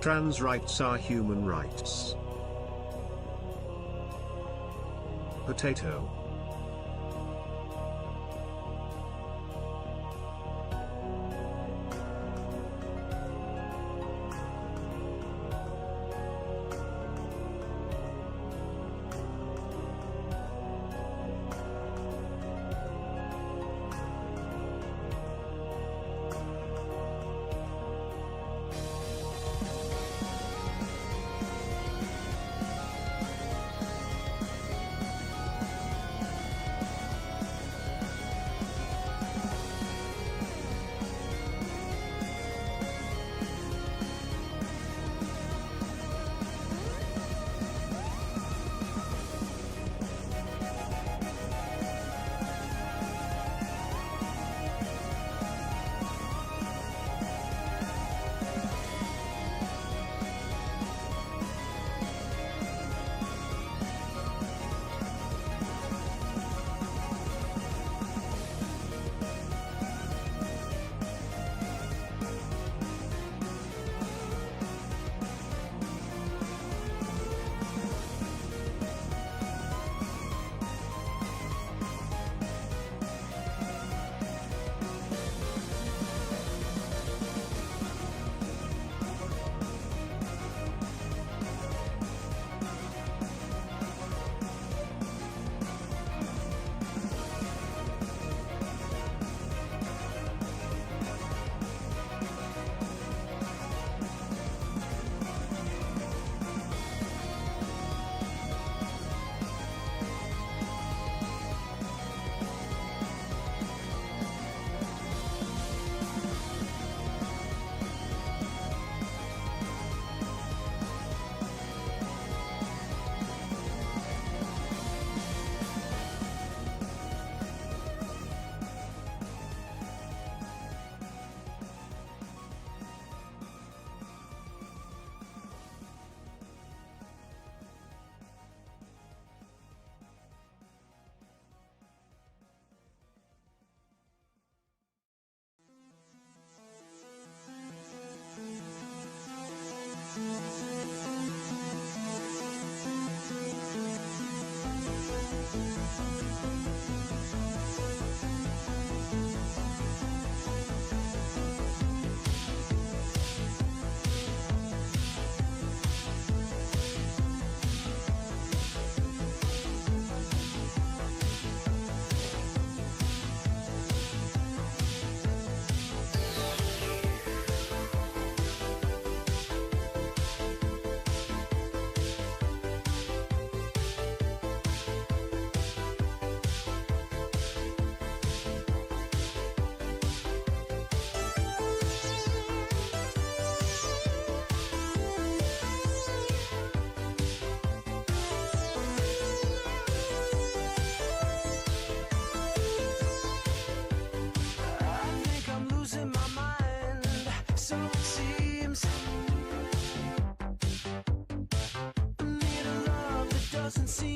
Trans rights are human rights. Potato.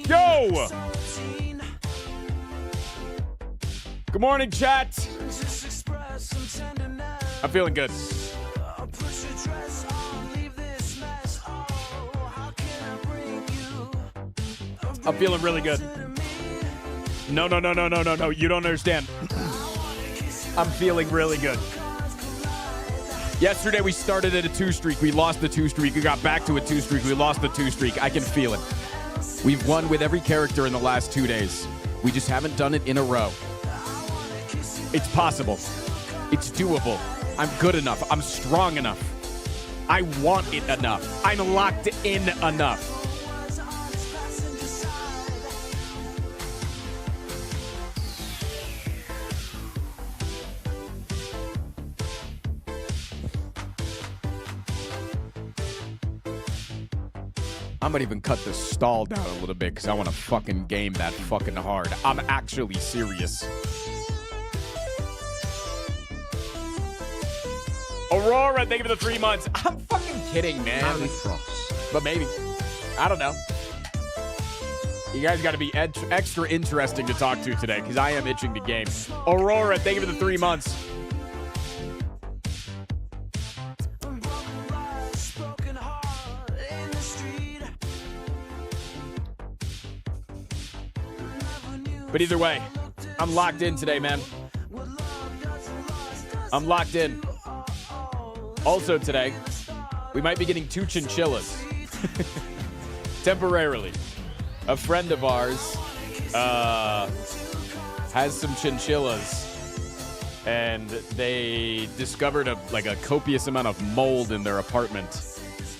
Yo! Good morning, chat. I'm feeling good. I'm feeling really good. No. You don't understand. I'm feeling really good. Yesterday, we started at a 2-streak. We lost the 2-streak. We got back to a 2-streak. We lost the 2-streak. I can feel it. We've won with every character in the last 2 days. We just haven't done it in a row. It's possible. It's doable. I'm good enough. I'm strong enough. I want it enough. I'm locked in enough. I might even cut the stall down a little bit because I want to fucking game that fucking hard. I'm actually serious. Aurora, thank you for the 3 months. I'm fucking kidding, man. But maybe. I don't know. You guys got to be extra interesting to talk to today because I am itching to game. Aurora, thank you for the 3 months. But either way, I'm locked in today, man. I'm locked in. Also today, we might be getting 2 chinchillas. Temporarily. A friend of ours has some chinchillas. And they discovered a copious amount of mold in their apartment.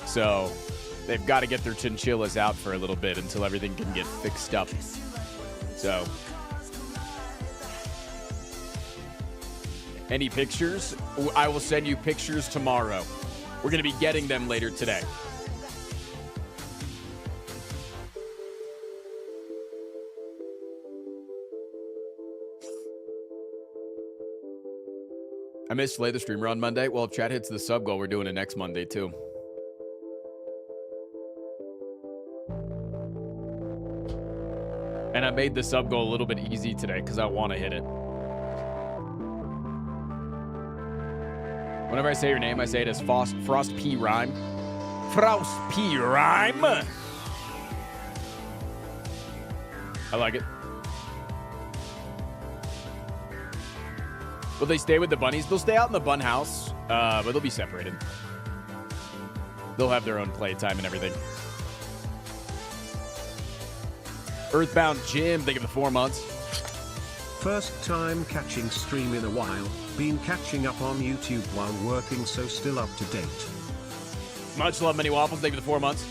So they've got to get their chinchillas out for a little bit until everything can get fixed up. So, any pictures? I will send you pictures tomorrow. We're going to be getting them later today. I missed Slay the Streamer on Monday. Well, if chat hits the sub goal, we're doing it next Monday, too. And I made the sub goal a little bit easy today because I want to hit it. Whenever I say your name, I say it as Frost P. Rhyme. Frost P. Rhyme. I like it. Will they stay with the bunnies? They'll stay out in the bun house, but they'll be separated. They'll have their own playtime and everything. Earthbound Jim, thank you for the 4 months. First time catching stream in a while. Been catching up on YouTube while working, so still up to date. Much love, Many Waffles. Thank you for the 4 months.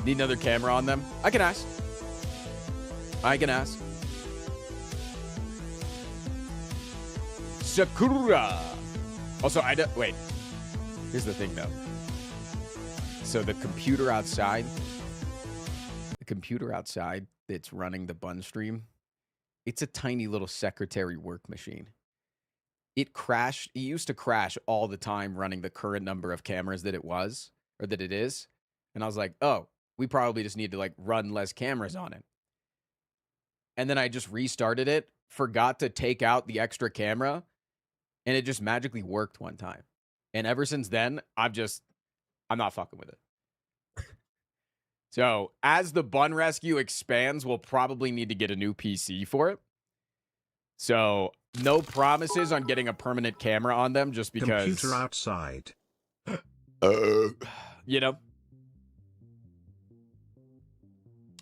Need another camera on them? I can ask. Sakura. Also, wait. Here's the thing, though. So the computer outside that's running the bun stream, it's a tiny little secretary work machine. It crashed. It used to crash all the time running the current number of cameras that it is. And I was like, oh, we probably just need to run less cameras on it. And then I just restarted it, forgot to take out the extra camera, and it just magically worked one time. And ever since then, I'm not fucking with it. So as the bun rescue expands, we'll probably need to get a new PC for it. So no promises on getting a permanent camera on them just because. Computer outside. You know.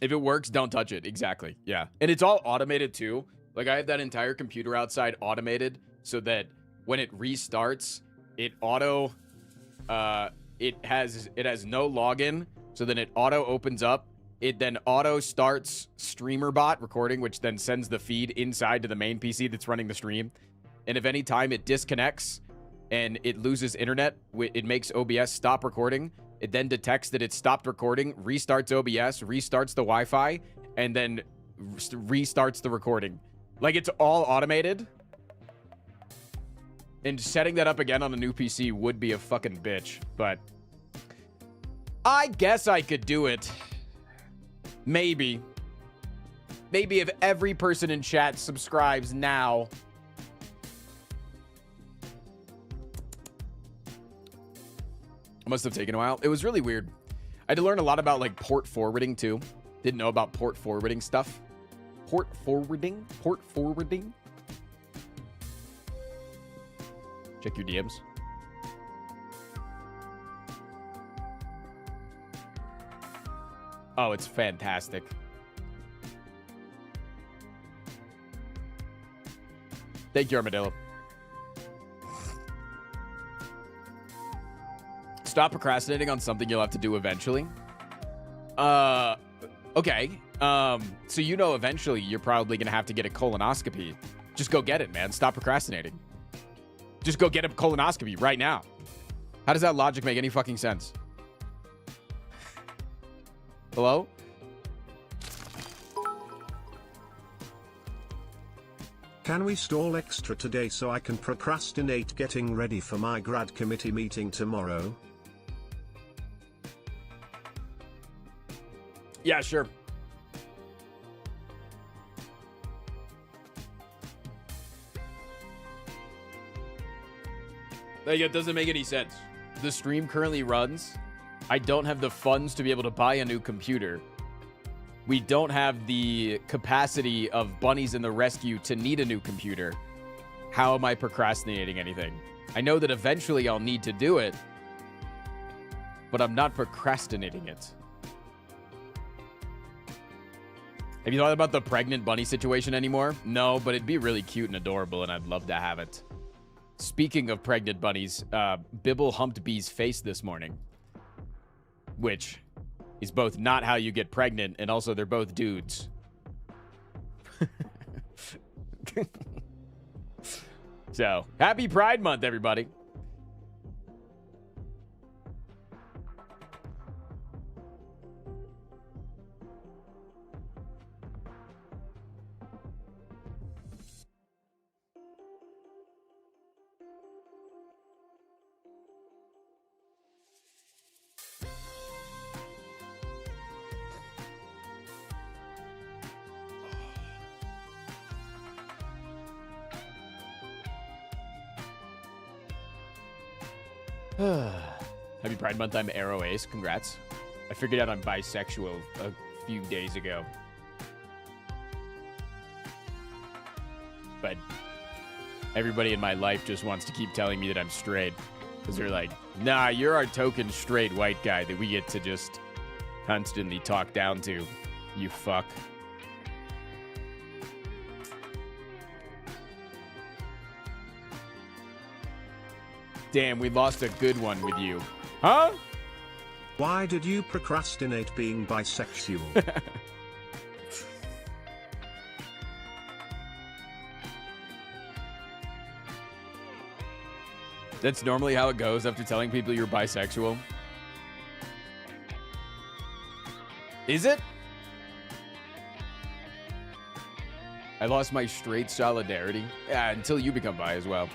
If it works, don't touch it. Exactly. Yeah. And it's all automated too. I have that entire computer outside automated so that when it restarts, it has no login. So then it auto opens up. It then auto starts streamer bot recording, which then sends the feed inside to the main PC that's running the stream. And if any time it disconnects and it loses internet, it makes OBS stop recording. It then detects that it stopped recording, restarts OBS, restarts the Wi-Fi, and then restarts the recording. It's all automated. And setting that up again on a new PC would be a fucking bitch, but I guess I could do it. Maybe if every person in chat subscribes now. It must have taken a while. It was really weird. I had to learn a lot about port forwarding too. Didn't know about port forwarding stuff. Port forwarding. Check your DMs. Oh, it's fantastic. Thank you, Armadillo. Stop procrastinating on something you'll have to do eventually. Okay. So eventually you're probably gonna have to get a colonoscopy. Just go get it, man. Stop procrastinating. Just go get a colonoscopy right now. How does that logic make any fucking sense? Hello? Can we stall extra today so I can procrastinate getting ready for my grad committee meeting tomorrow? Yeah, sure. It doesn't make any sense. The stream currently runs. I don't have the funds to be able to buy a new computer. we don't have the capacity of bunnies in the rescue to need a new computer, how am I procrastinating anything? I know that eventually I'll need to do it, but I'm not procrastinating it. Have you thought about the pregnant bunny situation anymore? No, but it'd be really cute and adorable, and I'd love to have it. Speaking of pregnant bunnies, Bibble humped Bee's face this morning, which is both not how you get pregnant, and also they're both dudes. So, happy Pride Month, everybody. Happy Pride Month. I'm Arrow Ace. Congrats. I figured out I'm bisexual a few days ago. But everybody in my life just wants to keep telling me that I'm straight. Because they're like, nah, you're our token straight white guy that we get to just constantly talk down to. You fuck. Damn, we lost a good one with you. Huh? Why did you procrastinate being bisexual? That's normally how it goes after telling people you're bisexual. Is it? I lost my straight solidarity. Yeah, until you become bi as well.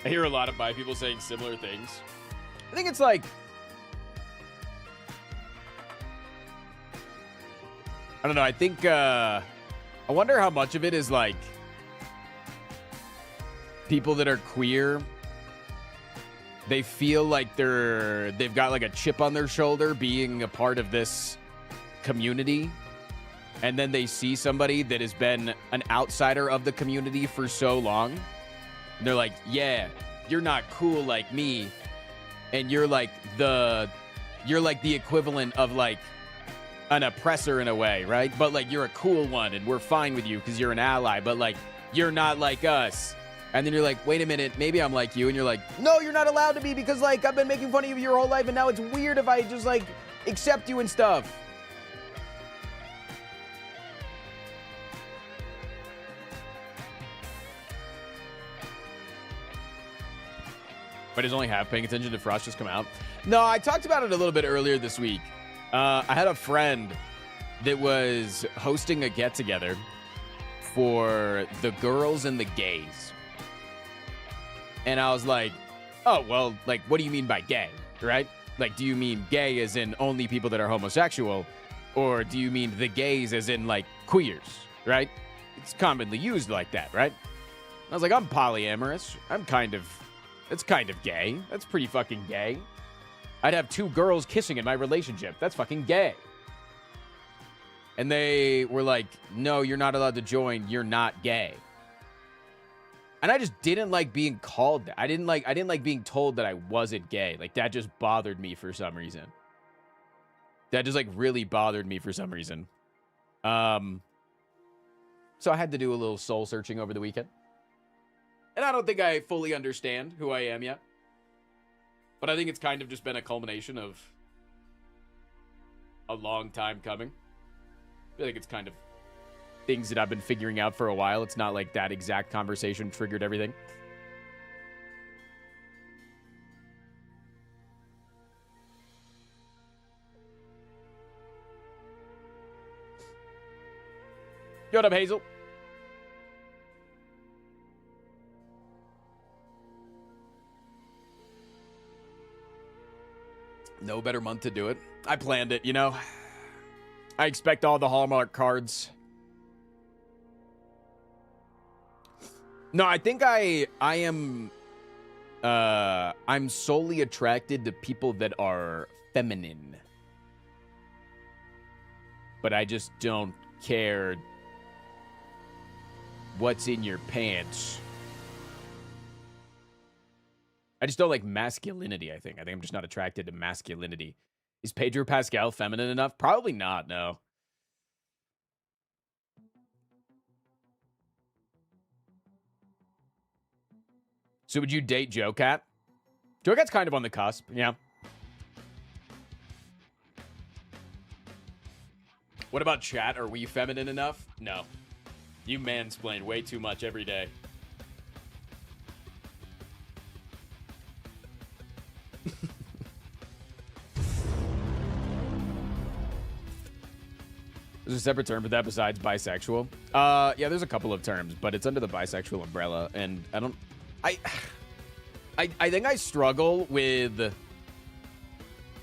I hear a lot of bi people saying similar things. I think it's like, I don't know. I think, I wonder how much of it is like people that are queer. They feel like they've got like a chip on their shoulder being a part of this community. And then they see somebody that has been an outsider of the community for so long. And they're like, yeah, you're not cool like me. And you're like the equivalent of like an oppressor in a way, right? But like you're a cool one and we're fine with you because you're an ally, but like you're not like us. And then you're like, wait a minute, maybe I'm like you. And you're like, no, you're not allowed to be because like I've been making fun of you your whole life and now it's weird if I just like accept you and stuff. But is only half paying attention to Frost just come out? No, I talked about it a little bit earlier this week. I had a friend that was hosting a get-together for the girls and the gays. And I was like, oh, well, like, what do you mean by gay, right? Like, do you mean gay as in only people that are homosexual? Or do you mean the gays as in, like, queers, right? It's commonly used like that, right? I was like, I'm polyamorous. It's kind of gay. That's pretty fucking gay. I'd have two girls kissing in my relationship. That's fucking gay. And they were like, no, you're not allowed to join. You're not gay. And I just didn't like being called that. I didn't like being told that I wasn't gay. Like that just bothered me for some reason. That just like really bothered me for some reason. So I had to do a little soul searching over the weekend. And I don't think I fully understand who I am yet. But I think it's kind of just been a culmination of a long time coming. I feel like it's kind of things that I've been figuring out for a while. It's not like that exact conversation triggered everything. What up, Hazel? No better month to do it. I planned it, you know. I expect all the Hallmark cards. No, I think I'm solely attracted to people that are feminine. But I just don't care what's in your pants. I just don't like masculinity, I think. I think I'm just not attracted to masculinity. Is Pedro Pascal feminine enough? Probably not, no. So would you date Joe Cat? Joe Cat's kind of on the cusp, yeah. What about chat? Are we feminine enough? No. You mansplain way too much every day. There's a separate term for that besides bisexual. Yeah, there's a couple of terms, but it's under the bisexual umbrella, and I think I struggle with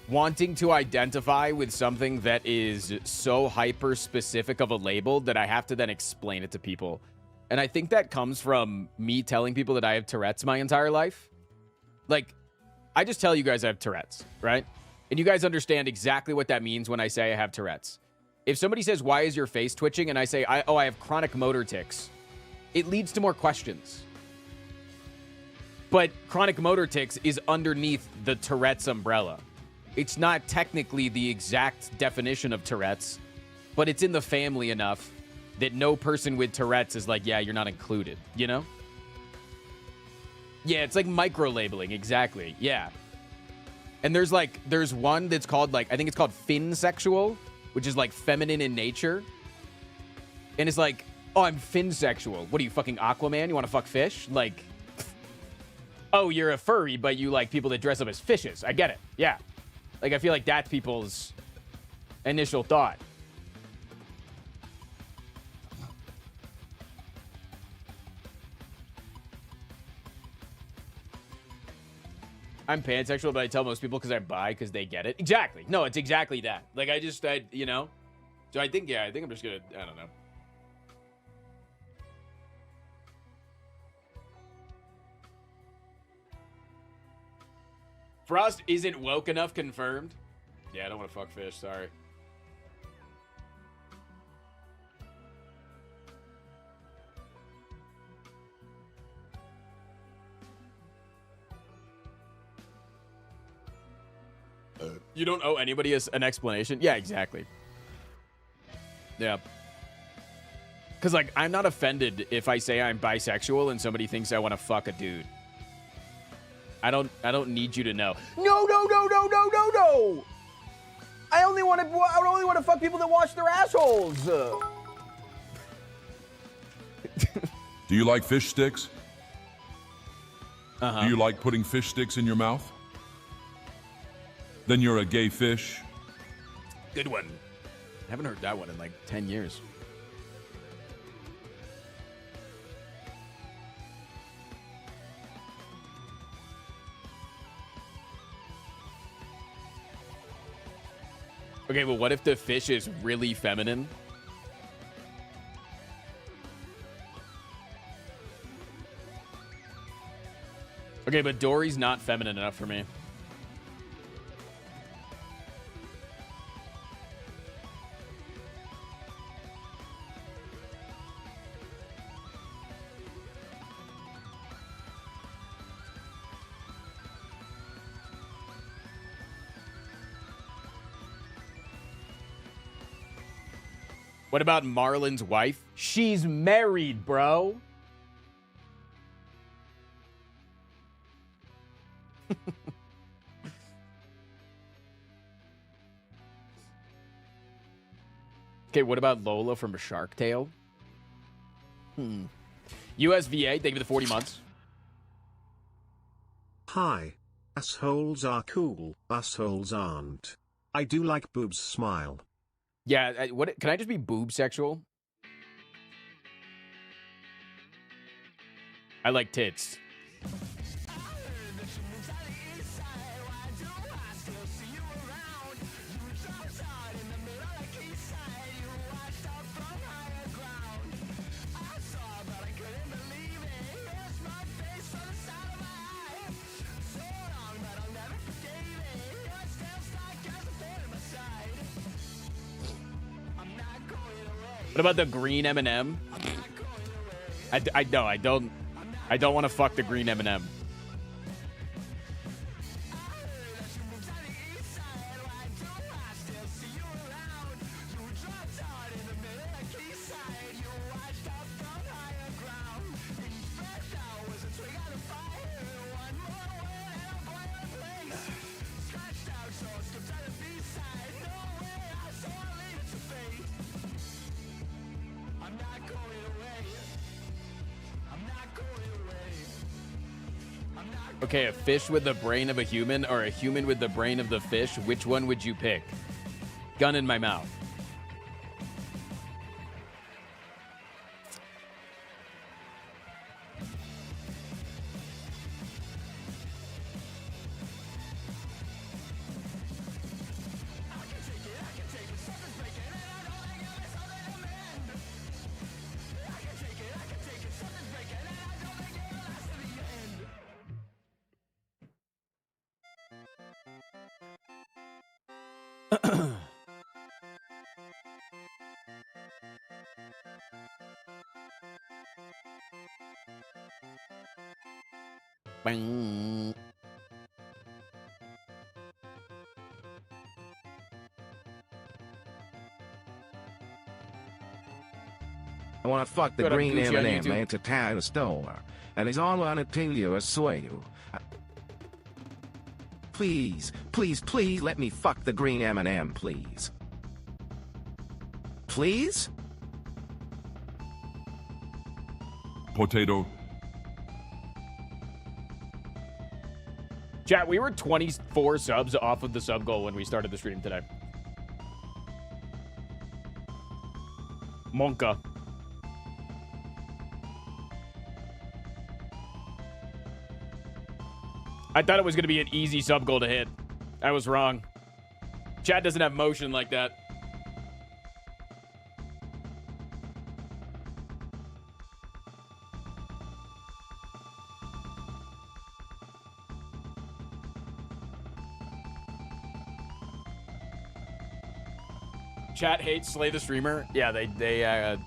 wanting to identify with something that is so hyper specific of a label that I have to then explain it to people. And I think that comes from me telling people that I have Tourette's my entire life. Like, I just tell you guys I have Tourette's, right? And you guys understand exactly what that means when I say I have Tourette's. If somebody says, why is your face twitching? And I say, I have chronic motor tics. It leads to more questions. But chronic motor tics is underneath the Tourette's umbrella. It's not technically the exact definition of Tourette's, but it's in the family enough that no person with Tourette's is like, yeah, you're not included, you know? Yeah, it's like micro-labeling, exactly, yeah. And there's one that's called, like, I think it's called finsexual, which is like feminine in nature. And it's like, oh, I'm finsexual. What are you, fucking Aquaman? You want to fuck fish? Like, oh, you're a furry, but you like people that dress up as fishes. I get it. Yeah. Like, I feel like that's people's initial thought. I'm pansexual, but I tell most people because I'm bi because they get it. Exactly. No, it's exactly that. Like, you know. So I think I'm just gonna, I don't know. Frost isn't woke enough confirmed. Yeah, I don't want to fuck fish, sorry. You don't owe anybody an explanation? Yeah, exactly. Yeah. Because, like, I'm not offended if I say I'm bisexual and somebody thinks I want to fuck a dude. I don't need you to know. No. I only want to fuck people that wash their assholes. Do you like fish sticks? Uh-huh. Do you like putting fish sticks in your mouth? Then you're a gay fish. Good one. I haven't heard that one in like 10 years. Okay, but what if the fish is really feminine? Okay, but Dory's not feminine enough for me. What about Marlon's wife? She's married, bro. Okay, what about Lola from Shark Tale? USVA, thank you for the 40 months. Hi. Assholes are cool, assholes aren't. I do like boobs smile. Yeah, what? Can I just be boob sexual? I like tits. What about the green M&M? I don't want to fuck the green M&M. Okay, a fish with the brain of a human or a human with the brain of the fish, which one would you pick? Gun in my mouth. Bang. I want to fuck the Good, I'm green Gucci on M&M YouTube. man to tie the store. And it's all on a tell you, I swear you. Please, please, please let me fuck the green M&M, please. Please? Potato. Chat, we were 24 subs off of the sub goal when we started the stream today. Monka. I thought it was going to be an easy sub goal to hit. I was wrong. Chat doesn't have motion like that. Chat hates Slay the Streamer. Yeah, they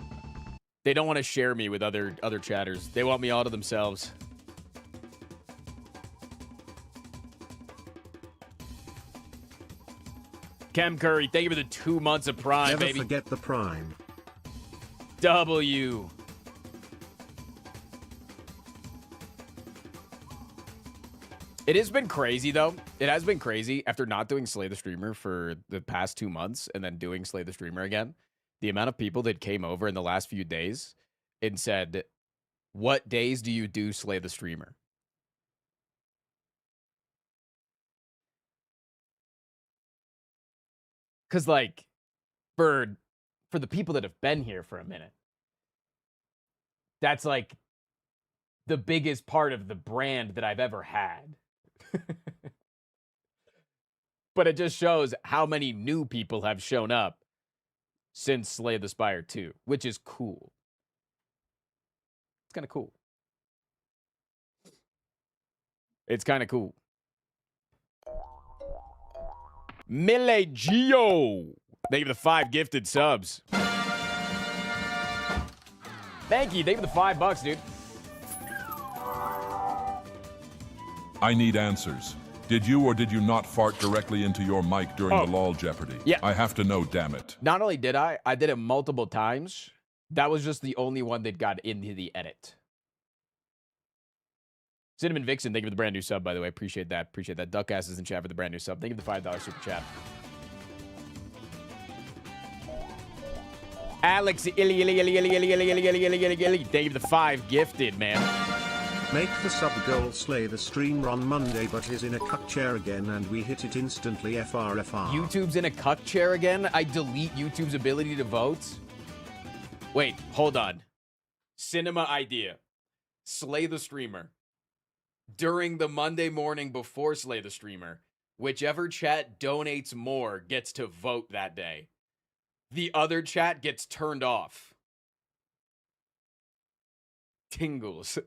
don't want to share me with other chatters. They want me all to themselves. Chem Curry, thank you for the 2 months of Prime, Never baby. forget the Prime. W. It has been crazy, though. It has been crazy after not doing Slay the Streamer for the past 2 months and then doing Slay the Streamer again. The amount of people that came over in the last few days and said, what days do you do Slay the Streamer? Because, like, for the people that have been here for a minute, that's, like, the biggest part of the brand that I've ever had. But it just shows how many new people have shown up since Slay the Spire 2, which is cool. It's kind of cool. It's kind of cool. Mille Gio. Thank you for the 5 gifted subs. Thank you. Thank you for the $5, dude. I need answers. Did you or did you not fart directly into your mic during the LOL Jeopardy? Yeah. I have to know, damn it. Not only did I did it multiple times. That was just the only one that got into the edit. Cinnamon Vixen, thank you for the brand new sub, by the way. Appreciate that. Appreciate that. Duck Ass is in chat for the brand new sub. Thank you for the $5 super chat. Alex, thank you for the 5 gifted, man. Make the sub goal Slay the Streamer on Monday, but is in a cuck chair again and we hit it instantly. FRFR. YouTube's in a cuck chair again? I delete YouTube's ability to vote? Wait, hold on. Cinema idea. Slay the Streamer. During the Monday morning before Slay the Streamer, whichever chat donates more gets to vote that day. The other chat gets turned off. Tingles.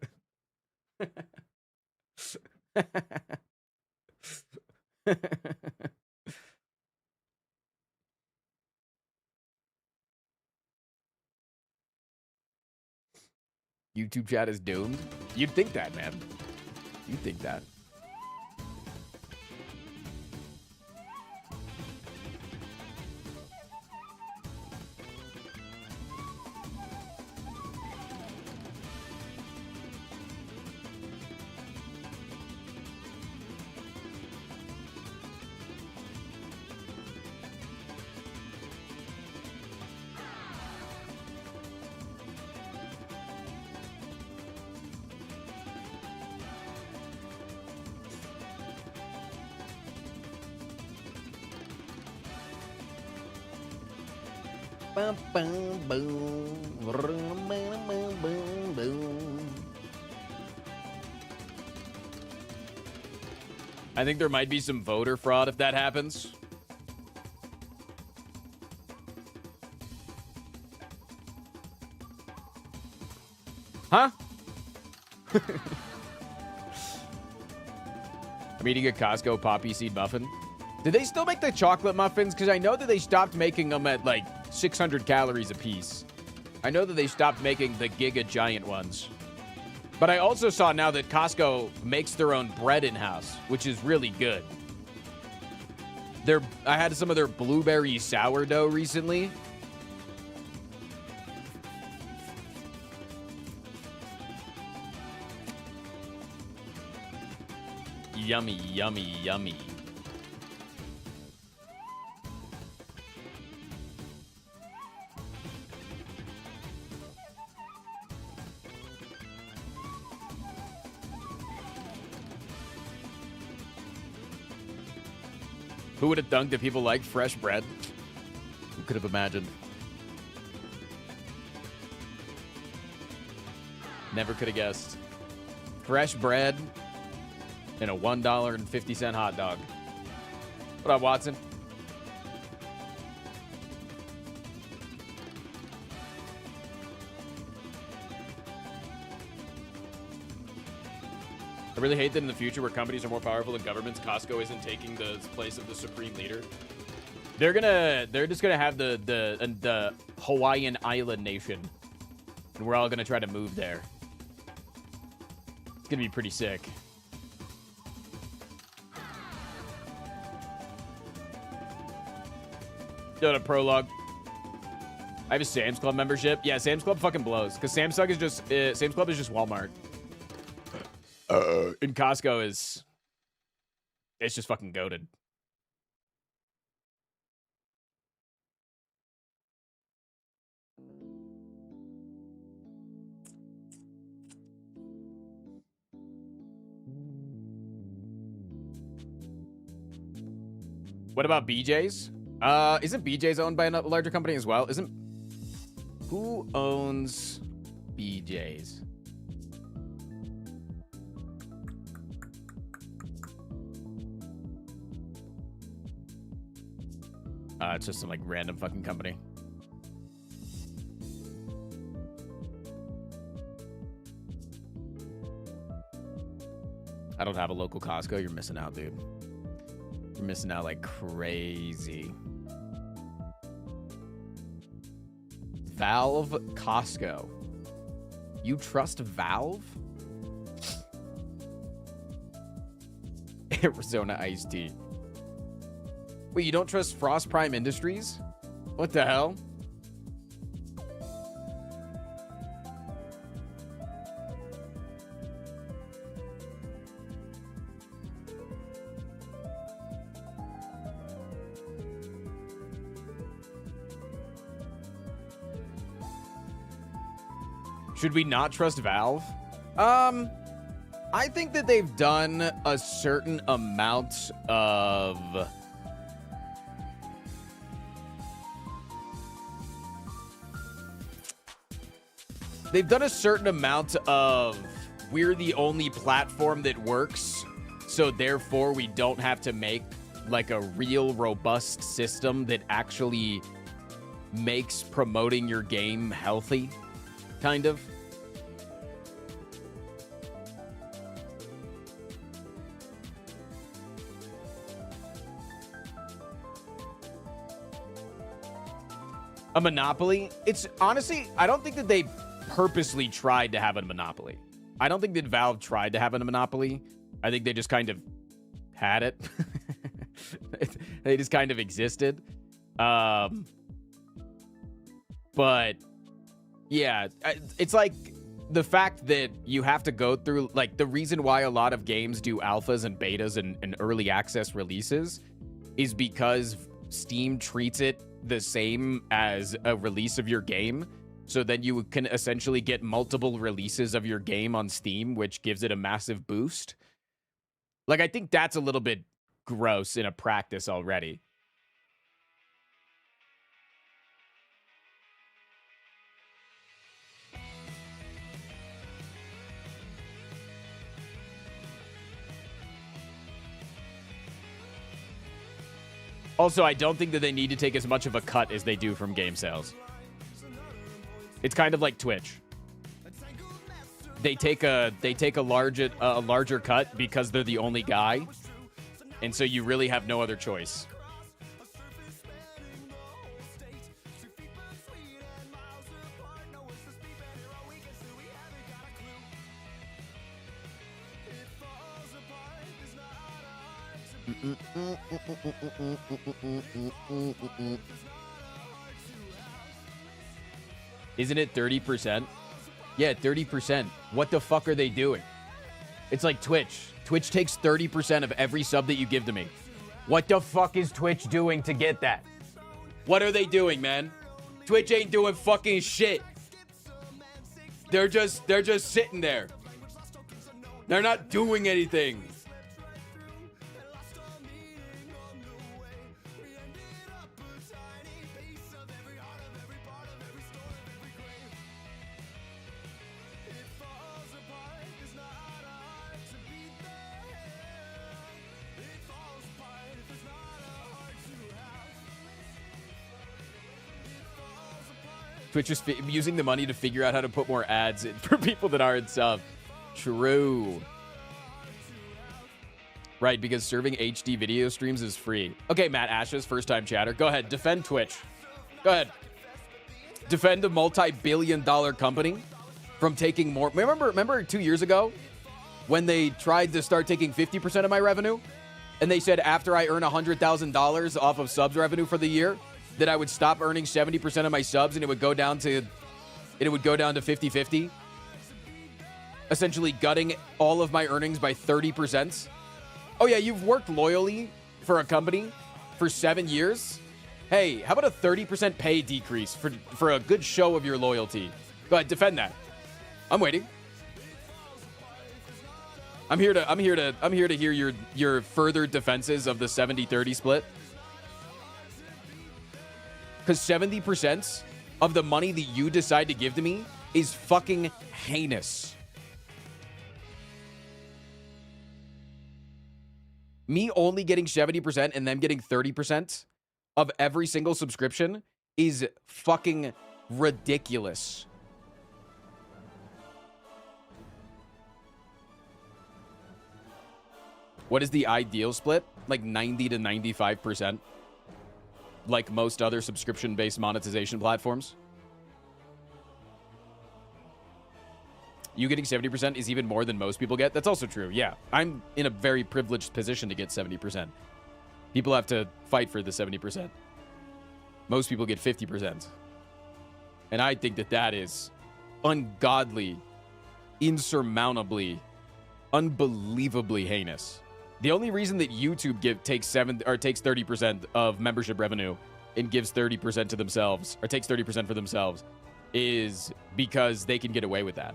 YouTube chat is doomed? You'd think that, man. You'd think that. I think there might be some voter fraud if that happens. Huh? I'm eating a Costco poppy seed muffin. Did they still make the chocolate muffins? Because I know that they stopped making them at like 600 calories a piece. I know that they stopped making the Giga Giant ones. But I also saw now that Costco makes their own bread in-house, which is really good. I had some of their blueberry sourdough recently. Yummy, yummy, yummy. Who would have thunk that people like fresh bread? Who could have imagined? Never could have guessed. Fresh bread and a $1.50 hot dog. What up, Watson? I really hate that in the future where companies are more powerful than governments, Costco isn't taking the place of the supreme leader. They're just gonna have the Hawaiian island nation. And we're all gonna try to move there. It's gonna be pretty sick. Done a prologue. I have a Sam's Club membership. Yeah, Sam's Club fucking blows. Because Sam's Club is just Walmart. And Costco is... It's just fucking goated. What about BJ's? Isn't BJ's owned by a larger company as well? Who owns BJ's? It's just some like random fucking company. I don't have a local Costco. You're missing out, dude. You're missing out like crazy. Valve Costco. You trust Valve? Arizona iced tea. Wait, you don't trust Frost Prime Industries? What the hell? Should we not trust Valve? I think that they've done a certain amount of... They've done a certain amount of, we're the only platform that works, so therefore we don't have to make like a real robust system that actually makes promoting your game healthy, kind of. A monopoly? It's honestly, I don't think that they purposely tried to have a monopoly. I don't think that Valve tried to have a monopoly. I think they just kind of had it. They just kind of existed. But yeah, it's like the fact that you have to go through, like, the reason why a lot of games do alphas and betas and early access releases is because Steam treats it the same as a release of your game. So then you can essentially get multiple releases of your game on Steam, which gives it a massive boost. Like, I think that's a little bit gross in a practice already. Also, I don't think that they need to take as much of a cut as they do from game sales. It's kind of like Twitch. They take a larger cut because they're the only guy, and so you really have no other choice. Isn't it 30%? Yeah, 30%. What the fuck are they doing? It's like Twitch. Twitch takes 30% of every sub that you give to me. What the fuck is Twitch doing to get that? What are they doing, man? Twitch ain't doing fucking shit. They're just sitting there. They're not doing anything. Twitch is using the money to figure out how to put more ads in for people that aren't sub. True. Right, because serving HD video streams is free. Okay, Matt Ashes, first time chatter. Go ahead, defend Twitch. Go ahead. Defend a multi-billion-dollar company from taking more. Remember 2 years ago when they tried to start taking 50% of my revenue? And they said after I earn $100,000 off of subs revenue for the year, that I would stop earning 70% of my subs and it would go down to 50-50. Essentially gutting all of my earnings by 30%. Oh yeah, you've worked loyally for a company for 7 years. Hey, how about a 30% pay decrease for a good show of your loyalty? Go ahead, defend that. I'm waiting. I'm here to hear your further defenses of the 70-30 split. Because 70% of the money that you decide to give to me is fucking heinous. Me only getting 70% and them getting 30% of every single subscription is fucking ridiculous. What is the ideal split? Like 90 to 95%. Like most other subscription-based monetization platforms. You getting 70% is even more than most people get. That's also true. Yeah, I'm in a very privileged position to get 70%. People have to fight for the 70%. Most people get 50%. And I think that that is ungodly, insurmountably, unbelievably heinous. The only reason that YouTube takes 30% of membership revenue and gives 30% to themselves, or takes 30% for themselves, is because they can get away with that.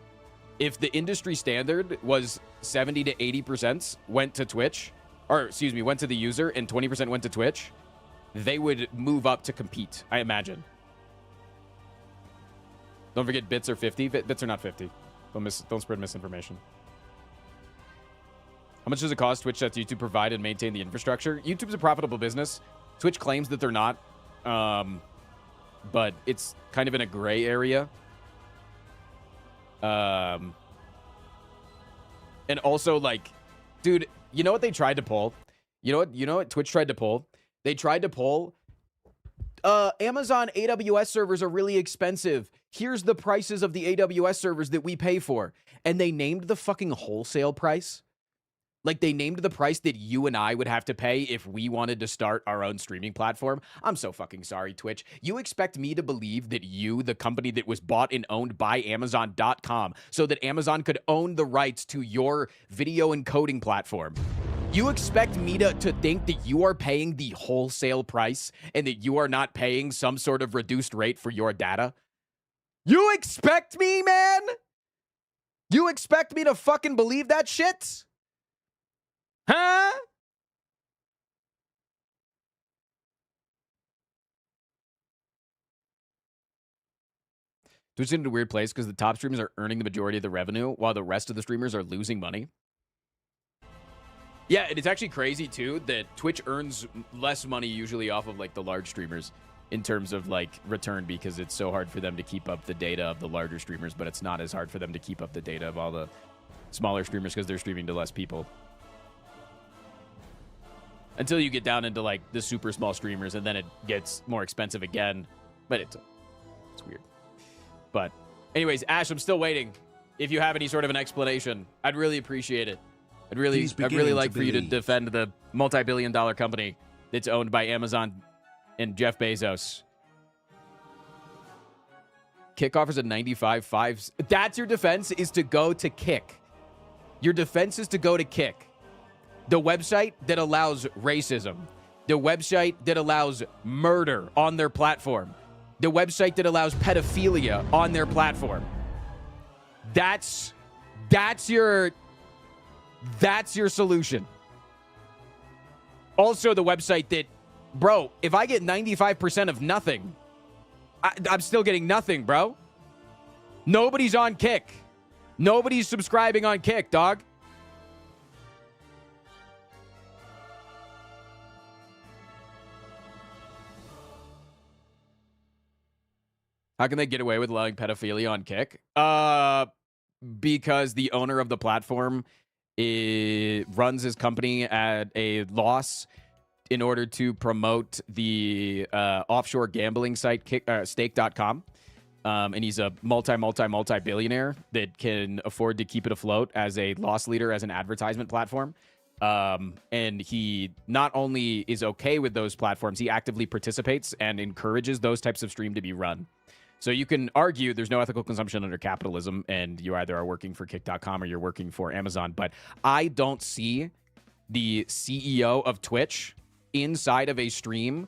If the industry standard was 70 to 80% went to Twitch, or excuse me, went to the user and 20% went to Twitch, they would move up to compete, I imagine. Don't forget bits are 50. Bits are not 50. Don't spread misinformation. How much does it cost Twitch to YouTube provide and maintain the infrastructure? YouTube's a profitable business. Twitch claims that they're not. But it's kind of in a gray area. And also, like, dude, you know what they tried to pull? You know what Twitch tried to pull? They tried to pull Amazon AWS servers are really expensive. Here's the prices of the AWS servers that we pay for. And they named the fucking wholesale price. Like, they named the price that you and I would have to pay if we wanted to start our own streaming platform. I'm so fucking sorry, Twitch. You expect me to believe that you, the company that was bought and owned by Amazon.com, so that Amazon could own the rights to your video encoding platform. You expect me to think that you are paying the wholesale price and that you are not paying some sort of reduced rate for your data? You expect me, man? You expect me to fucking believe that shit? Huh? Twitch is in a weird place because the top streamers are earning the majority of the revenue while the rest of the streamers are losing money. Yeah, and it's actually crazy, too, that Twitch earns less money usually off of, like, the large streamers in terms of, like, return because it's so hard for them to keep up the data of the larger streamers, but it's not as hard for them to keep up the data of all the smaller streamers because they're streaming to less people. Until you get down into, like, the super small streamers, and then it gets more expensive again. But it's weird. But anyways, Ash, I'm still waiting. If you have any sort of an explanation, I'd really appreciate it. I'd really like for you to defend the multi-billion-dollar company that's owned by Amazon and Jeff Bezos. Kick offers a 95.5. That's your defense, is to go to Kick. Your defense is to go to Kick. The website that allows racism. The website that allows murder on their platform. The website that allows pedophilia on their platform. That's your solution. Also, the website that, bro, if I get 95% of nothing, I'm still getting nothing, bro. Nobody's on Kick. Nobody's subscribing on Kick, dog. How can they get away with allowing pedophilia on Kick? Because the owner of the platform runs his company at a loss in order to promote the offshore gambling site stake.com. And he's a multi-billionaire that can afford to keep it afloat as a loss leader, as an advertisement platform. And he not only is okay with those platforms, he actively participates and encourages those types of stream to be run. So you can argue there's no ethical consumption under capitalism, and you either are working for Kick.com or you're working for Amazon. But I don't see the CEO of Twitch inside of a stream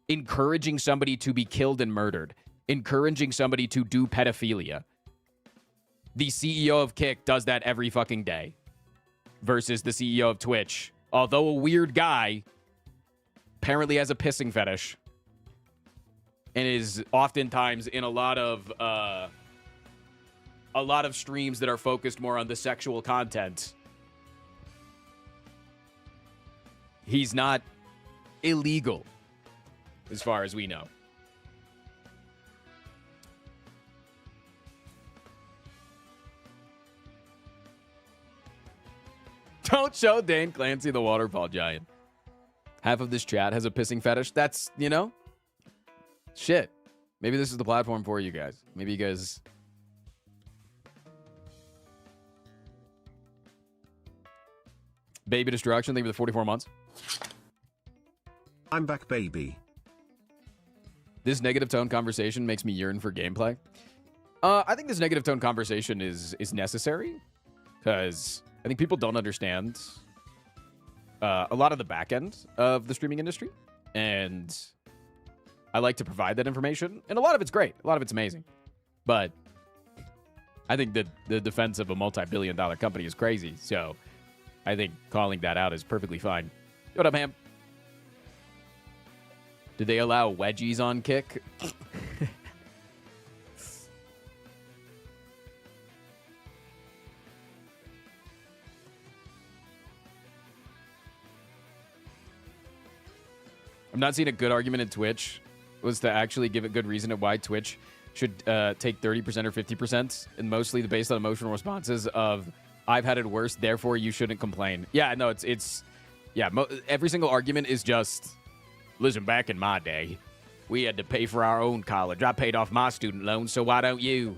encouraging somebody to be killed and murdered, encouraging somebody to do pedophilia. The CEO of Kick does that every fucking day versus the CEO of Twitch. Although a weird guy, apparently has a pissing fetish. And is oftentimes in a lot of streams that are focused more on the sexual content. He's not illegal, as far as we know. Don't show Dane Clancy the waterfall giant. Half of this chat has a pissing fetish. That's, you know... Shit. Maybe this is the platform for you guys. Maybe you guys... Baby Destruction, thank you for the 44 months. I'm back, baby. This negative tone conversation makes me yearn for gameplay. I think this negative tone conversation is necessary. Because I think people don't understand a lot of the back end of the streaming industry. And... I like to provide that information, and a lot of it's great. A lot of it's amazing. But I think that the defense of a multi-billion-dollar company is crazy, so I think calling that out is perfectly fine. What up, Ham? Did they allow wedgies on Kick? I'm not seeing a good argument in Twitch was to actually give a good reason of why Twitch should take 30% or 50%, and mostly based on emotional responses of, I've had it worse, therefore you shouldn't complain. Yeah, no, every single argument is just, listen, back in my day, We had to pay for our own college. I paid off my student loan, so why don't you?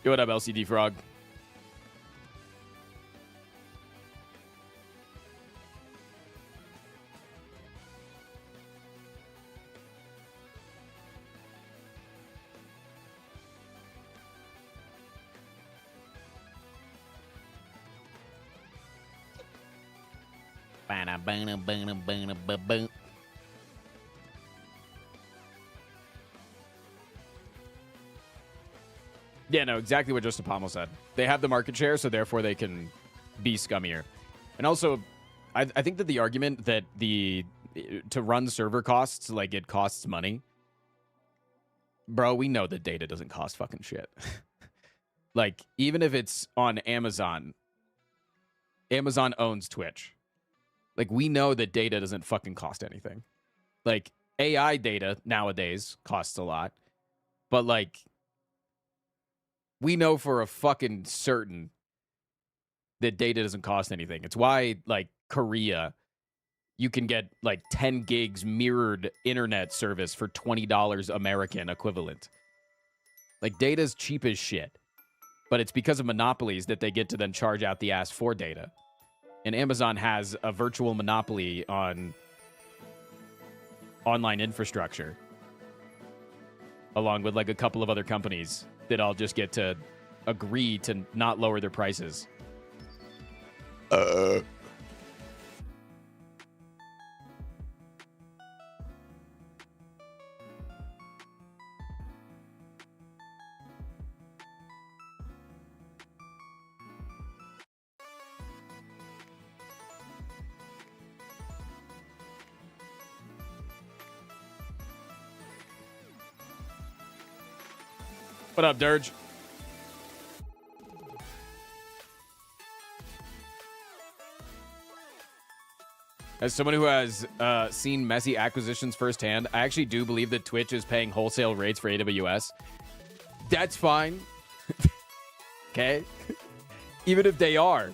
What up, LCD Frog? Yeah, no, exactly what Justin Pommel said. They have the market share, so therefore they can be scummier. And also, I think that the argument that to run server costs, like it costs money. Bro, we know that data doesn't cost fucking shit. Like, even if it's on Amazon, Amazon owns Twitch. Like, we know that data doesn't fucking cost anything. Like, AI data nowadays costs a lot. But, like, we know for a fucking certain that data doesn't cost anything. It's why, like, Korea, you can get, like, 10 gigs mirrored internet service for $20 American equivalent. Like, data's cheap as shit. But it's because of monopolies that they get to then charge out the ass for data. And Amazon has a virtual monopoly on online infrastructure, along with, like, a couple of other companies that all just get to agree to not lower their prices. What up, Dirge? As someone who has seen messy acquisitions firsthand, I actually do believe that Twitch is paying wholesale rates for AWS. That's fine. Okay? Even if they are.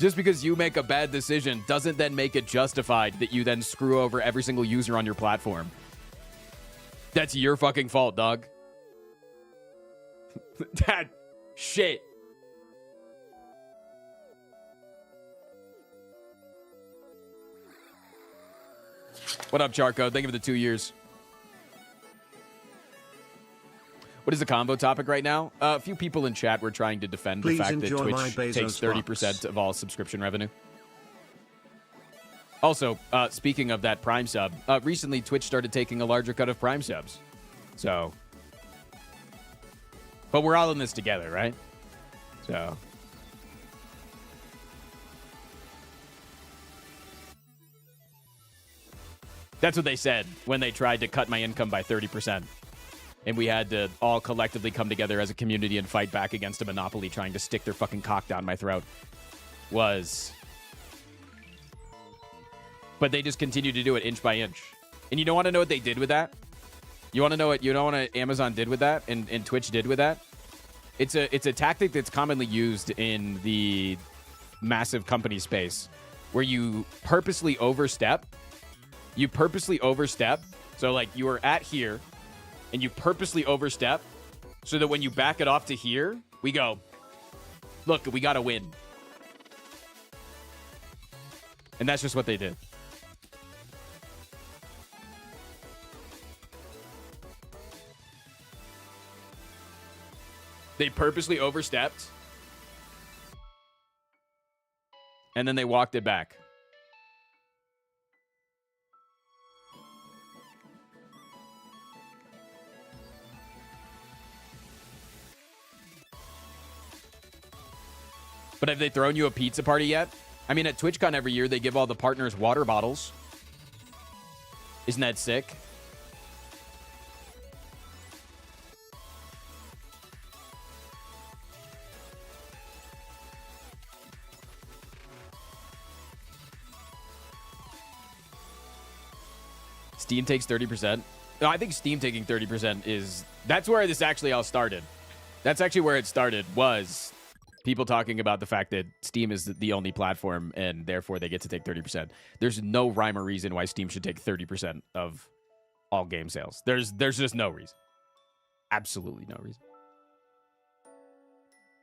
Just because you make a bad decision doesn't then make it justified that you then screw over every single user on your platform. That's your fucking fault, dog. That shit. What up, Charco? Thank you for the 2 years. What is the combo topic right now? A few people in chat were trying to defend the fact that Twitch takes 30% of all subscription revenue. Also, speaking of that Prime sub, recently Twitch started taking a larger cut of Prime subs. So... But we're all in this together, right? So. That's what they said when they tried to cut my income by 30%. And we had to all collectively come together as a community and fight back against a monopoly trying to stick their fucking cock down my throat. But they just continued to do it inch by inch. And you don't want to know what they did with that? You want to know what Amazon did with that and Twitch did with that? It's a tactic that's commonly used in the massive company space where you purposely overstep. So, like, you are at here and you purposely overstep so that when you back it off to here, we go, look, we got to win. And that's just what they did. They purposely overstepped. And then they walked it back. But have they thrown you a pizza party yet? I mean, at TwitchCon every year, they give all the partners water bottles. Isn't that sick? Steam takes 30%. No, I think Steam taking 30% is... That's where this actually all started. That's actually where it started, was people talking about the fact that Steam is the only platform, and therefore they get to take 30%. There's no rhyme or reason why Steam should take 30% of all game sales. There's just no reason. Absolutely no reason.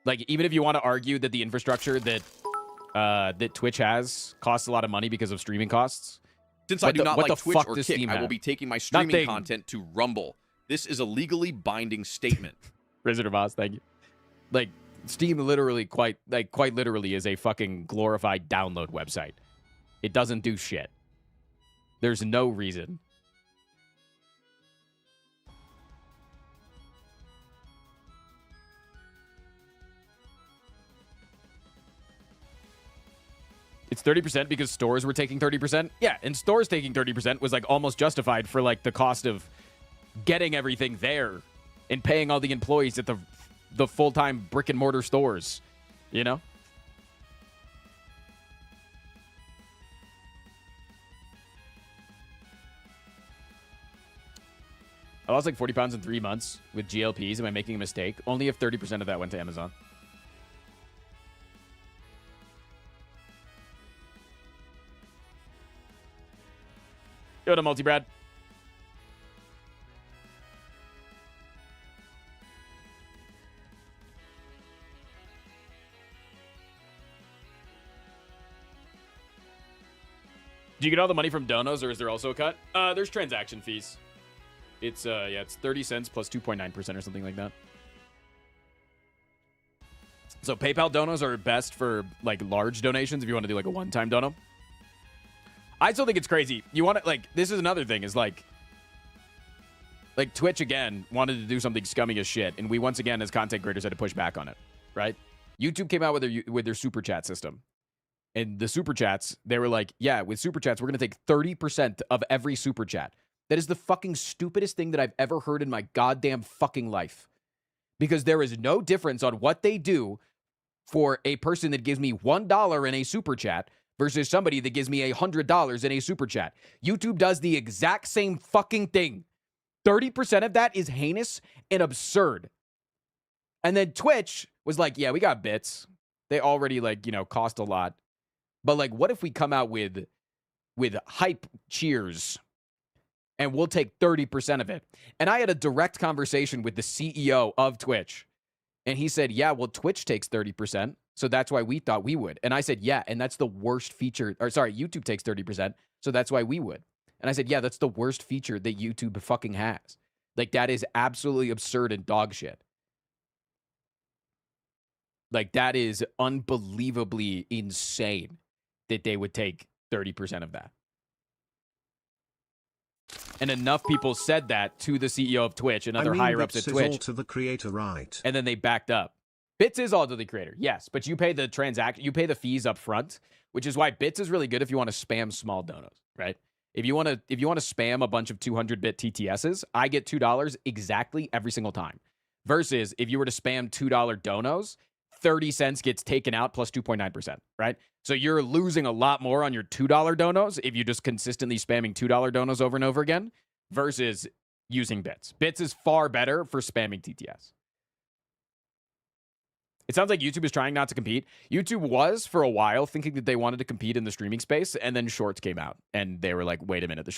Like, even if you want to argue that the infrastructure that that Twitch has costs a lot of money because of streaming costs. Since I do not like Twitch or Kick, Steam I will have? be taking my streaming Nothing. content to Rumble. This is a legally binding statement. Wizard of Oz, thank you. Like, Steam literally quite literally is a fucking glorified download website. It doesn't do shit. There's no reason. It's 30% because stores were taking 30%. Yeah, and stores taking 30% was like almost justified for like the cost of getting everything there and paying all the employees at the full-time brick and mortar stores, you know? I lost like 40 pounds in 3 months with GLPs. Am I making a mistake? Only if 30% of that went to Amazon. Go to Multi-Brad. Do you get all the money from donos, or is there also a cut? There's transaction fees. It's it's 30 cents plus 2.9% or something like that. So PayPal donos are best for like large donations if you want to do like a one-time dono. I still think it's crazy. You want to, like, this is another thing, is like Twitch again wanted to do something scummy as shit, and we once again as content creators had to push back on it, right? YouTube came out with their super chat system. And the super chats, they were like, yeah, with super chats, we're going to take 30% of every super chat. That is the fucking stupidest thing that I've ever heard in my goddamn fucking life. Because there is no difference on what they do for a person that gives me $1 in a super chat versus somebody that gives me $100 in a super chat. YouTube does the exact same fucking thing. 30% of that is heinous and absurd. And then Twitch was like, yeah, we got bits. They already, like, you know, cost a lot. But, like, what if we come out with hype cheers and we'll take 30% of it? And I had a direct conversation with the CEO of Twitch. And he said, yeah, well, Twitch takes 30%. So that's why we thought we would. And I said, yeah, and that's the worst feature. Or sorry, YouTube takes 30%. So that's why we would. And I said, yeah, that's the worst feature that YouTube fucking has. Like, that is absolutely absurd and dog shit. Like, that is unbelievably insane that they would take 30% of that. And enough people said that to the CEO of Twitch and other higher-ups at Bits Twitch. is all to the creator, right? And then they backed up. Bits is all to the creator, yes, but you pay the you pay the fees up front, which is why Bits is really good if you want to spam small donos, right? If you want to spam a bunch of 200-bit TTSs, I get $2 exactly every single time. Versus if you were to spam $2 donos, 30 cents gets taken out plus 2.9%, right? So you're losing a lot more on your $2 donos if you're just consistently spamming $2 donos over and over again versus using Bits. Bits is far better for spamming TTS. It sounds like YouTube is trying not to compete. YouTube was, for a while, thinking that they wanted to compete in the streaming space, and then Shorts came out. And they were like, wait a minute, the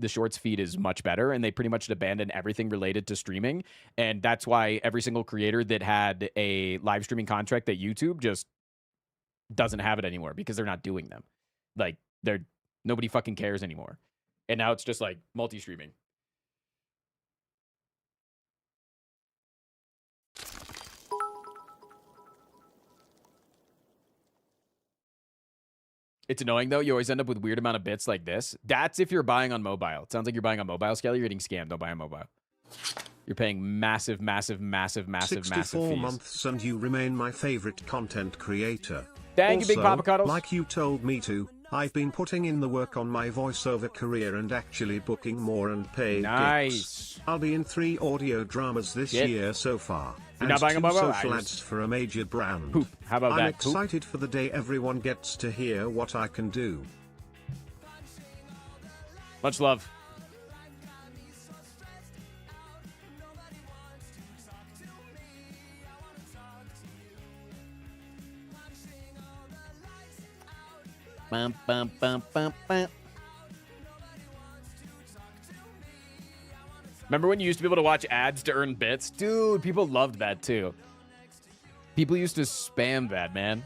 Shorts feed is much better, and they pretty much abandoned everything related to streaming. And that's why every single creator that had a live streaming contract at YouTube just doesn't have it anymore because they're not doing them. Like, nobody fucking cares anymore. And now it's just like multi-streaming. It's annoying, though. You always end up with weird amount of bits like this. That's if you're buying on mobile. It sounds like you're buying on mobile scale. You're getting scammed. Don't buy on mobile. You're paying massive, massive, massive, massive, massive 64 fees. months and you remain my favorite content creator. Thank you, Big Also, Papa Cuddles. like you told me to, I've been putting in the work on my voiceover career and actually booking more and paying Nice. gigs. I'll be in 3 audio dramas this Get. year so far. You're and not buying a 2 mobile? social I ads just- for a major brand. Poop. How about I'm that? Poop. excited for the day everyone gets to hear what I can do. Much love. Bum, bum, bum, bum, bum. Remember when you used to be able to watch ads to earn bits? Dude, people loved that too. People used to spam that, man.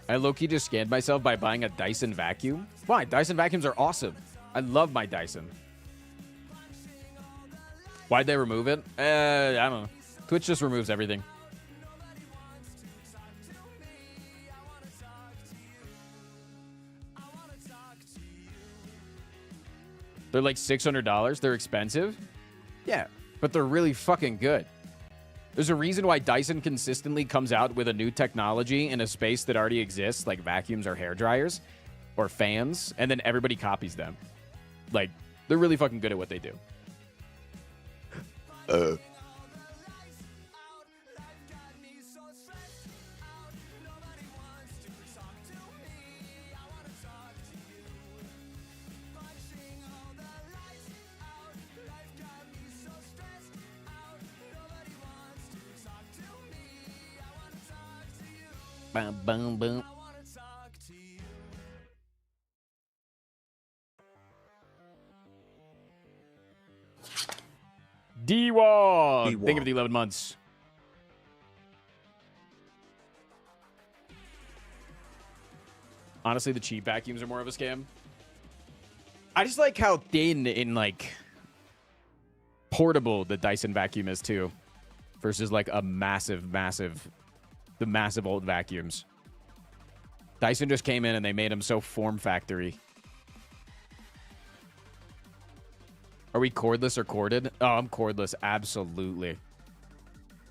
I low-key just scanned myself by buying a Dyson vacuum. Why? Dyson vacuums are awesome. I love my Dyson. Why'd they remove it? I don't know. Twitch just removes everything. They're like $600. They're expensive. Yeah, but they're really fucking good. There's a reason why Dyson consistently comes out with a new technology in a space that already exists, like vacuums or hair dryers or fans, and then everybody copies them. Like, they're really fucking good at what they do. Boom, boom, boom. D-Wog. Think of the 11 months. Honestly, the cheap vacuums are more of a scam. I just like how thin and, like, portable the Dyson vacuum is, too. Versus, like, a massive old vacuums. Dyson just came in and they made them so form factory. Are we cordless or corded? Oh, I'm cordless, absolutely.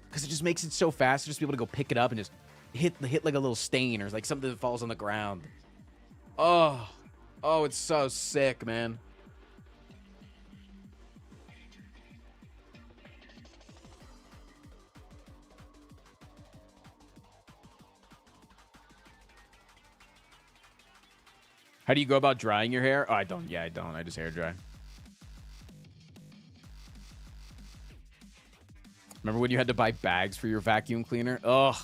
Because it just makes it so fast. Just be able to go pick it up and just hit like a little stain or like something that falls on the ground. Oh, it's so sick, man. How do you go about drying your hair? Oh, I don't. Yeah, I don't. I just hair dry. Remember when you had to buy bags for your vacuum cleaner? Ugh.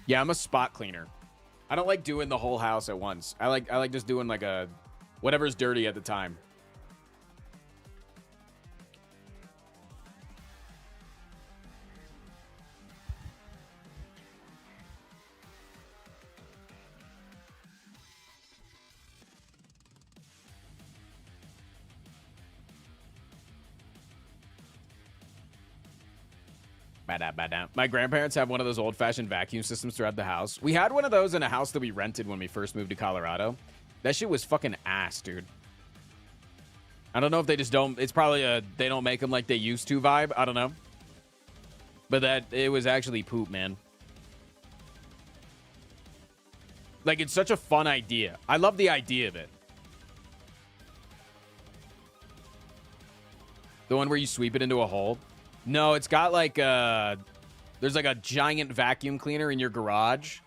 Yeah, I'm a spot cleaner. I don't like doing the whole house at once. I like just doing like a whatever's dirty at the time. My grandparents have one of those old-fashioned vacuum systems throughout the house. We had one of those in a house that we rented when we first moved to Colorado. That shit was fucking ass, dude. I don't know if they just don't... It's probably a they don't make them like they used to vibe. I don't know. But it was actually poop, man. Like, it's such a fun idea. I love the idea of it. The one where you sweep it into a hole. No, it's got like there's like a giant vacuum cleaner in your garage,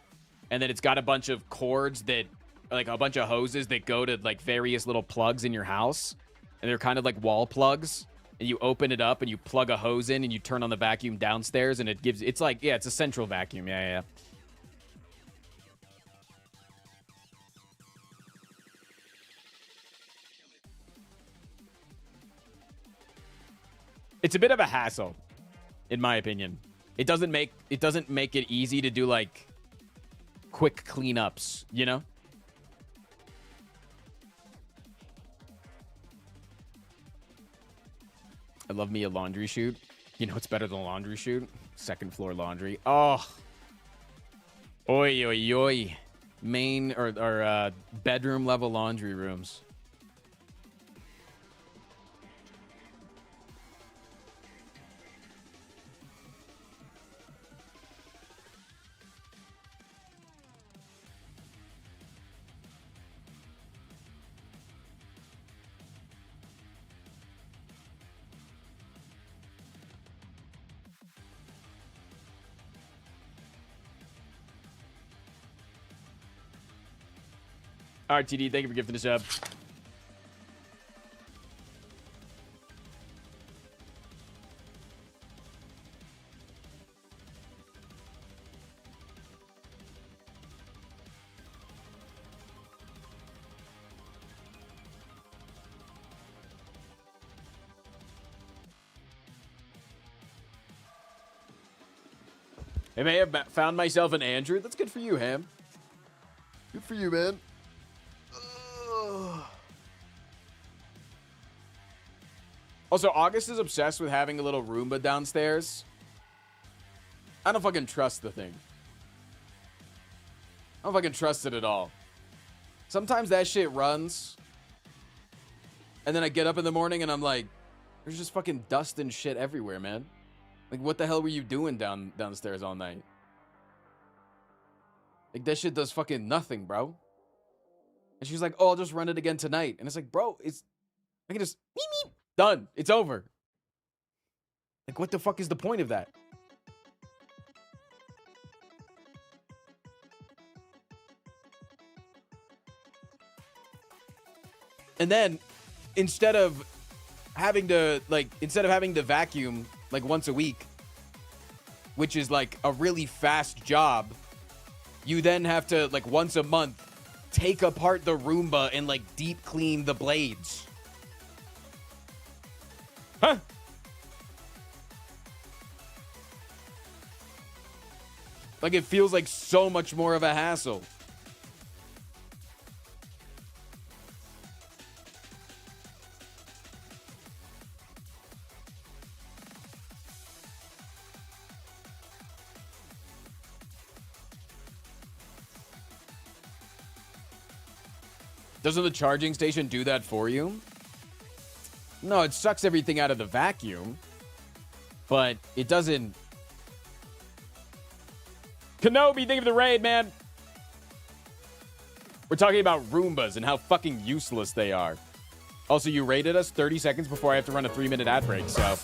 and then it's got a bunch of cords that, like a bunch of hoses that go to like various little plugs in your house, and they're kind of like wall plugs. And you open it up and you plug a hose in and you turn on the vacuum downstairs, and it's like, yeah, it's a central vacuum. Yeah. It's a bit of a hassle, in my opinion. It doesn't make it easy to do like quick cleanups, you know? I love me a laundry chute. You know what's better than a laundry chute? Second floor laundry. Oh. Oi, oi, oi. Main or bedroom level laundry rooms. RTD, thank you for gifting the sub. I may have found myself an Andrew. That's good for you, Ham. Good for you, man. Ugh. Also, August is obsessed with having a little Roomba downstairs. I don't fucking trust the thing. I don't fucking trust it at all. Sometimes that shit runs. And then I get up in the morning and I'm like, there's just fucking dust and shit everywhere, man. Like, what the hell were you doing downstairs all night? Like, that shit does fucking nothing, bro. And she's like, oh, I'll just run it again tonight. And it's like, bro, I can just, meep, meep, done. It's over. Like, what the fuck is the point of that? And then, instead of having to vacuum like once a week, which is like a really fast job, you then have to like once a month take apart the Roomba and like deep clean the blades. Huh? Like, it feels like so much more of a hassle. Doesn't the charging station do that for you? No, it sucks everything out of the vacuum, but it doesn't. Kenobi, think of the raid, man. We're talking about Roombas and how fucking useless they are. Also, you rated us 30 seconds before I have to run a 3-minute ad break, so.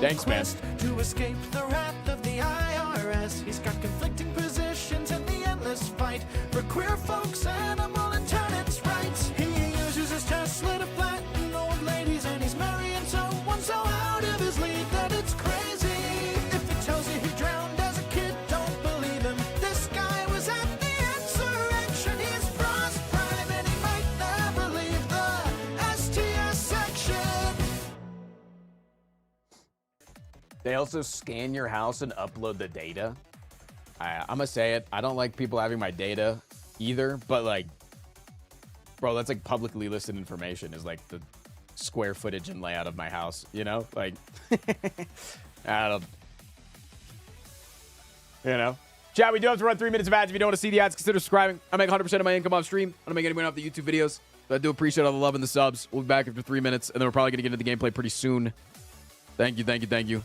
Thanks, man. To escape the wrath of the IRS, he's got conflicting positions in the endless fight for queer folks, animal and tenants' rights. He uses his Tesla to flatten old ladies, and he's marrying someone so out of his league that it's crazy. If he tells you he drowned as a kid, don't believe him. This guy was at the insurrection. He's Frost Prime, and he might never leave the STS section. They also scan your house and upload the data. I'm gonna say it. I don't like people having my data either, but like, bro, that's like publicly listed information, is like the square footage and layout of my house, you know? Like, I don't, you know? Chat, we do have to run 3 minutes of ads. If you don't want to see the ads, consider subscribing. I make 100% of my income off stream. I don't make any money off the YouTube videos, but I do appreciate all the love and the subs. We'll be back after 3 minutes, and then we're probably gonna get into the gameplay pretty soon. Thank you, thank you, thank you.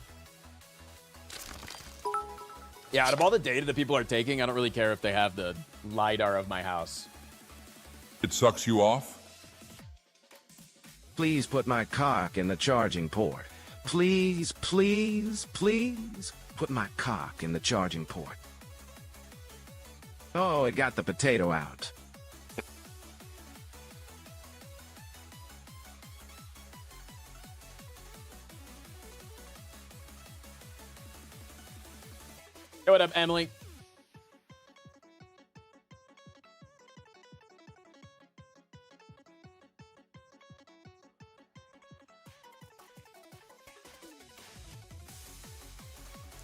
Yeah, out of all the data that people are taking, I don't really care if they have the LiDAR of my house. It sucks you off? Please put my cock in the charging port. Please, please, please put my cock in the charging port. Oh, it got the potato out. Hey, what up, Emily?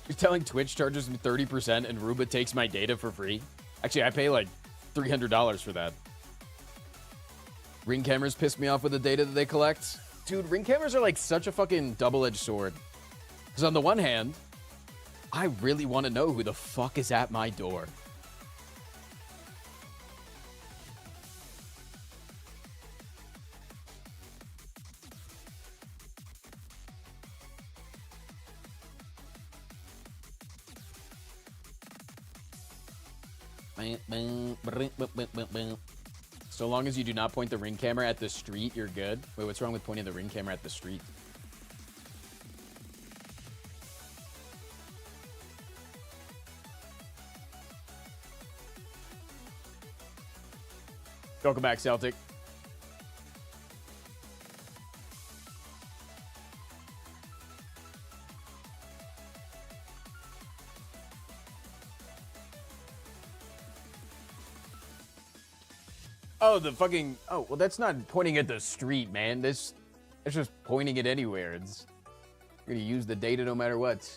You're telling Twitch charges me 30% and Roomba takes my data for free? Actually, I pay like $300 for that. Ring cameras piss me off with the data that they collect. Dude, ring cameras are like such a fucking double-edged sword. Because on the one hand, I really want to know who the fuck is at my door. So long as you do not point the ring camera at the street, you're good. Wait, what's wrong with pointing the ring camera at the street? Welcome back, Celtic. Oh, the fucking... Oh, well, that's not pointing at the street, man. That's just pointing it anywhere. It's... You're gonna use the data no matter what.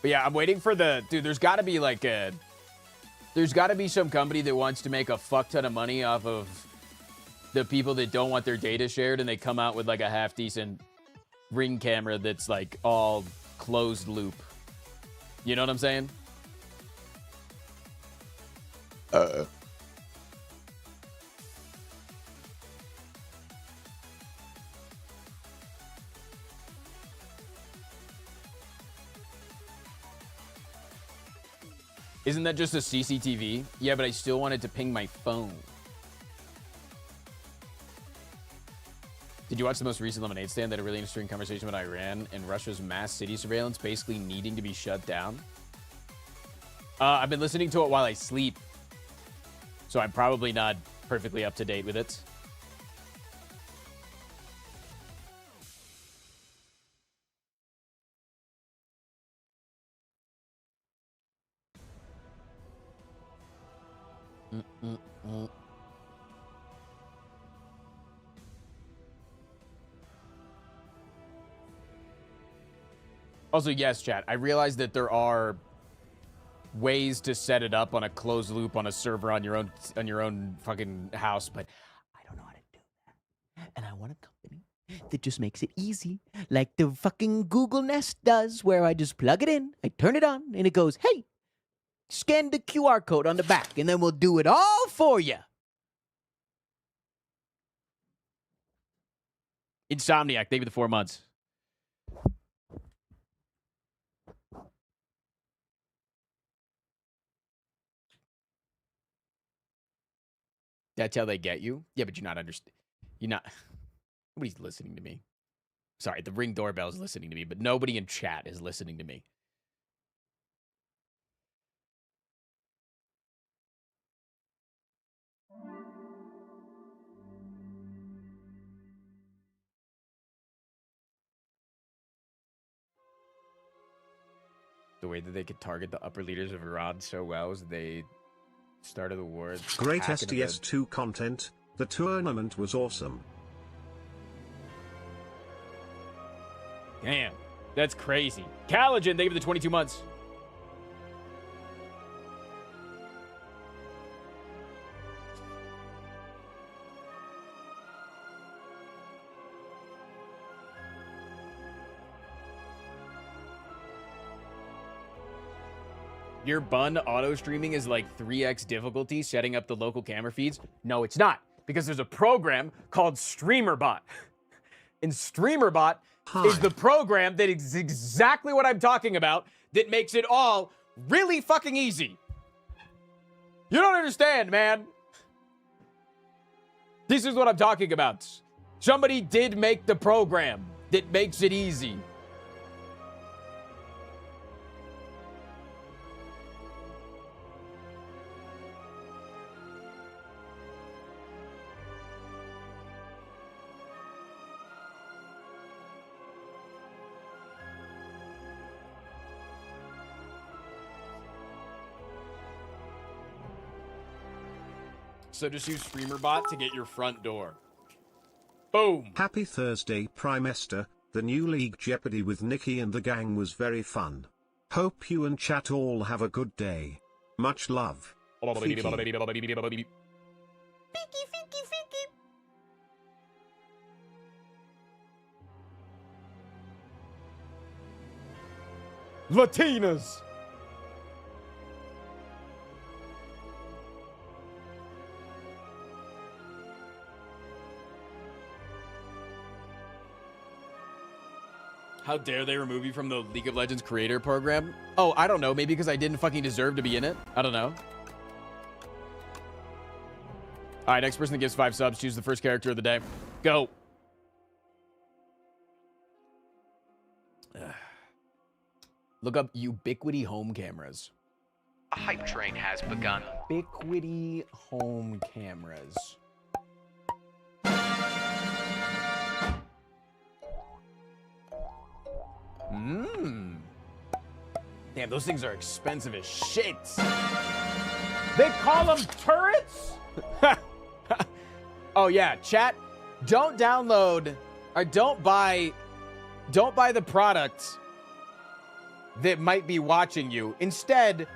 But yeah, I'm waiting for the... Dude, there's gotta be like a... There's gotta be some company that wants to make a fuck ton of money off of the people that don't want their data shared, and they come out with like a half-decent Ring camera that's like all closed loop. You know what I'm saying? Isn't that just a CCTV? Yeah, but I still wanted to ping my phone. Did you watch the most recent Lemonade Stand? That had a really interesting conversation with Iran and Russia's mass city surveillance basically needing to be shut down? I've been listening to it while I sleep, so I'm probably not perfectly up to date with it. Also, yes, chat, I realize that there are ways to set it up on a closed loop on a server on your own fucking house, but I don't know how to do that. And I want a company that just makes it easy, like the fucking Google Nest does, where I just plug it in, I turn it on, and it goes, hey, scan the QR code on the back, and then we'll do it all for you. Insomniac, thank you for the 4 months. That's how they get you? Yeah, but you're not nobody's listening to me. Sorry, the Ring doorbell is listening to me, but nobody in chat is listening to me. The way that they could target the upper leaders of Iran so well is they started the war. Great STS2 content. The tournament was awesome. Damn, that's crazy. Callaghan, thank you for the 22 months. Your bun auto streaming is like 3x difficulty setting up the local camera feeds? No, it's not, because there's a program called StreamerBot. And StreamerBot is the program that is exactly what I'm talking about that makes it all really fucking easy. You don't understand, man. This is what I'm talking about. Somebody did make the program that makes it easy. So just use StreamerBot to get your front door. Boom. Happy Thursday, Primester. The new League Jeopardy with Nikki and the gang was very fun. Hope you and chat all have a good day. Much love. Fiki. Latinas. How dare they remove you from the League of Legends creator program? Oh, I don't know. Maybe because I didn't fucking deserve to be in it. I don't know. All right, next person that gives 5 subs, choose the first character of the day. Go. Look up Ubiquity home cameras. A hype train has begun. Ubiquity home cameras. Damn, those things are expensive as shit. They call them turrets? Oh yeah, chat. Don't download or don't buy the product that might be watching you. Instead,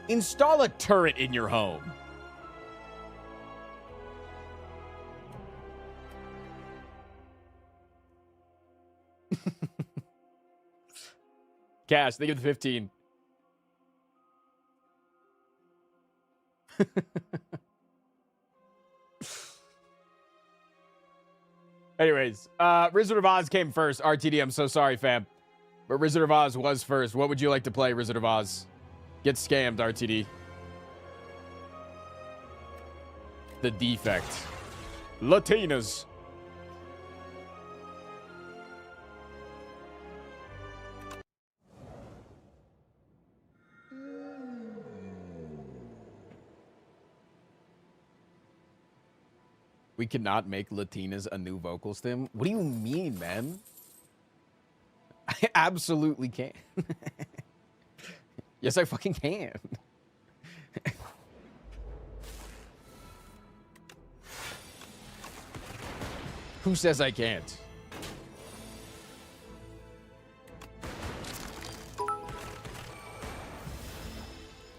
install a turret in your home. Cash, think of the 15. Anyways, Wizard of Oz came first. RTD, I'm so sorry, fam. But Wizard of Oz was first. What would you like to play, Wizard of Oz? Get scammed, RTD. The defect. Latinas. We cannot make Latinas a new vocal stem? What do you mean, man? I absolutely can. Yes, I fucking can. Who says I can't?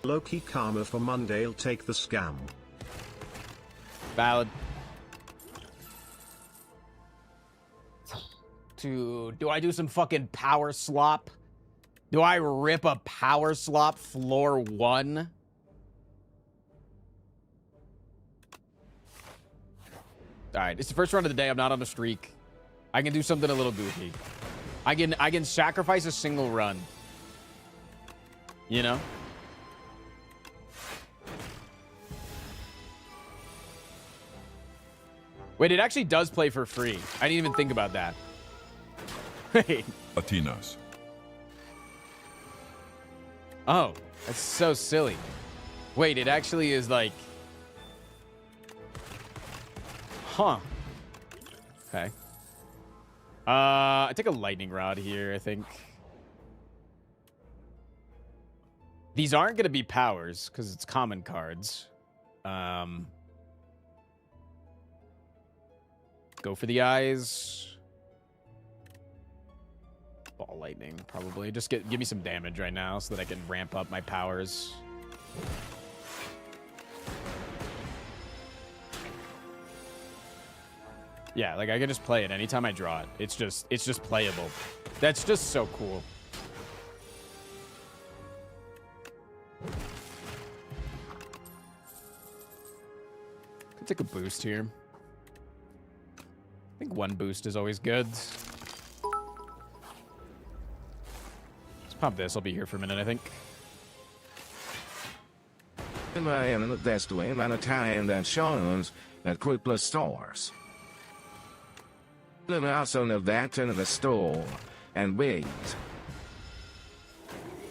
Low-key karma for Mondale'll take the scam. Valid. Dude, do I do some fucking power slop? Do I rip a power slop floor 1? Alright, it's the first run of the day. I'm not on a streak. I can do something a little goofy. I can sacrifice a single run. You know? Wait, it actually does play for free. I didn't even think about that. Wait. Latinas. Oh, that's so silly. Wait, it actually is like... Huh. Okay. I take a lightning rod here, I think. These aren't going to be powers, because it's common cards. Go for the eyes. Ball lightning, probably. Just give me some damage right now so that I can ramp up my powers. Yeah, like I can just play it anytime I draw it. It's just playable. That's just so cool. Could take a boost here. I think one boost is always good. Let's pop this. I'll be here for a minute, I think. I am the best way an Italian that shows at Crippler stores. And also know that in the store and wait.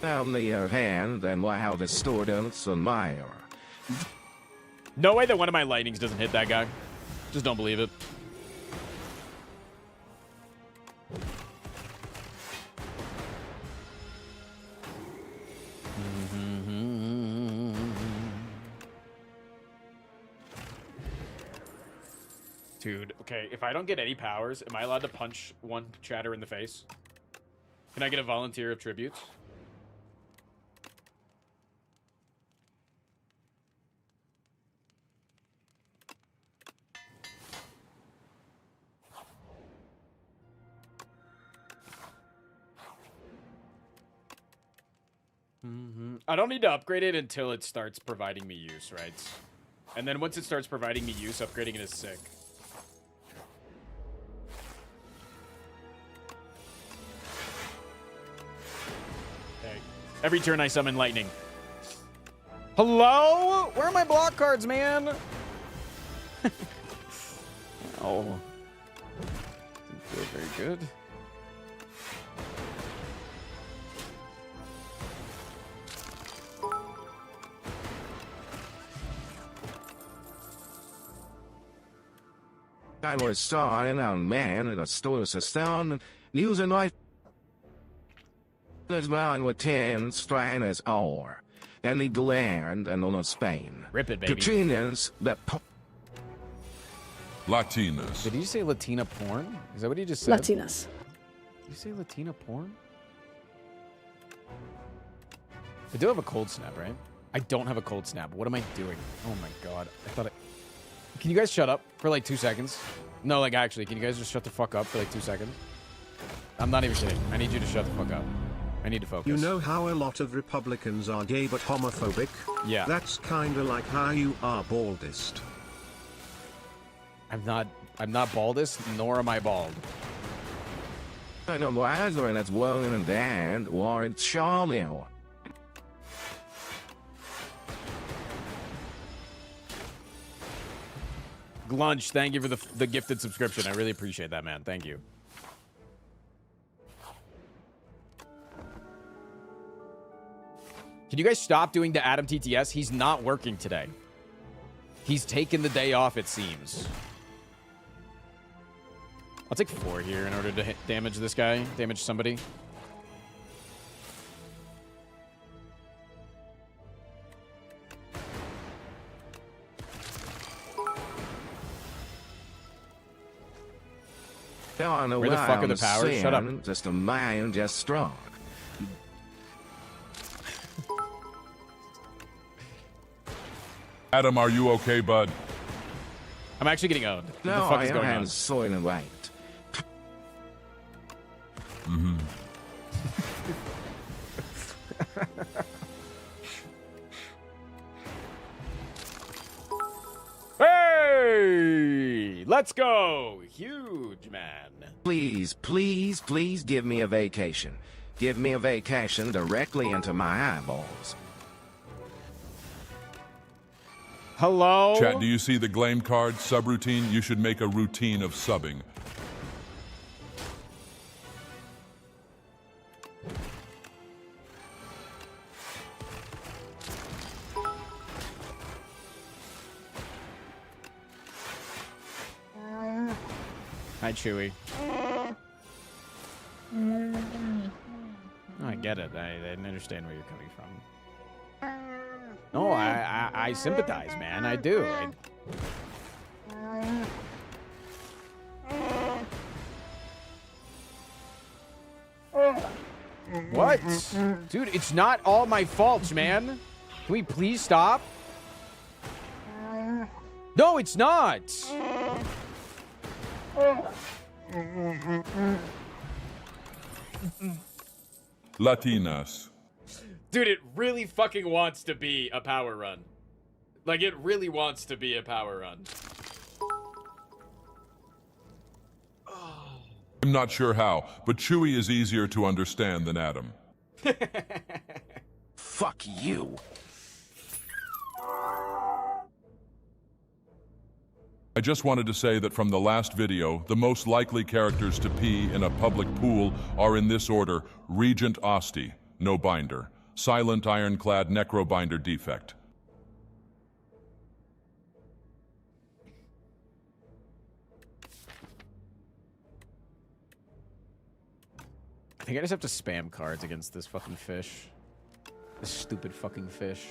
On the other hand, then why how the store doesn't admire. No way that one of my lightnings doesn't hit that guy. Just don't believe it. Dude, okay, if I don't get any powers, am I allowed to punch one chatter in the face? Can I get a volunteer of tributes? I don't need to upgrade it until it starts providing me use, right? And then once it starts providing me use, upgrading it is sick. Okay. Every turn I summon lightning. Hello? Where are my block cards, man? Oh. Didn't feel very good. I was starting on man at a store astound using like this man with 10 strands or and the land and on Spain. Rip it, baby. Katrina's that Latinas. Did you say Latina porn? Is that what he just said? Latinas. Did you say Latina porn? I do have a cold snap, right? I don't have a cold snap. What am I doing? Oh my god. I thought Can you guys shut up for like 2 seconds? No, like actually, can you guys just shut the fuck up for like 2 seconds? I'm not even kidding. I need you to shut the fuck up. I need to focus. You know how a lot of Republicans are gay but homophobic? Yeah. That's kinda like how you are baldest. I'm not baldest, nor am I bald. I know Lazarus that's well and then or it's Charlie. Glunch, thank you for the gifted subscription. I really appreciate that, man. Thank you. Can you guys stop doing the Adam TTS? He's not working today. He's taken the day off, it seems. I'll take 4 here in order to damage this guy. Damage somebody. Where the fuck are the powers? Shut up. Just a mind just strong. Adam, are you okay, bud? I'm actually getting owned. What No, the fuck is I going am on? soil and white. Hey! Let's go! Huge, man. Please, please, please give me a vacation. Give me a vacation directly into my eyeballs. Hello? Chat, do you see the Glame card subroutine? You should make a routine of subbing. Hi, Chewy. Oh, I get it. I understand where you're coming from. No, I sympathize, man. I do. What? Dude, it's not all my faults, man. Can we please stop? No, it's not. Latinas. Dude, it really fucking wants to be a power run. Like, it really wants to be a power run. I'm not sure how, but Chewie is easier to understand than Adam. Fuck you. I just wanted to say that from the last video, the most likely characters to pee in a public pool are in this order: Regent Osti, no binder; Silent Ironclad Necrobinder defect. I think I just have to spam cards against this fucking fish. This stupid fucking fish.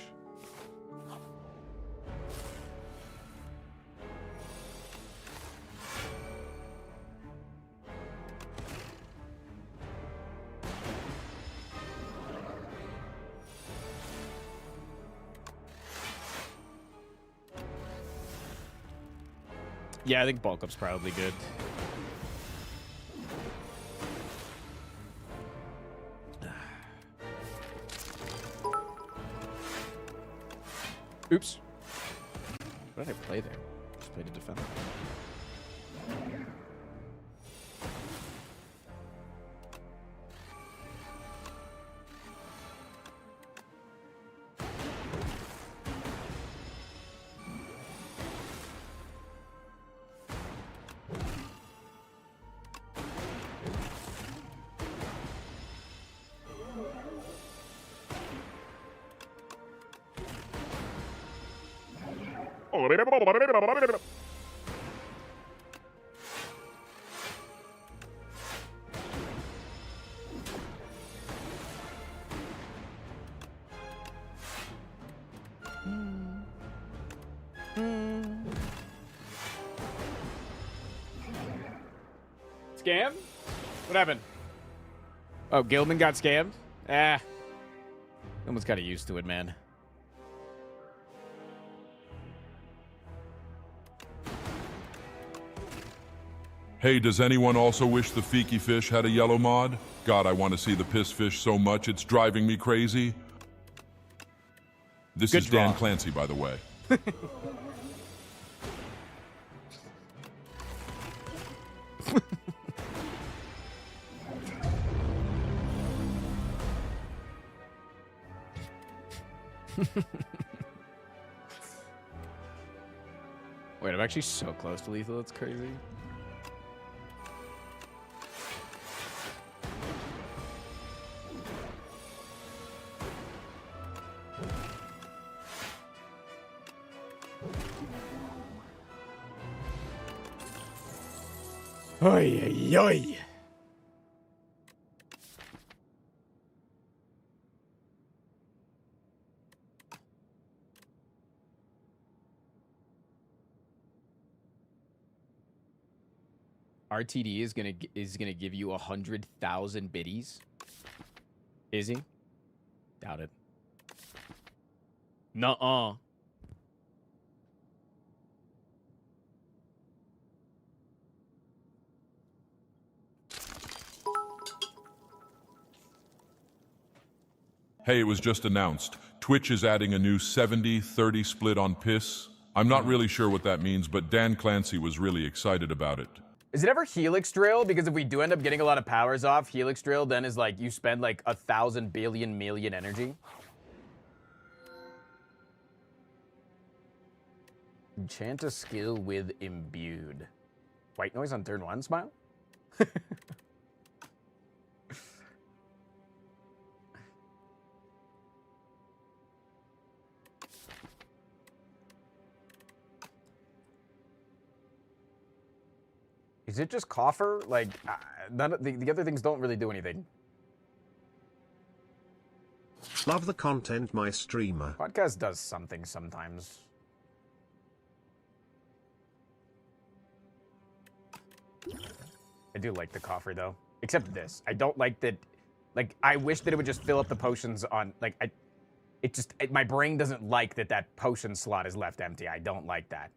Yeah, I think bulk up's probably good. Oops. What did I play there? Just played to defend. Scam? What happened? Oh, Gilman got scammed? Gilman's kind of used to it, man. Hey, does anyone also wish the Fiki fish had a yellow mod? God, I want to see the piss fish so much, it's driving me crazy. This Good is Dan draw. Clancy, by the way. Wait, I'm actually so close to lethal, it's crazy. Oy, oy, oy. RTD is gonna give you 100,000 biddies. Is he? Doubt it. Nuh-uh. Hey, it was just announced. Twitch is adding a new 70-30 split on piss. I'm not really sure what that means, but Dan Clancy was really excited about it. Is it ever Helix Drill? Because if we do end up getting a lot of powers off, Helix Drill then is like you spend like 1,000 billion million energy. Enchant a skill with imbued. White noise on turn 1, smile? Is it just coffer? Like, none of the other things don't really do anything. Love the content, my streamer. Podcast does something sometimes. I do like the coffer, though. Except this. I don't like that... Like, I wish that it would just fill up the potions on... Like, my brain doesn't like that potion slot is left empty. I don't like that.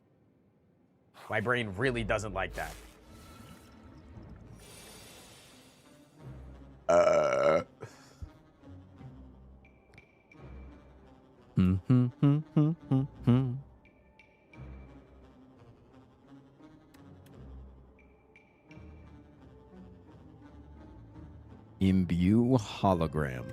My brain really doesn't like that. Imbue hologram.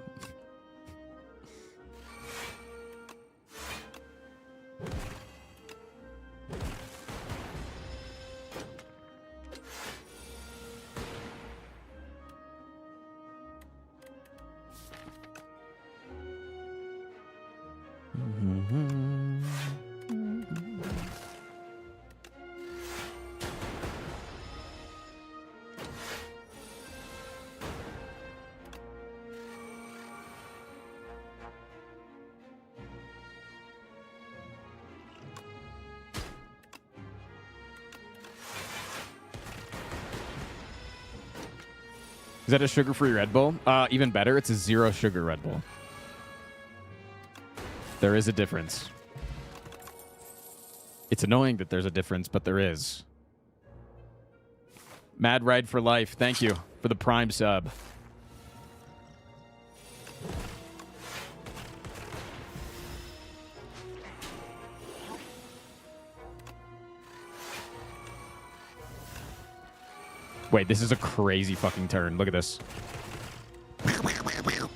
Is that a sugar-free Red Bull? Even better, it's a zero sugar Red Bull. There is a difference. It's annoying that there's a difference, but there is. Mad Ride for Life, thank you for the Prime sub. Wait, this is a crazy fucking turn. Look at this.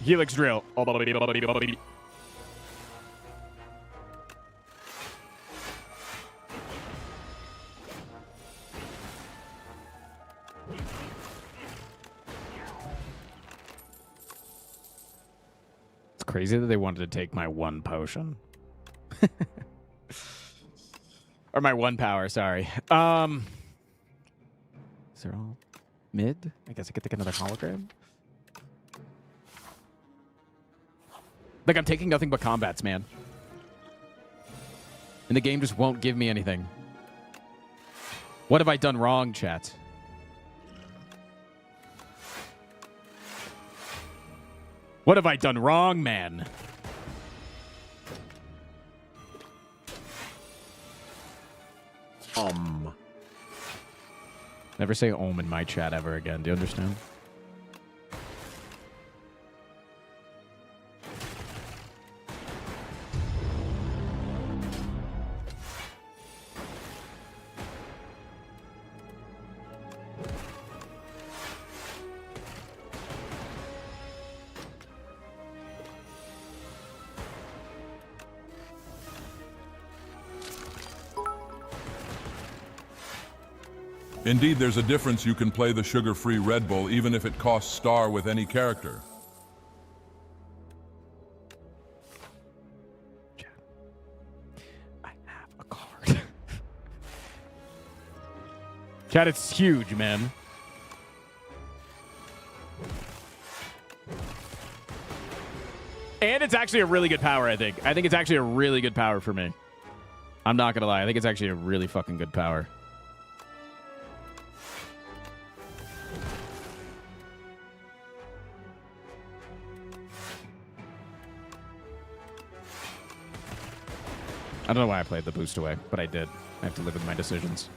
Helix Drill. It's crazy that they wanted to take my one potion. Or my one power, sorry. Is there all mid? I guess I could take another hologram. Like, I'm taking nothing but combats, man. And the game just won't give me anything. What have I done wrong, chat? What have I done wrong, man? Never say in my chat ever again. Do you understand? Indeed, there's a difference. You can play the sugar-free Red Bull even if it costs star with any character. I have a card. Chat, it's huge, man. And it's actually a really good power, I think. I think it's actually a really good power for me. I'm not gonna lie. I think it's actually a really fucking good power. I don't know why I played the boost away, but I did. I have to live with my decisions.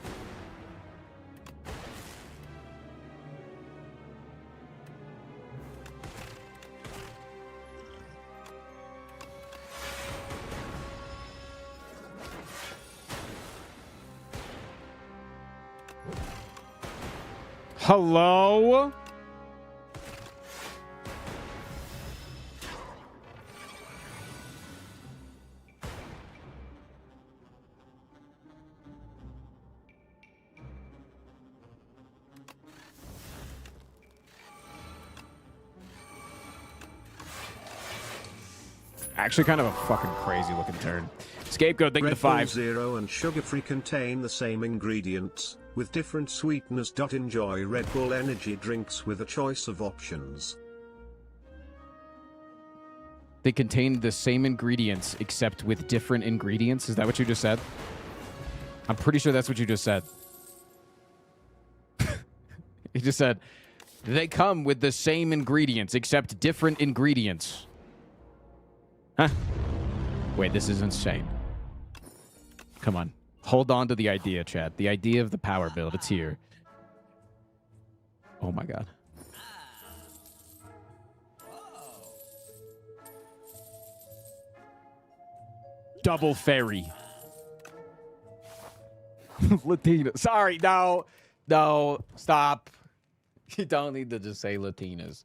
Hello? Actually, kind of a fucking crazy looking turn. Scapegoat, thank you Red the 5. Bull Zero and sugar-free contain the same ingredients, with different sweeteners. Enjoy Red Bull energy drinks with a choice of options. They contain the same ingredients, except with different ingredients. Is that what you just said? I'm pretty sure that's what you just said. You just said, they come with the same ingredients, except different ingredients. Huh? Wait, this is insane. Come on. Hold on to the idea, chat. The idea of the power build. It's here. Oh my god. Double fairy. Latina. Sorry, no. No, stop. You don't need to just say Latinas.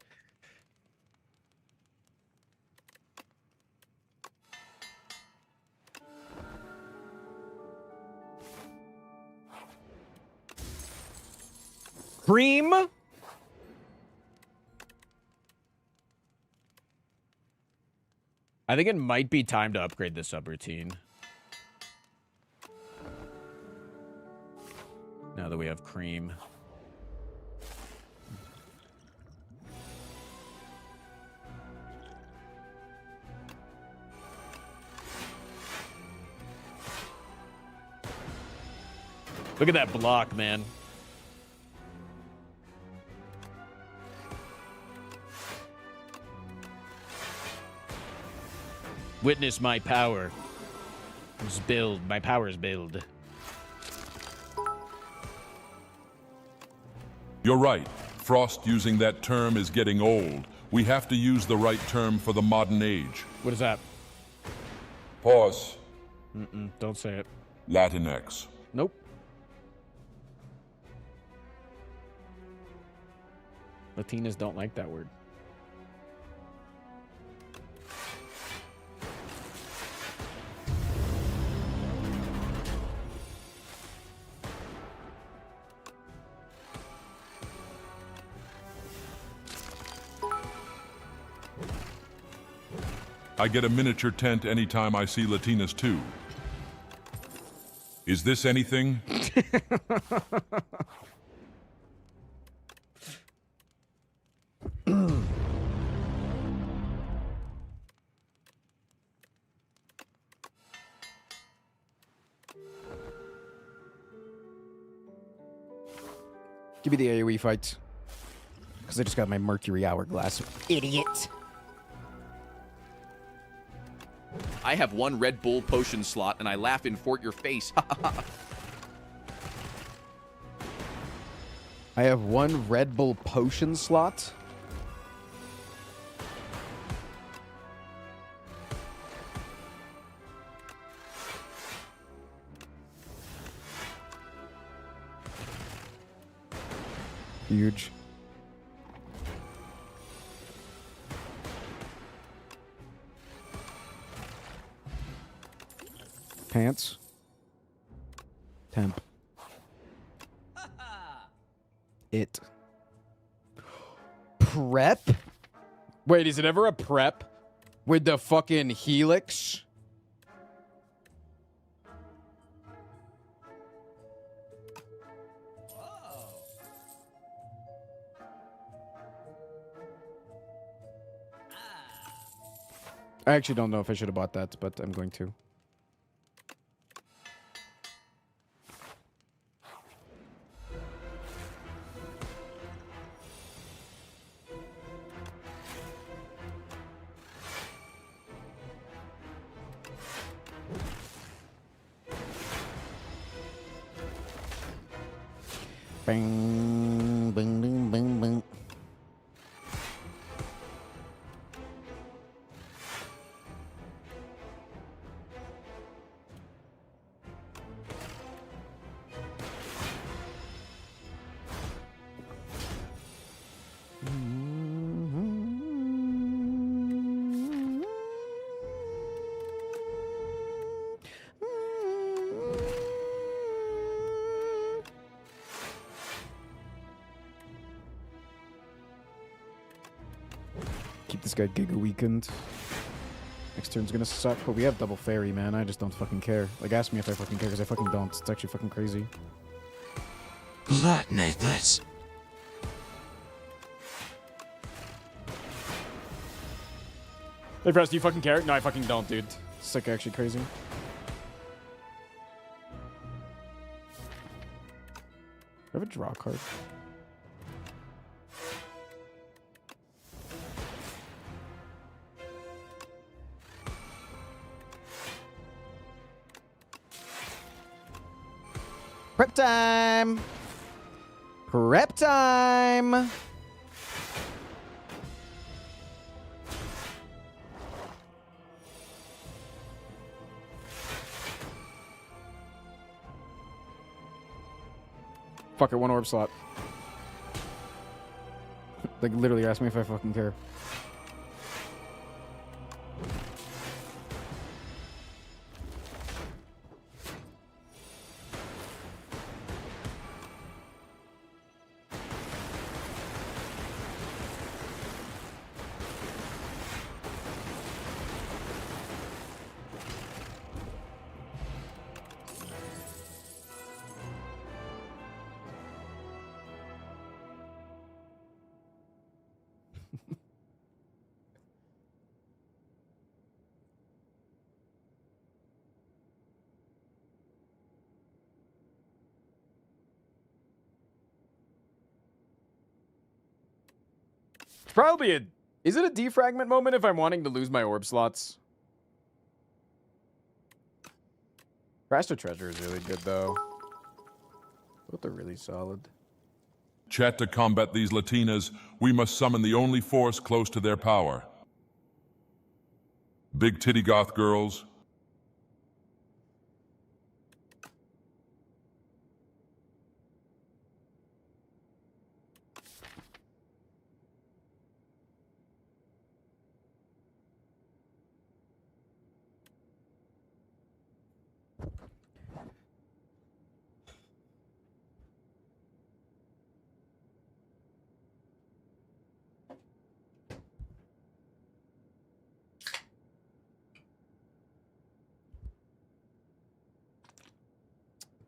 Cream? I think it might be time to upgrade the subroutine. Now that we have cream. Look at that block, man. Witness my power. My power's build. You're right. Frost using that term is getting old. We have to use the right term for the modern age. What is that? Pause. Don't say it. Latinx. Nope. Latinas don't like that word. I get a miniature tent anytime I see Latinas too. Is this anything? Give me the AoE fights. Because I just got my Mercury Hourglass. Idiot. I have one Red Bull potion slot, and I laugh in Fort your face. I have one Red Bull potion slot. Huge. Pants. Temp. It. Prep? Wait, is it ever a prep? With the fucking helix? I actually don't know if I should have bought that, but I'm going to. Bing, bing, bing, bing, bing. Keep this guy Giga Weekend. Next turn's gonna suck, but we have double fairy, man. I just don't fucking care. Like, ask me if I fucking care, because I fucking don't. It's actually fucking crazy. That necklace. Hey, Press, do you fucking care? No, I fucking don't, dude. It's like actually crazy. I have a draw card. Prep time! Prep time! Fuck it, one orb slot. Like, literally ask me if I fucking care. It's probably a... Is it a defragment moment if I'm wanting to lose my orb slots? Raster Treasure is really good, though. Both are really solid. Chat, to combat these Latinas, we must summon the only force close to their power. Big titty goth girls.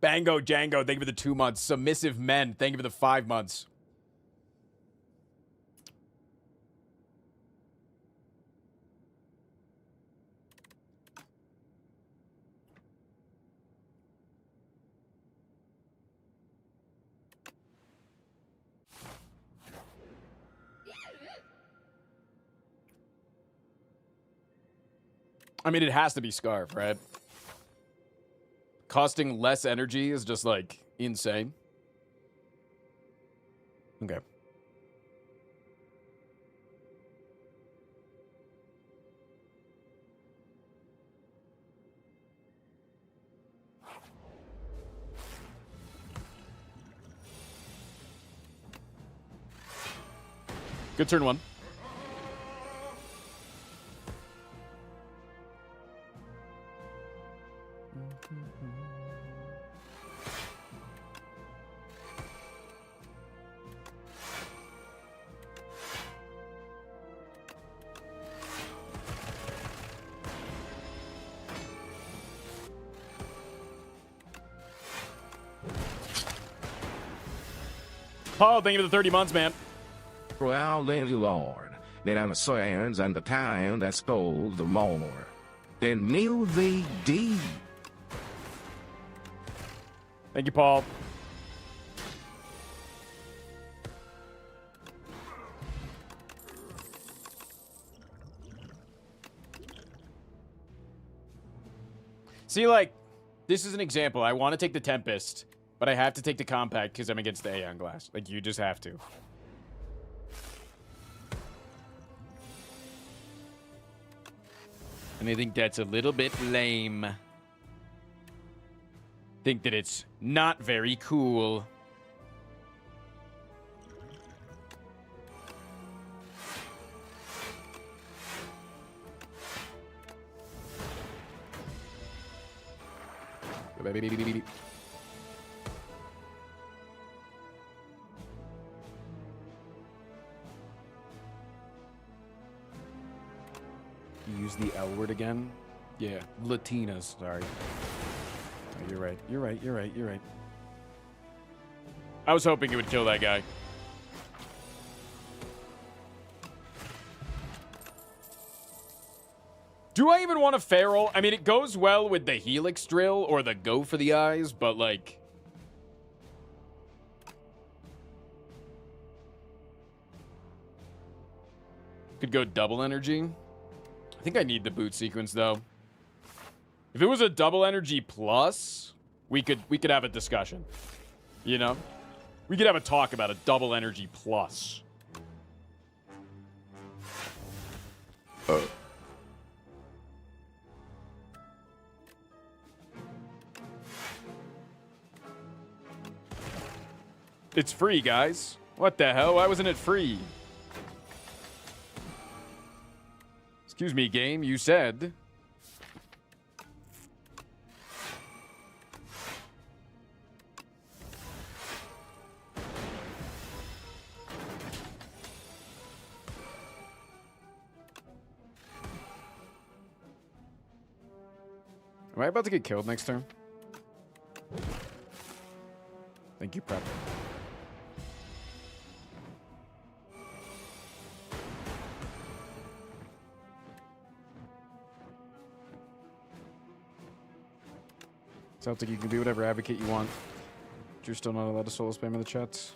Bango Django, thank you for the 2 months. Submissive Men, thank you for the 5 months. I mean, it has to be Scarf, right? Costing less energy is just, like, insane. Okay. Good turn one. Paul, thank you for the 30 months, man. Well, then the Lord, that understands and the time that stole the more, then kneel thee deep. Thank you, Paul. See, like, this is an example. I want to take the Tempest, but I have to take the Compact because I'm against the Aeon Glass. Like, you just have to. And I think that's a little bit lame. Think that it's not very cool. Use the L word again? Yeah, Latinas, sorry. Oh, you're right, you're right, you're right, you're right. I was hoping it would kill that guy. Do I even want a Feral? I mean, it goes well with the Helix Drill or the Go for the Eyes, but like... Could go double energy. I think I need the boot sequence, though. If it was a double energy plus, we could have a discussion. You know? We could have a talk about a double energy plus. It's free, guys. What the hell? Why wasn't it free? Excuse me, game. You said... Am I about to get killed next turn? Thank you, Prep. Sounds like you can be whatever advocate you want. But you're still not allowed to solo spam in the chats.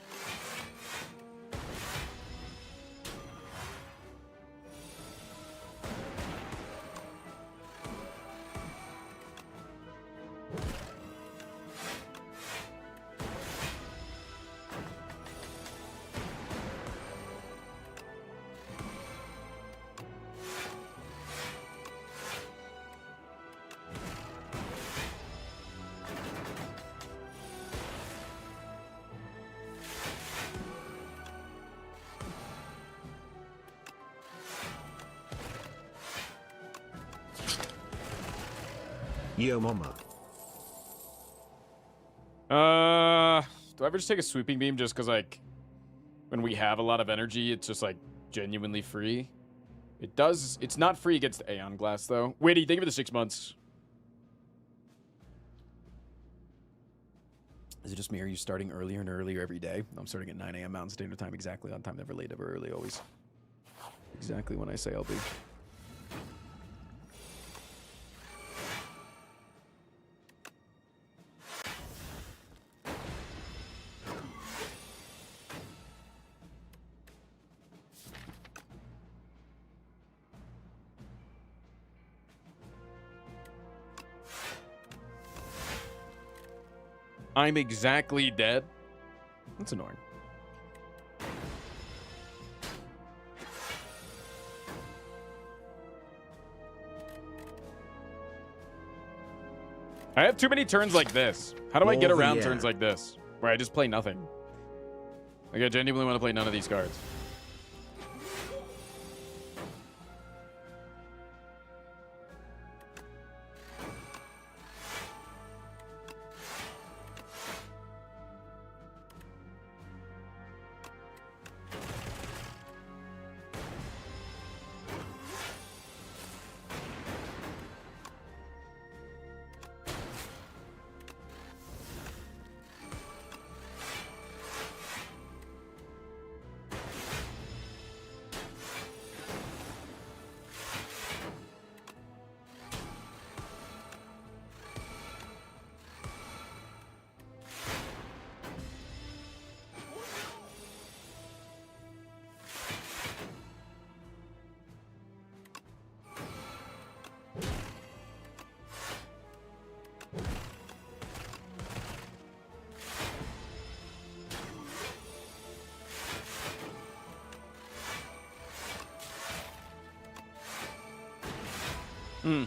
Yo mama. Do I ever just take a sweeping beam just because, like, when we have a lot of energy, it's just, like, genuinely free? It does. It's not free against Aeon Glass, though. Wait, thank you for the 6 months. Is it just me? Are you starting earlier and earlier every day? I'm starting at 9 a.m. Mountain Standard Time, exactly on time, never late, ever early, always. Exactly when I say I'll be. I'm exactly dead. That's annoying. I have too many turns like this. How do I get around turns like this? Where I just play nothing. Like, I genuinely want to play none of these cards. Hmm.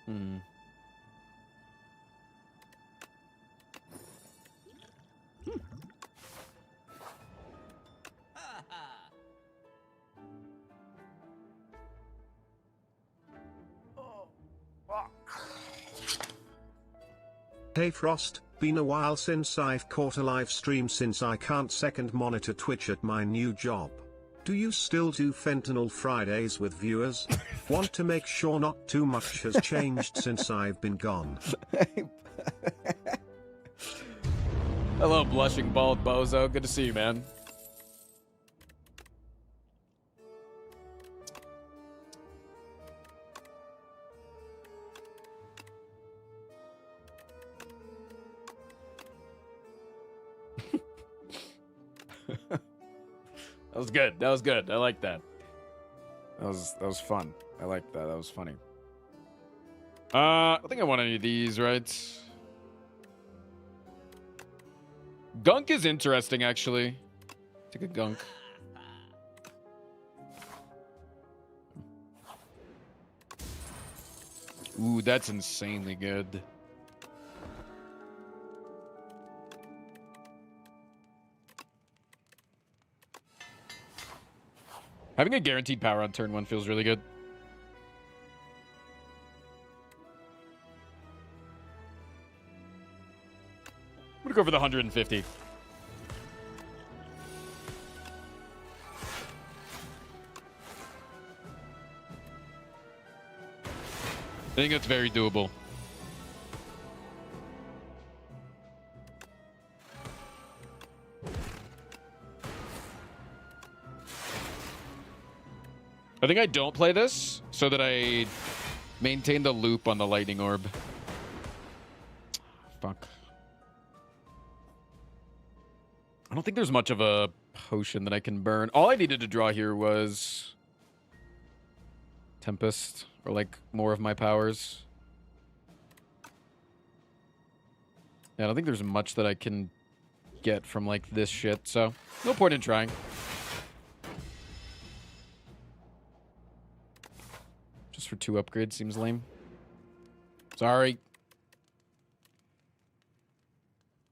Hmm. Hey Frost, been a while since I've caught a live stream since I can't second monitor Twitch at my new job. Do you still do Fentanyl Fridays with viewers? Want to make sure not too much has changed since I've been gone. Hello, blushing bald bozo. Good to see you, man. That was good. That was good. I like that. That was fun. I like that. That was funny. I think I want any of these, right? Gunk is interesting, actually. Take a gunk. Ooh, that's insanely good. Having a guaranteed power on turn 1 feels really good. I'm gonna go for the 150. I think that's very doable. I think I don't play this so that I maintain the loop on the lightning orb. Fuck. I don't think there's much of a potion that I can burn. All I needed to draw here was Tempest, or like more of my powers. Yeah, I don't think there's much that I can get from like this shit, so no point in trying. Just for 2 upgrades seems lame. Sorry.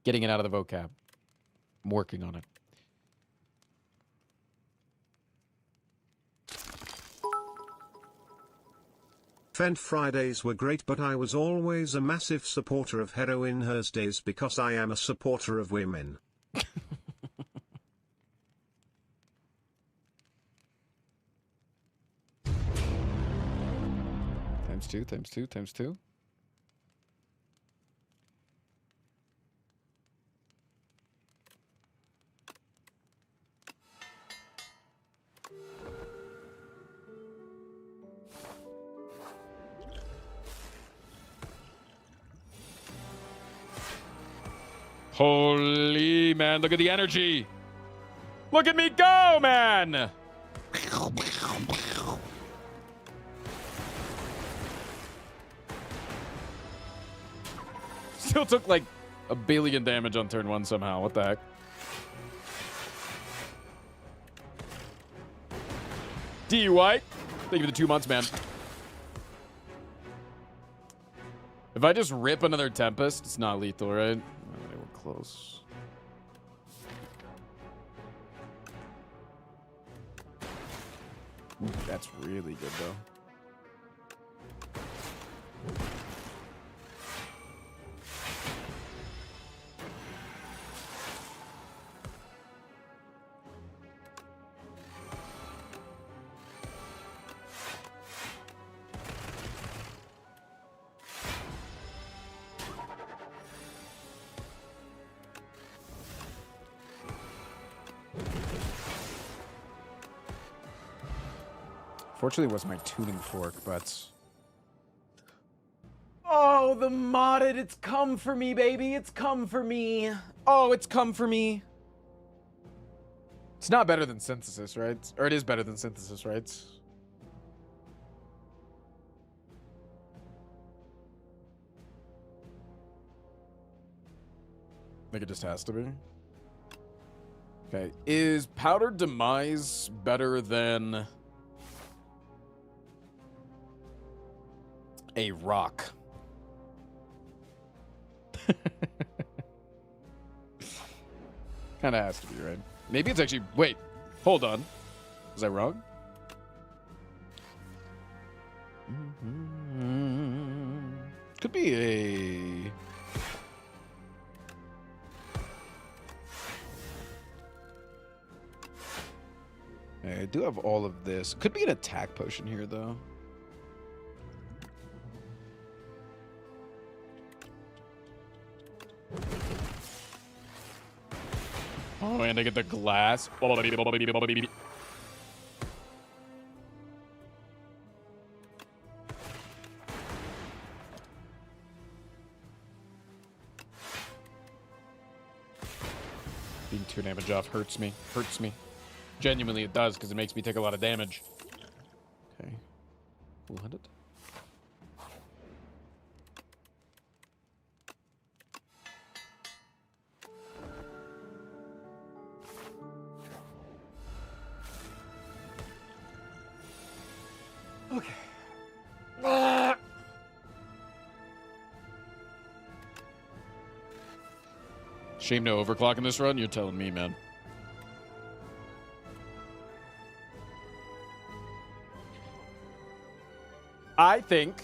Getting it out of the vocab. I'm working on it. Fent Fridays were great, but I was always a massive supporter of Heroin Thursdays because I am a supporter of women. Times 2, times 2, times 2. Holy man, look at the energy. Look at me go, man. Still took like a billion damage on turn 1 somehow. What the heck? D White, thank you for the 2 months, man. If I just rip another Tempest, it's not lethal, right? Oh, they were close. Ooh, that's really good, though. Fortunately, it was my tuning fork, but... Oh, the modded, it's come for me, baby. It's come for me. Oh, it's come for me. It's not better than Synthesis, right? Or it is better than Synthesis, right? I think it just has to be. Okay, is Powdered Demise better than... a rock? Kind of has to be, right? Maybe it's actually... Wait, hold on. Was I wrong? Could be a... I do have all of this. Could be an attack potion here, though. Oh, and I get the glass. Being 2 damage off hurts me. Hurts me. Genuinely, it does, because it makes me take a lot of damage. Okay. Full-handed. Okay. Shame no overclock in this run? You're telling me, man. I think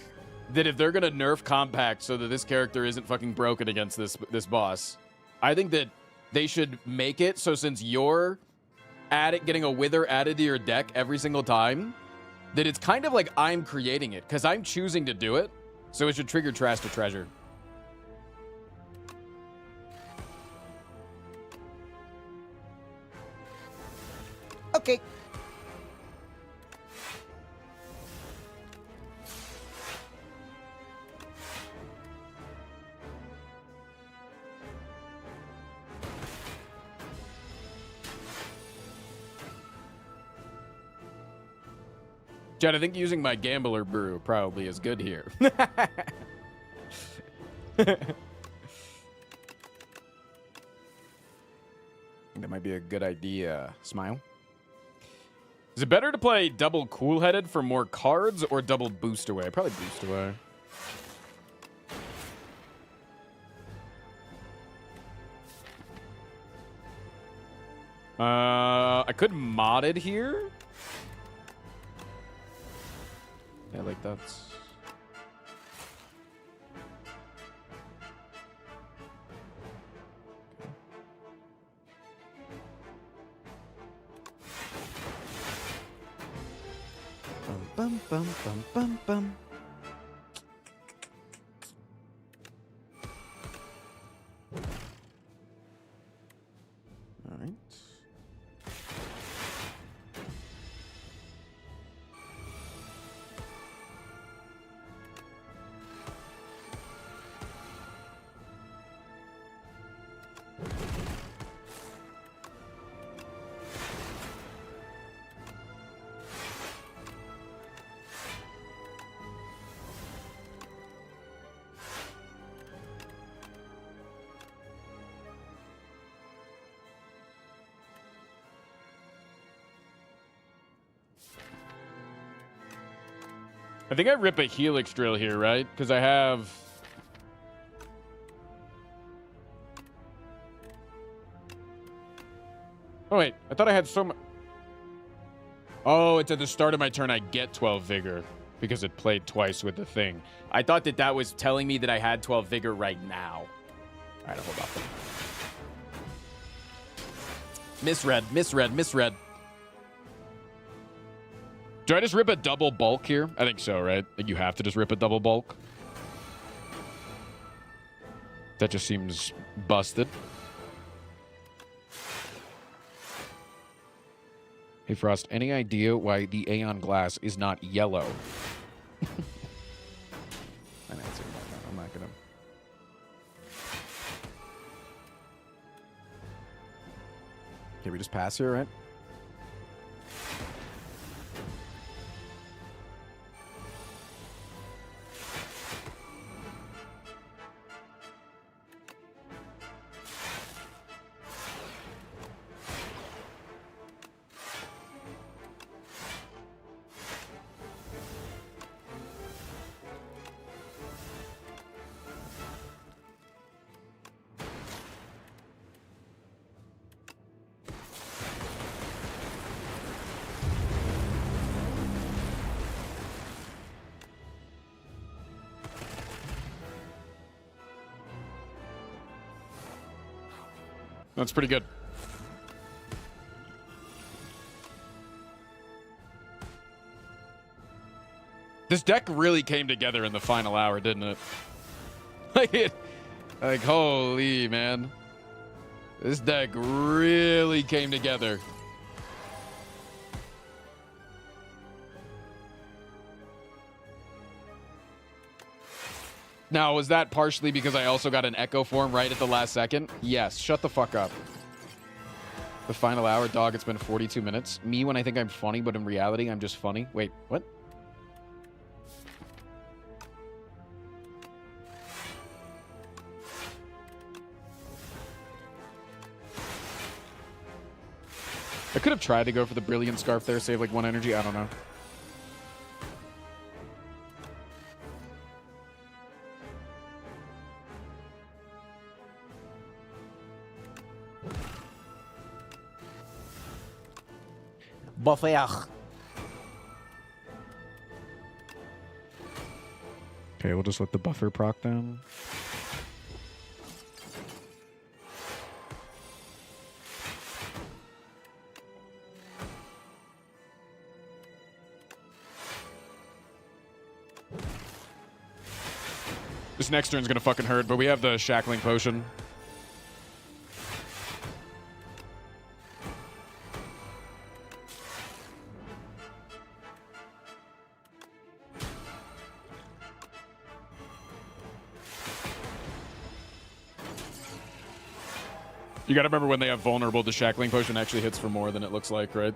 that if they're going to nerf Compact so that this character isn't fucking broken against this boss, I think that they should make it so since you're getting a Wither added to your deck every single time, that it's kind of like I'm creating it, because I'm choosing to do it, so it should trigger Trash to Treasure. Okay. Jed, I think using my Gambler Brew probably is good here. That might be a good idea. Smile. Is it better to play double cool-headed for more cards or double boost away? Probably boost away. I could mod it here. Yeah, like that's... Bum, bum, bum, bum, bum. All right. I think I rip a helix drill here, right? Because I have... Oh, wait. I thought I had so much... Oh, it's at the start of my turn I get 12 vigor because it played twice with the thing. I thought that that was telling me that I had 12 vigor right now. All right, hold on. Misread, misread, misread. Do I just rip a double bulk here? I think so, right? Like you have to just rip a double bulk. That just seems busted. Hey, Frost, any idea why the Aeon glass is not yellow? I'm not gonna. Okay, we just pass here, right? That's pretty good. This deck really came together in the final hour, didn't it? Like, holy man. This deck really came together. Now, was that partially because I also got an Echo form right at the last second? Yes. Shut the fuck up. The final hour, dog, it's been 42 minutes. Me when I think I'm funny, but in reality, I'm just funny. Wait, what? I could have tried to go for the Brilliant Scarf there, save like 1 energy. I don't know. Buffer. Okay, we'll just let the buffer proc down. This next turn's gonna fucking hurt, but we have the shackling potion. You gotta remember when they have vulnerable, the shackling potion actually hits for more than it looks like, right?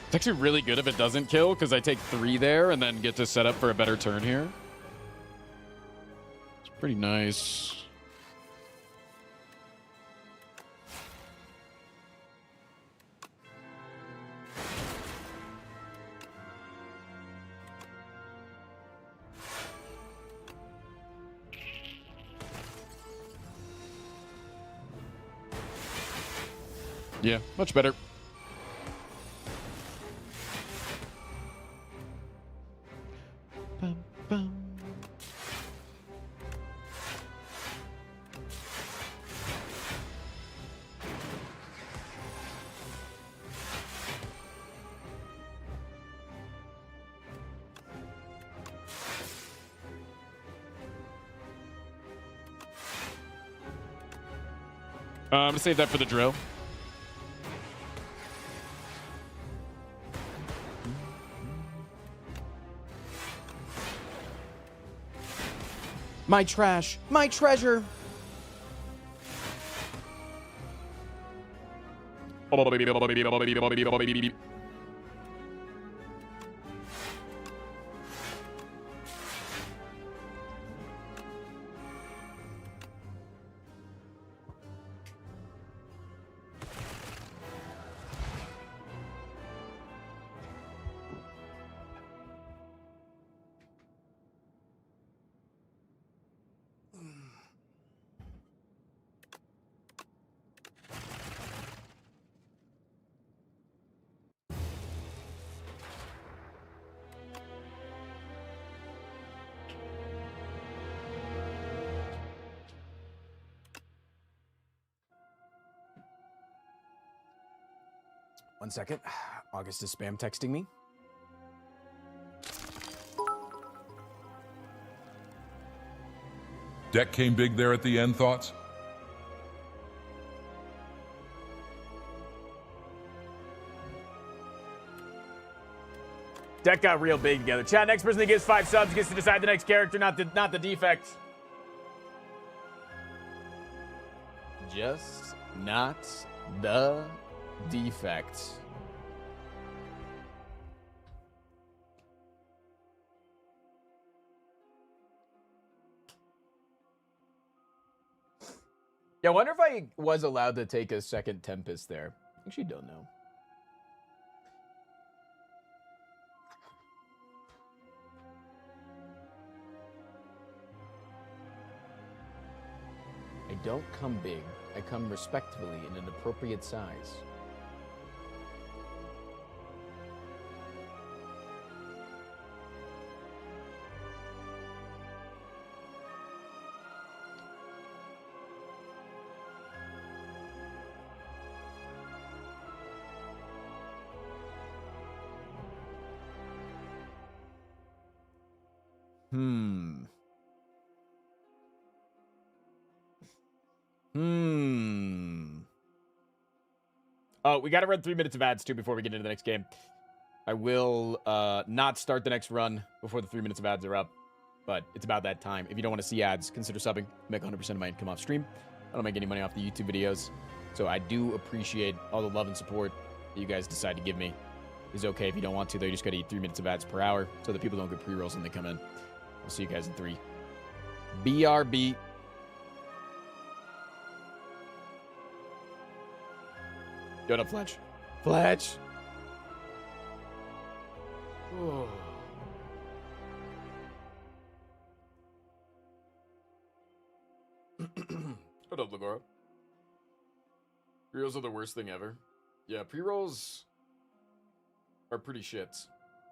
It's actually really good if it doesn't kill, because I take 3 there and then get to set up for a better turn here. It's pretty nice. Yeah, much better. I'm gonna save that for the drill. My trash. My treasure. One second. August is spam texting me. Deck came big there at the end, thoughts? Deck got real big together. Chat, next person that gets 5 subs gets to decide the next character, not the defect. Just not the defect. Yeah, I wonder if I was allowed to take a second Tempest there. Actually, don't know. I don't come big. I come respectfully in an appropriate size. Oh, we got to run 3 minutes of ads, too, before we get into the next game. I will not start the next run before the 3 minutes of ads are up, but it's about that time. If you don't want to see ads, consider subbing. Make 100% of my income off stream. I don't make any money off the YouTube videos, so I do appreciate all the love and support that you guys decide to give me. It's okay if you don't want to, though. You just got to eat 3 minutes of ads per hour so that people don't get pre-rolls when they come in. I'll see you guys in 3. BRB. Yo, up, Fletch. Fletch. Oh. What up, Lagora? Pre-rolls are the worst thing ever. Yeah, pre-rolls are pretty shit.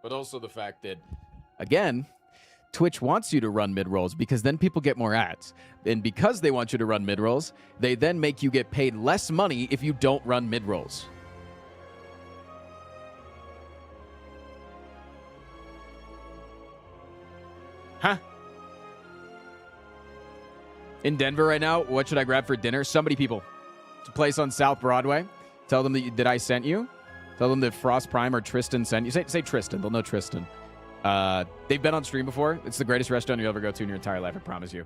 But also the fact that, again, Twitch wants you to run mid-rolls because then people get more ads. And because they want you to run mid-rolls, they then make you get paid less money if you don't run mid-rolls. Huh? In Denver right now, what should I grab for dinner? Somebody people. It's a place on South Broadway. Tell them that I sent you. Tell them that Frost Prime or Tristan sent you. Say Tristan. They'll know Tristan. They've been on stream before. It's the greatest restaurant you'll ever go to in your entire life, I promise you.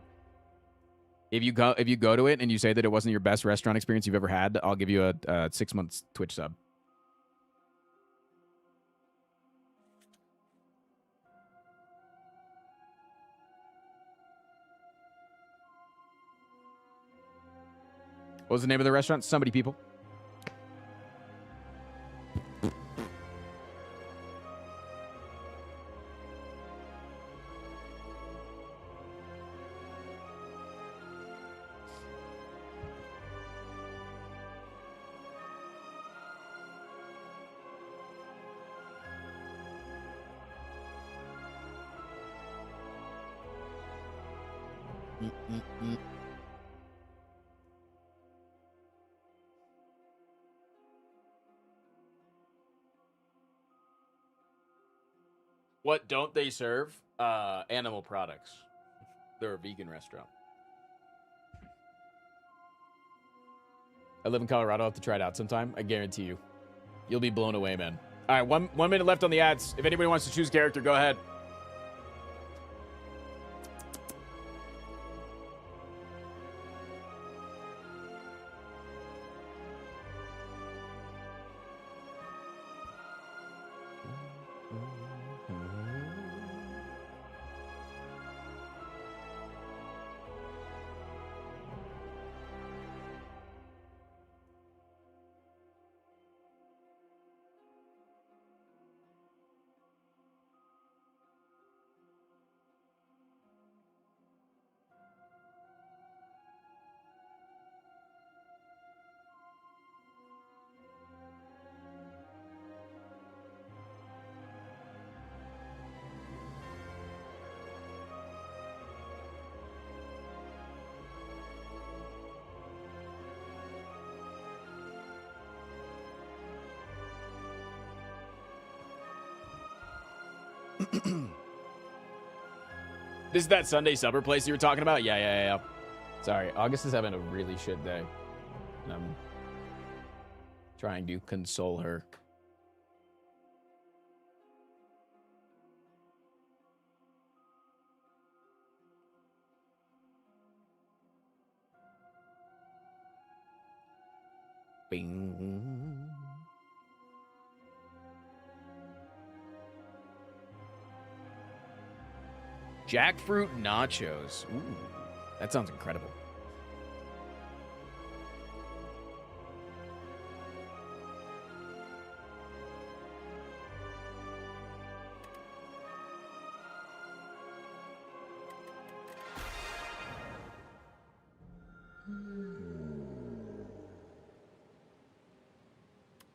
If you go to it and you say that it wasn't your best restaurant experience you've ever had, I'll give you a 6 months Twitch sub. What was the name of the restaurant? Somebody people. What don't they serve? Animal products. They're a vegan restaurant. I live in Colorado. I'll have to try it out sometime. I guarantee you. You'll be blown away, man. All right, one minute left on the ads. If anybody wants to choose character, go ahead. This is that Sunday supper place you were talking about? Yeah. Sorry, August is having a really shit day. And I'm trying to console her. Bing. Jackfruit nachos. Ooh, that sounds incredible.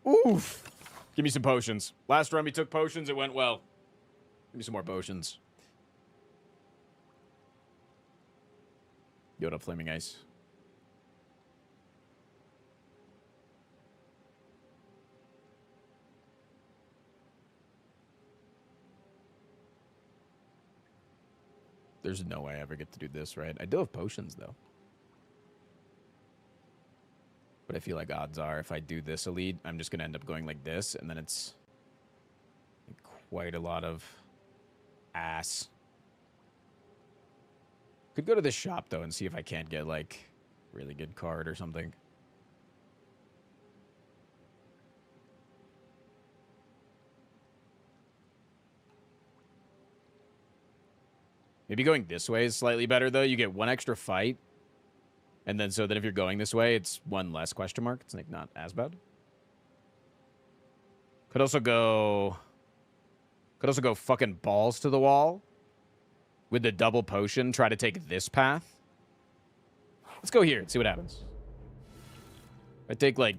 Oof. Give me some potions. Last run we took potions, it went well. Give me some more potions. Yo, what up, Flaming Ice? There's no way I ever get to do this, right? I do have potions, though. But I feel like odds are if I do this elite, I'm just going to end up going like this, and then it's quite a lot of ass. Could go to this shop, though, and see if I can't get, like, really good card or something. Maybe going this way is slightly better, though. You get one extra fight. And then so that if you're going this way, it's one less question mark. It's, like, not as bad. Could also go fucking balls to the wall. With the double potion, try to take this path. Let's go here and see what happens. If I take, like,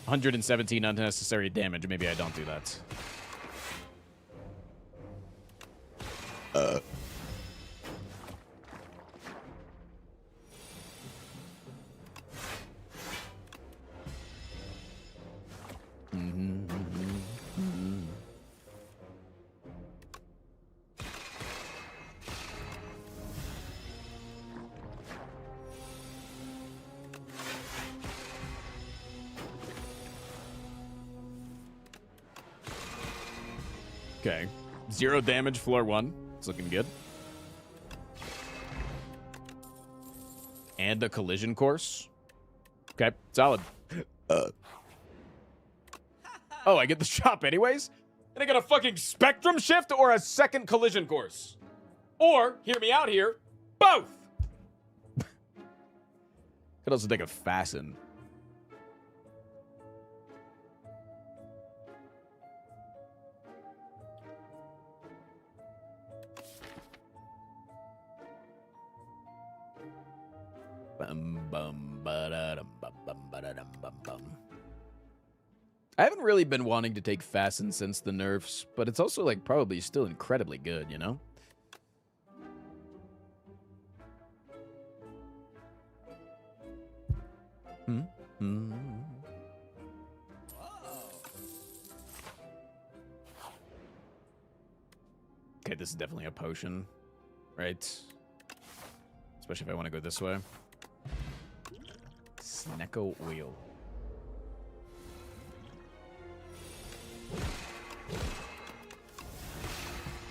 117 unnecessary damage, maybe I don't do that. Okay. 0 damage, floor 1. It's looking good. And a collision course. Okay, solid. Oh, I get the shop anyways? And I get a fucking spectrum shift or a second collision course? Or, hear me out here, both! Could also take a fasten. I haven't really been wanting to take fasten since the nerfs, but it's also like probably still incredibly good, you know? Okay, this is definitely a potion, right? Especially if I want to go this way. Snecko wheel.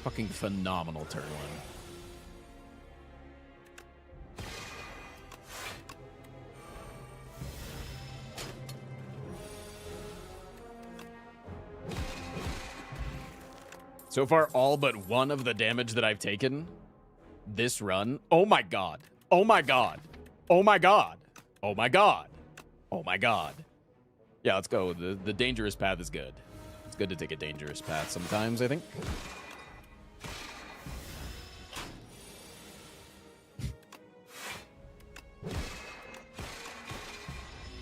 Fucking phenomenal turn one. So far, all but one of the damage that I've taken this run. Oh my god. Oh my god. Oh my god. Oh my god. Oh my god. Yeah, let's go. The dangerous path is good. It's good to take a dangerous path sometimes, I think.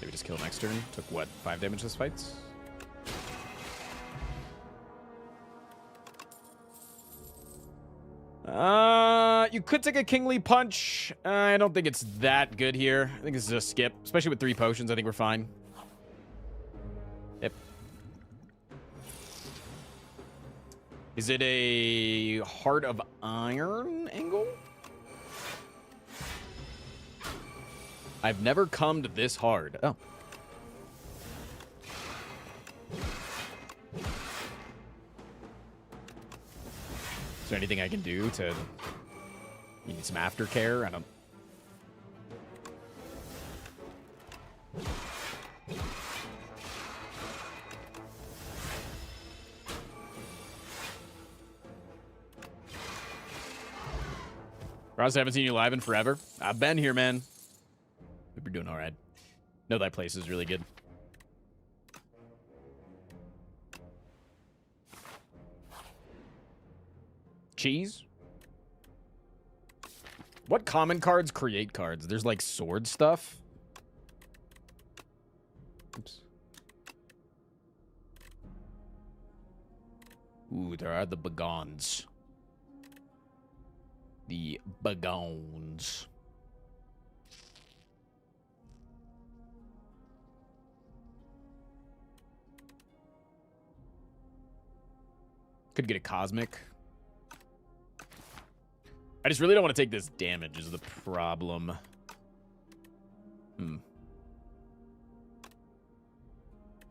Maybe just kill next turn. Took what, 5 damage this fight? You could take a Kingly Punch. I don't think it's that good here. I think this is a skip. Especially with 3 potions, I think we're fine. Yep. Is it a Heart of Iron angle? I've never cummed this hard. Oh. Is there anything I can do to... You need some aftercare? I don't... Ross, I haven't seen you live in forever. I've been here, man. Hope you're doing all right. Know that place is really good. Cheese? What common cards create cards? There's like sword stuff. Oops. Ooh, there are the Bagons. The Bagons. Could get a Cosmic. I just really don't want to take this damage is the problem.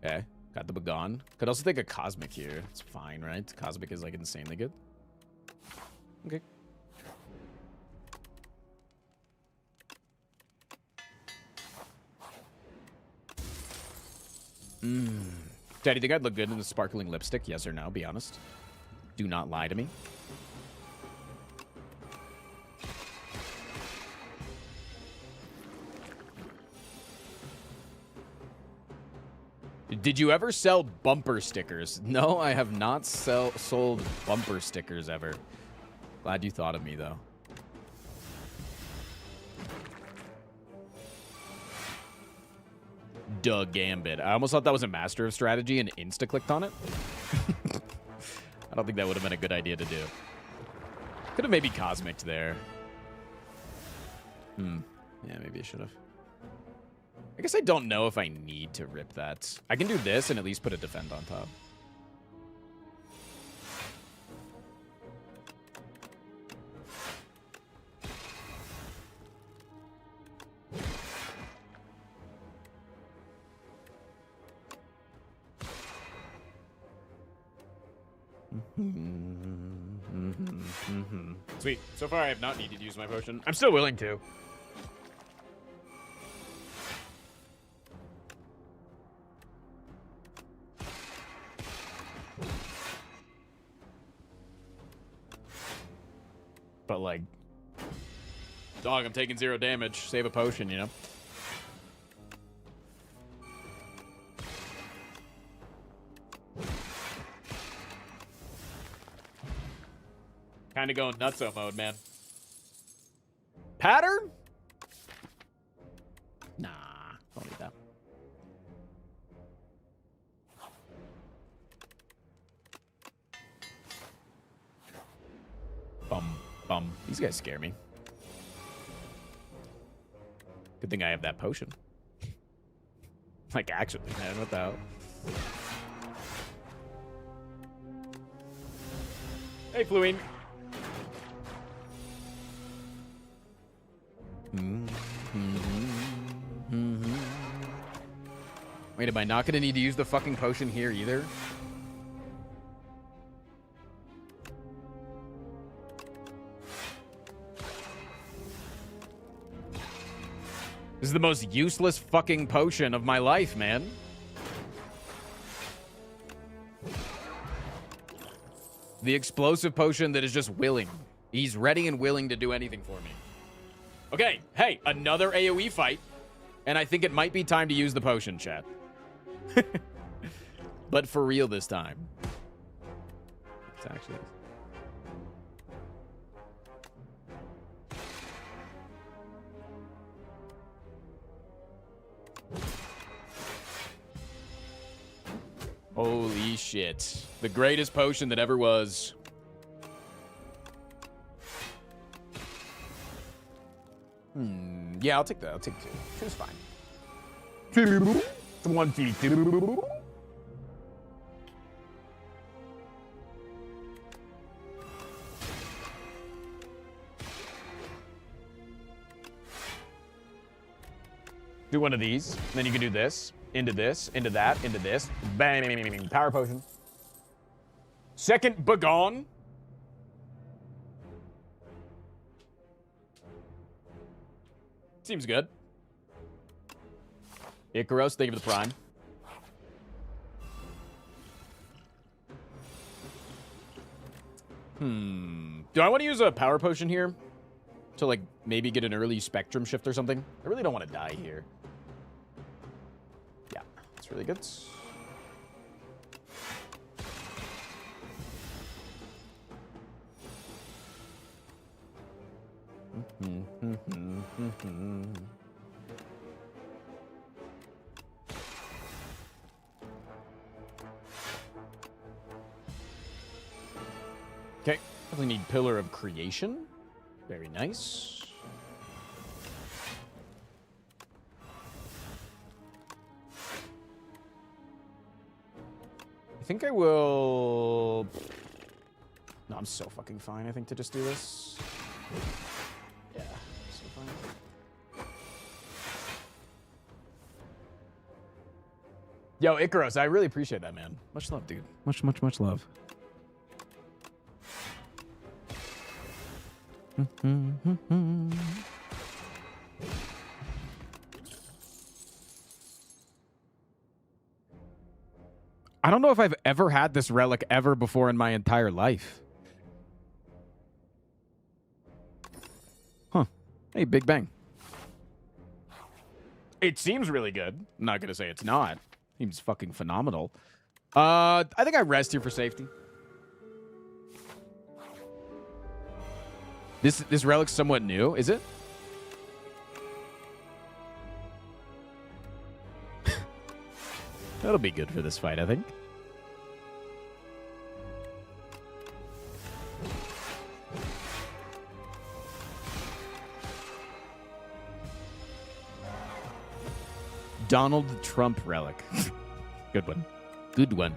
Okay, got the Bagon. Could also take a Cosmic here. It's fine, right? Cosmic is like insanely good. Okay. Daddy, think I'd look good in the sparkling lipstick? Yes or no? Be honest. Do not lie to me. Did you ever sell bumper stickers? No, I have not sold bumper stickers ever. Glad you thought of me, though. Duh, Gambit. I almost thought that was a Master of Strategy and insta-clicked on it. I don't think that would have been a good idea to do. Could have maybe Cosmic there. Yeah, maybe I should have. I guess I don't know if I need to rip that. I can do this and at least put a defend on top. Sweet. So far, I have not needed to use my potion. I'm still willing to. But, like, dog, I'm taking 0 damage. Save a potion, you know? Kind of going nutso mode, man. Pattern? Nah, don't need that. Bum. These guys scare me. Good thing I have that potion. Like, actually, man, what the hell? Hey, Fluine. Wait, am I not gonna need to use the fucking potion here either? This is the most useless fucking potion of my life, man. The explosive potion that is just willing. He's ready and willing to do anything for me. Okay, hey, another AoE fight. And I think it might be time to use the potion, chat. But for real this time. It's actually... Holy shit. The greatest potion that ever was. Yeah, I'll take that. I'll take 2. 2's fine. 1, 2. 2. Do one of these. And then you can do this. Into this. Into that. Into this. Bang. Bang, bang, bang. Power potion. Second Begone. Seems good. Icaros, thank you for the prime. Do I want to use a power potion here? To, like, maybe get an early spectrum shift or something? I really don't want to die here. Yeah, that's really good. Okay, definitely need Pillar of Creation. Very nice. I think I will... No, I'm so fucking fine, I think, to just do this. Yeah, so fine. Yo, Icaros, I really appreciate that, man. Much love, dude. Much, much, much love. I don't know if I've ever had this relic ever before in my entire life. Huh. Hey, Big Bang. It seems really good. I'm not going to say it's not. Seems fucking phenomenal. I think I rest here for safety. This relic's somewhat new, is it? That'll be good for this fight, I think. Donald Trump relic. Good one. Good one.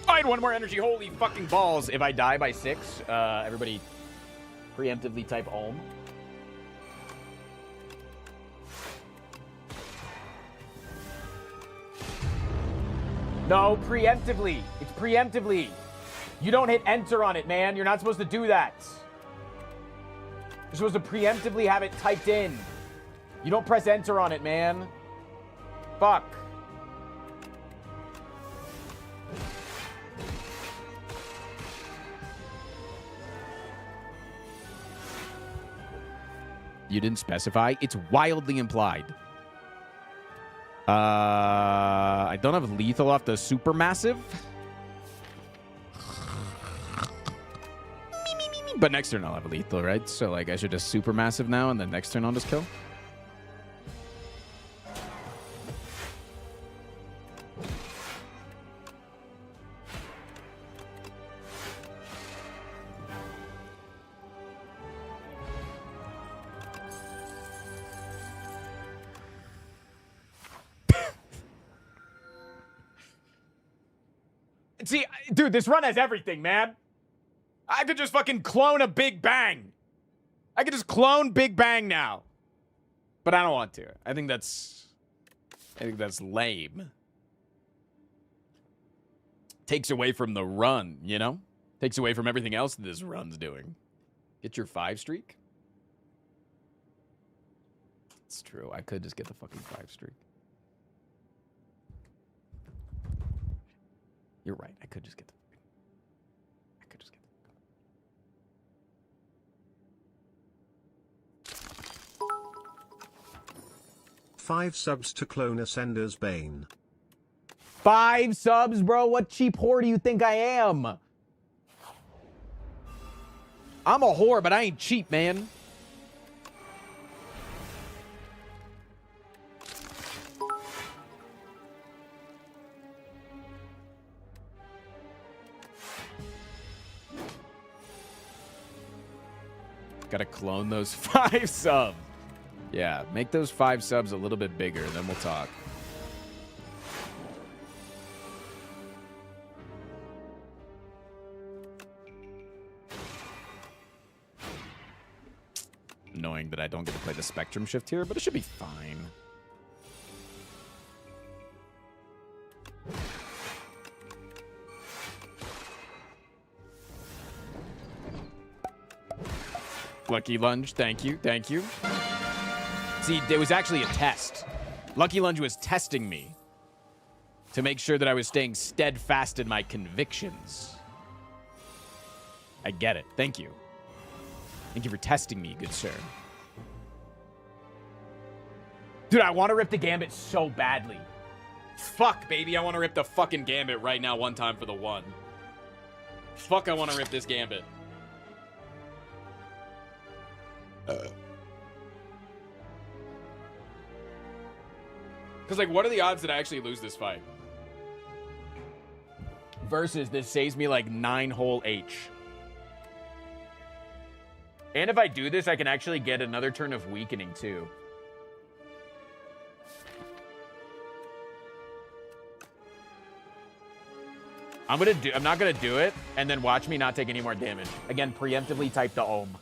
I had one more energy. Holy fucking balls. If I die by 6, everybody preemptively type Ohm. No, preemptively. It's preemptively. You don't hit enter on it, man. You're not supposed to do that. You're supposed to preemptively have it typed in. You don't press enter on it, man. Fuck. You didn't specify? It's wildly implied. I don't have lethal off the supermassive. But next turn I'll have a lethal, right? So, like, I should just supermassive now, and then next turn I'll just kill. See, dude, this run has everything, man. I could just fucking clone a Big Bang. I could just clone Big Bang now. But I don't want to. I think that's lame. Takes away from the run, you know? Takes away from everything else that this run's doing. Get your 5 streak. It's true. I could just get the fucking 5 streak. You're right. I could just get the... 5 subs to clone Ascender's Bane. 5 subs, bro? What cheap whore do you think I am? I'm a whore, but I ain't cheap, man. Gotta clone those 5 subs. Yeah, make those 5 subs a little bit bigger, then we'll talk. Annoying that I don't get to play the Spectrum Shift here, but it should be fine. Lucky Lunge, thank you, thank you. See, it was actually a test. Lucky Lunge was testing me to make sure that I was staying steadfast in my convictions. I get it. Thank you. Thank you for testing me, good sir. Dude, I want to rip the Gambit so badly. Fuck, baby. I want to rip the fucking Gambit right now one time for the 1. Fuck, I want to rip this Gambit. Because, like, what are the odds that I actually lose this fight? Versus this saves me, like, 9 whole H. And if I do this, I can actually get another turn of weakening, too. I'm not gonna do it, and then watch me not take any more damage. Again, preemptively type the ohm.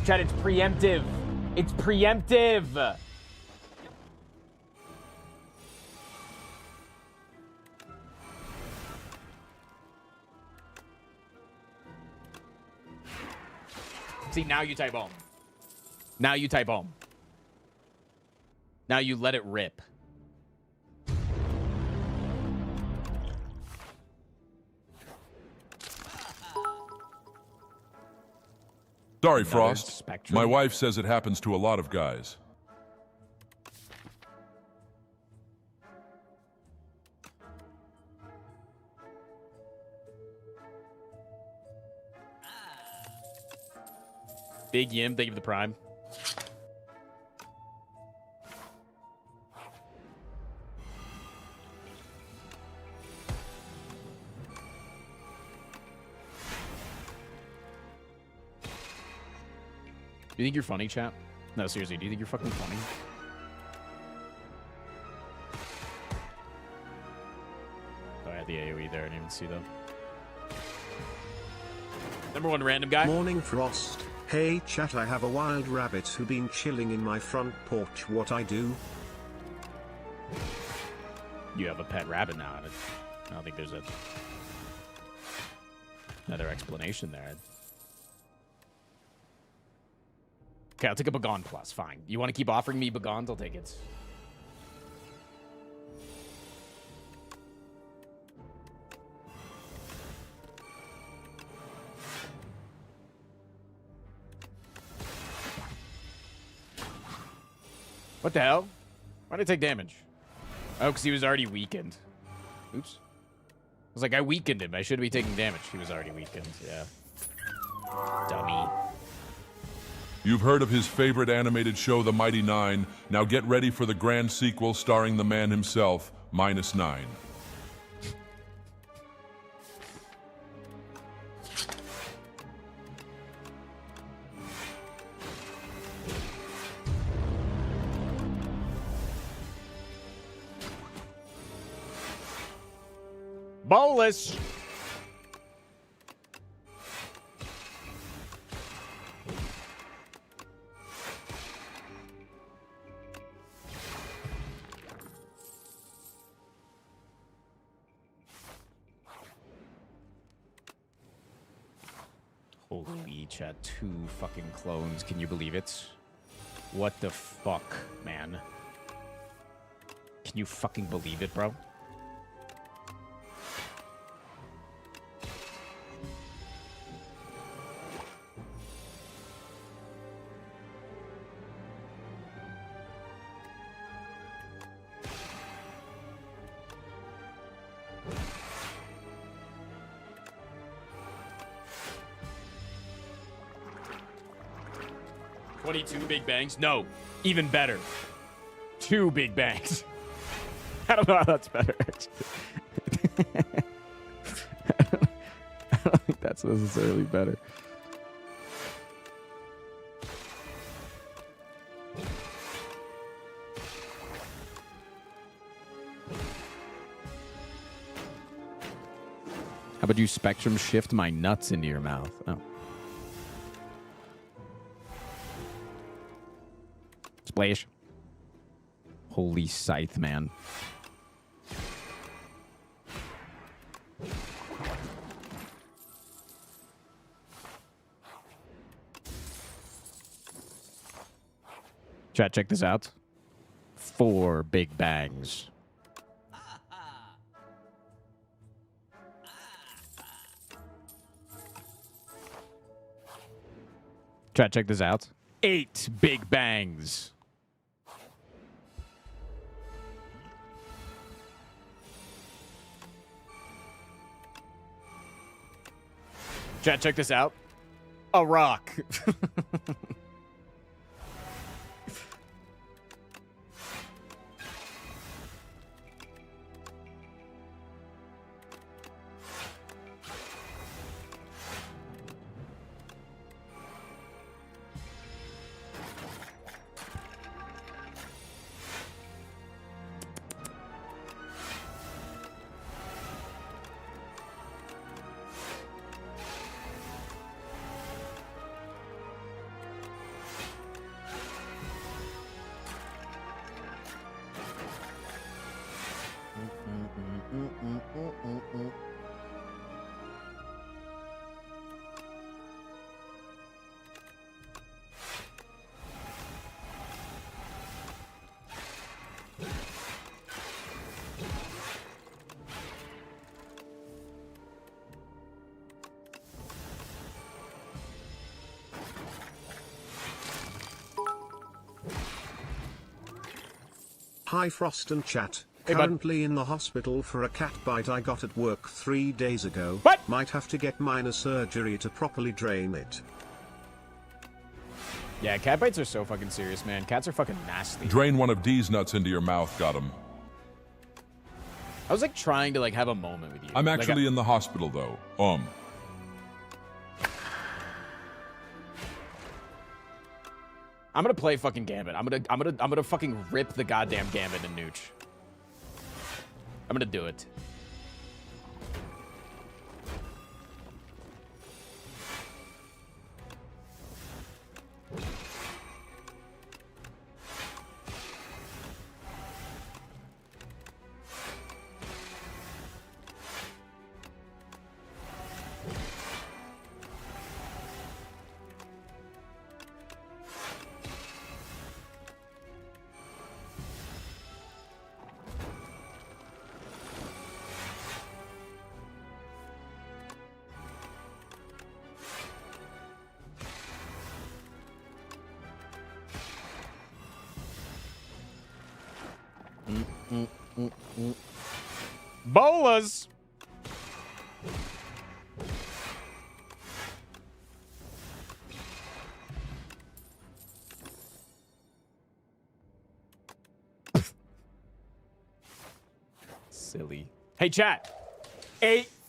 Chat, it's preemptive. It's preemptive. See, now you type ohm. Now you type ohm. Now you let it rip. Sorry, Another Frost. Spectrum. My wife says it happens to a lot of guys. Big Yim, thank you for the prime. Do you think you're funny, chat? No, seriously, do you think you're fucking funny? Oh, I had the AoE there. I didn't even see them. Number 1 random guy. Morning Frost. Hey chat, I have a wild rabbit who been chilling in my front porch. What I do? You have a pet rabbit now. I don't think there's another explanation there. Okay, I'll take a Bagon plus. Fine. You want to keep offering me Bagons? I'll take it. What the hell? Why did I take damage? Oh, because he was already weakened. Oops. I was like, I weakened him. I should be taking damage. He was already weakened. Yeah. Dummy. You've heard of his favorite animated show, The Mighty Nine. Now get ready for the grand sequel starring the man himself, -9. Bolus. Holy chat, 2 fucking clones. Can you believe it? What the fuck, man? Can you fucking believe it, bro? Two big bangs? No, even better. 2 big bangs. I don't know how that's better, actually. That's necessarily better. How about you spectrum shift my nuts into your mouth? Oh. Splash. Holy scythe, man. Chat, check this out. 4 big bangs. Chat, check this out. 8 big bangs. Chat, check this out. A rock. Hi Frost and chat. Hey, bud. Currently in the hospital for a cat bite I got at work 3 days ago. What? Might have to get minor surgery to properly drain it. Yeah, cat bites are so fucking serious, man. Cats are fucking nasty. Drain one of D's nuts into your mouth, got him. I was like trying to like have a moment with you. I'm Like, actually in the hospital though. I'm gonna play fucking Gambit. I'm gonna fucking rip the goddamn Gambit and Nooch. I'm gonna do it. Bolas. Silly. Hey, chat.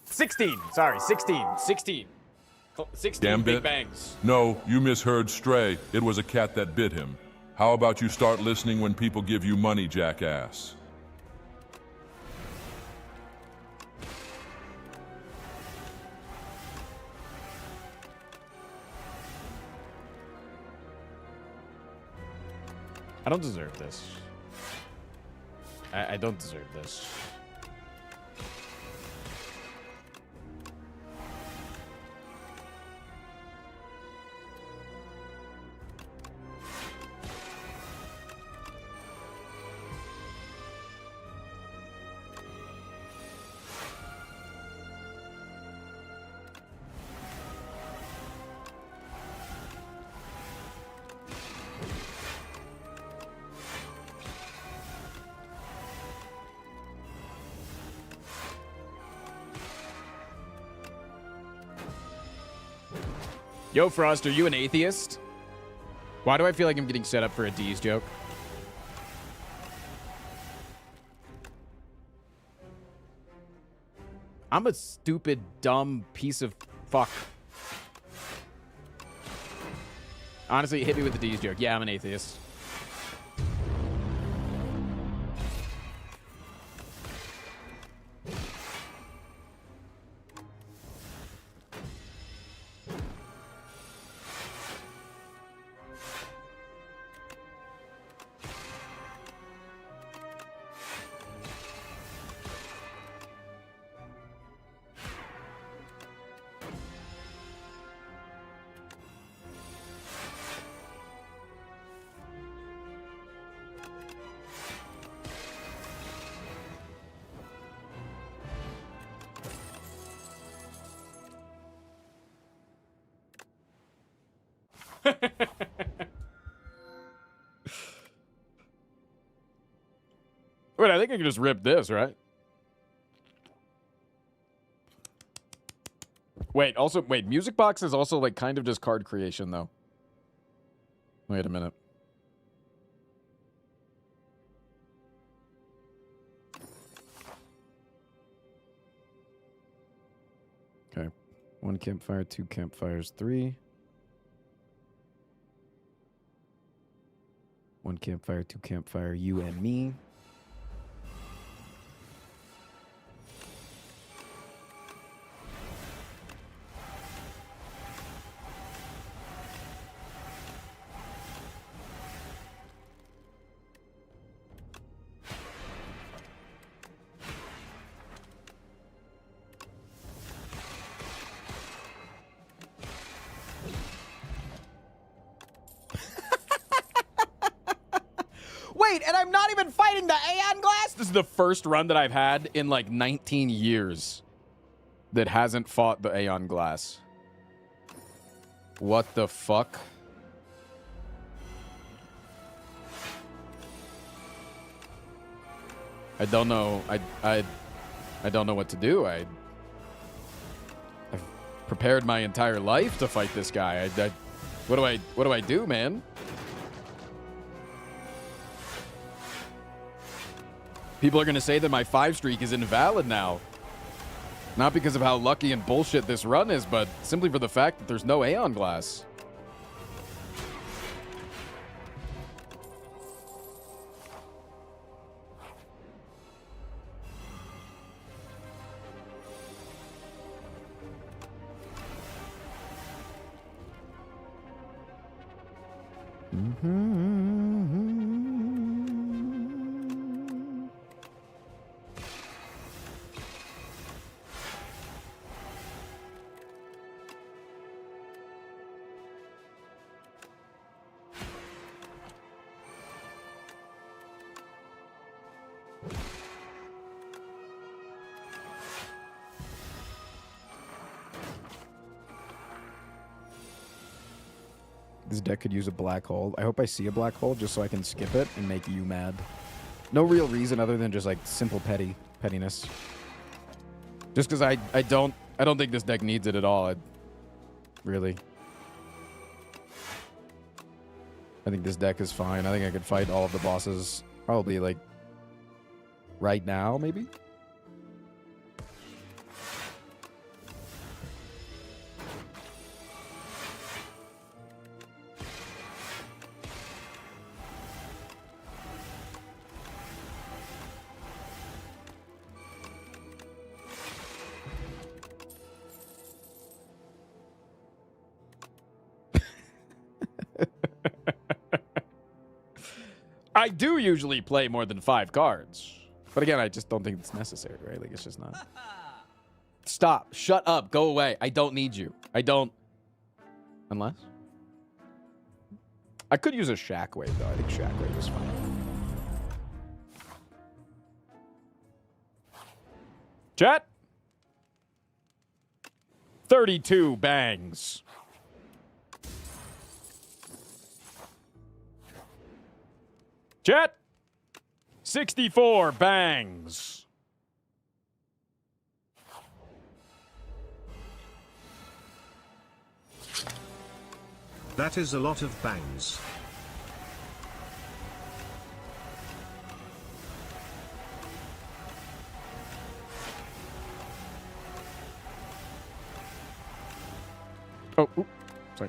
16. Sorry, 16. 16. 16 Damn big bit. bangs. No, you misheard Stray. It was a cat that bit him. How about you start listening when people give you money, jackass? I don't deserve this. I don't deserve this. Yo, Frost, are you an atheist? Why do I feel like I'm getting set up for a D's joke? I'm a stupid, dumb piece of Fuck. Honestly, hit me with the D's joke. Yeah, I'm an atheist. Wait, I think I can just rip this, right? Wait, also, wait, Music Box is also like kind of just card creation, though. Wait a minute. Okay. 1 campfire, 2 campfires, 3. 1 campfire, 2 campfire, you and me. Wait, and I'm not even fighting the Aeon Glass? This is the first run that I've had in like 19 years that hasn't fought the Aeon Glass. What the fuck? I don't know. I don't know what to do. I've prepared my entire life to fight this guy. What do I do, man? People are going to say that my 5 streak is invalid now. Not because of how lucky and bullshit this run is, but simply for the fact that there's no Aeon Glass. This deck could use a black hole. I hope I see a black hole just so I can skip it and make you mad. No real reason other than just like simple pettiness. Just because I don't think this deck needs it at all. Really. I think this deck is fine. I think I could fight all of the bosses probably like right now, maybe. I do usually play more than 5 cards. But again, I just don't think it's necessary, right? Like, it's just not. Stop. Shut up. Go away. I don't need you. I don't. Unless. I could use a Shackwave, though. I think Shackwave is fine. Chat. 32 bangs. Chat. 64 bangs. That is a lot of bangs. Oh, oop, sorry.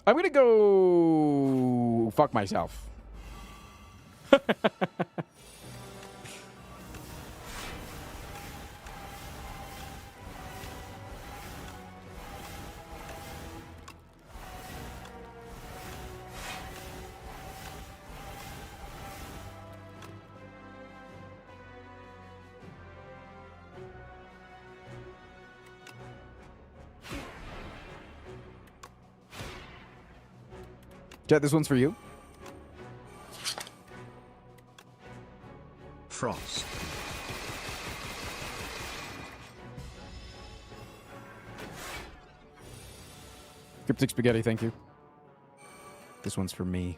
I'm gonna go fuck myself. Jet, this one's for you. Frost. Cryptic spaghetti, thank you. This one's for me.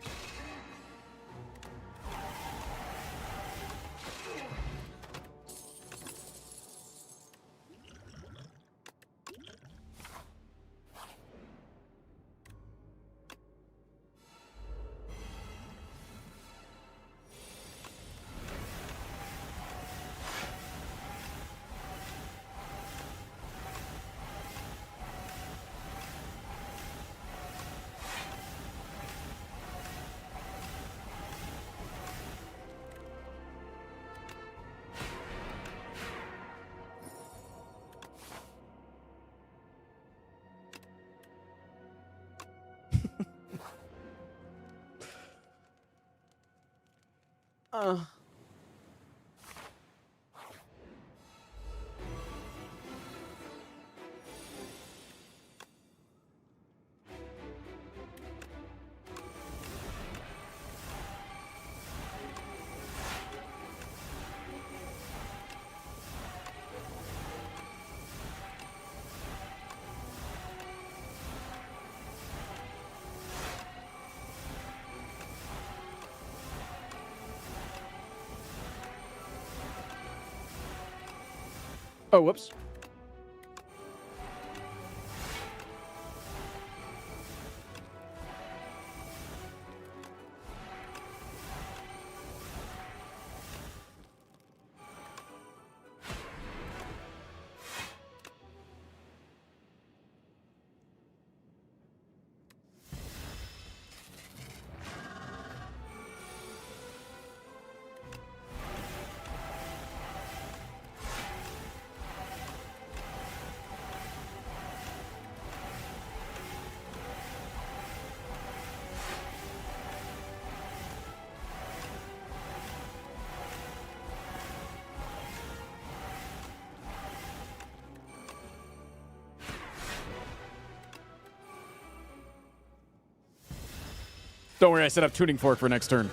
Oh, whoops. Don't worry, I set up tuning fork for next turn.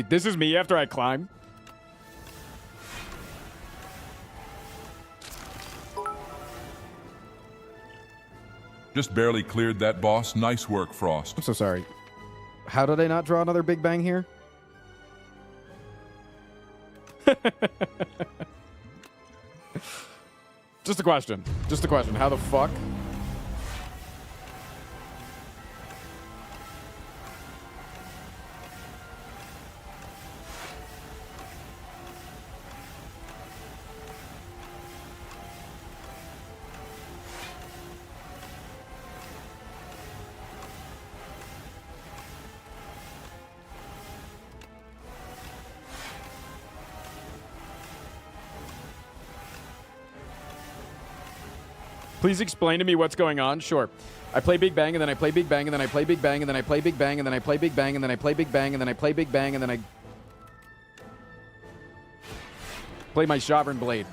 This is me after I climb. Just barely cleared that, boss. Nice work, Frost. I'm so sorry. How did I not draw another Big Bang here? Just a question. Just a question. How the fuck? Please explain to me what's going on. Sure. I play Big Bang, and then I play Big Bang, and then I play Big Bang, and then I play Big Bang, and then I play Big Bang, and then I play Big Bang, and then I play Big Bang, and then I play my Sovereign Blade.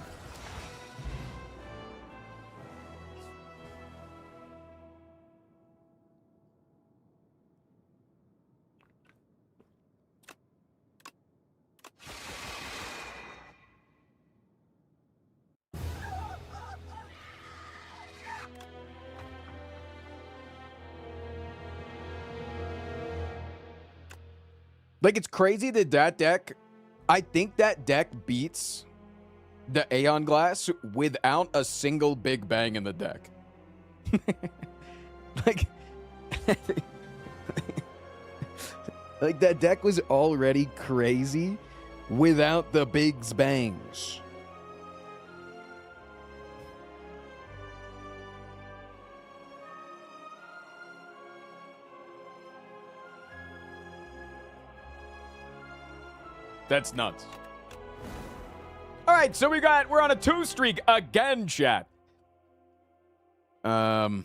Like, it's crazy that that deck, I think that deck beats the Aeon Glass without a single Big Bang in the deck. like, like, that deck was already crazy without the Big Bangs. That's nuts. All right, so we're on a 2 streak again, chat. We're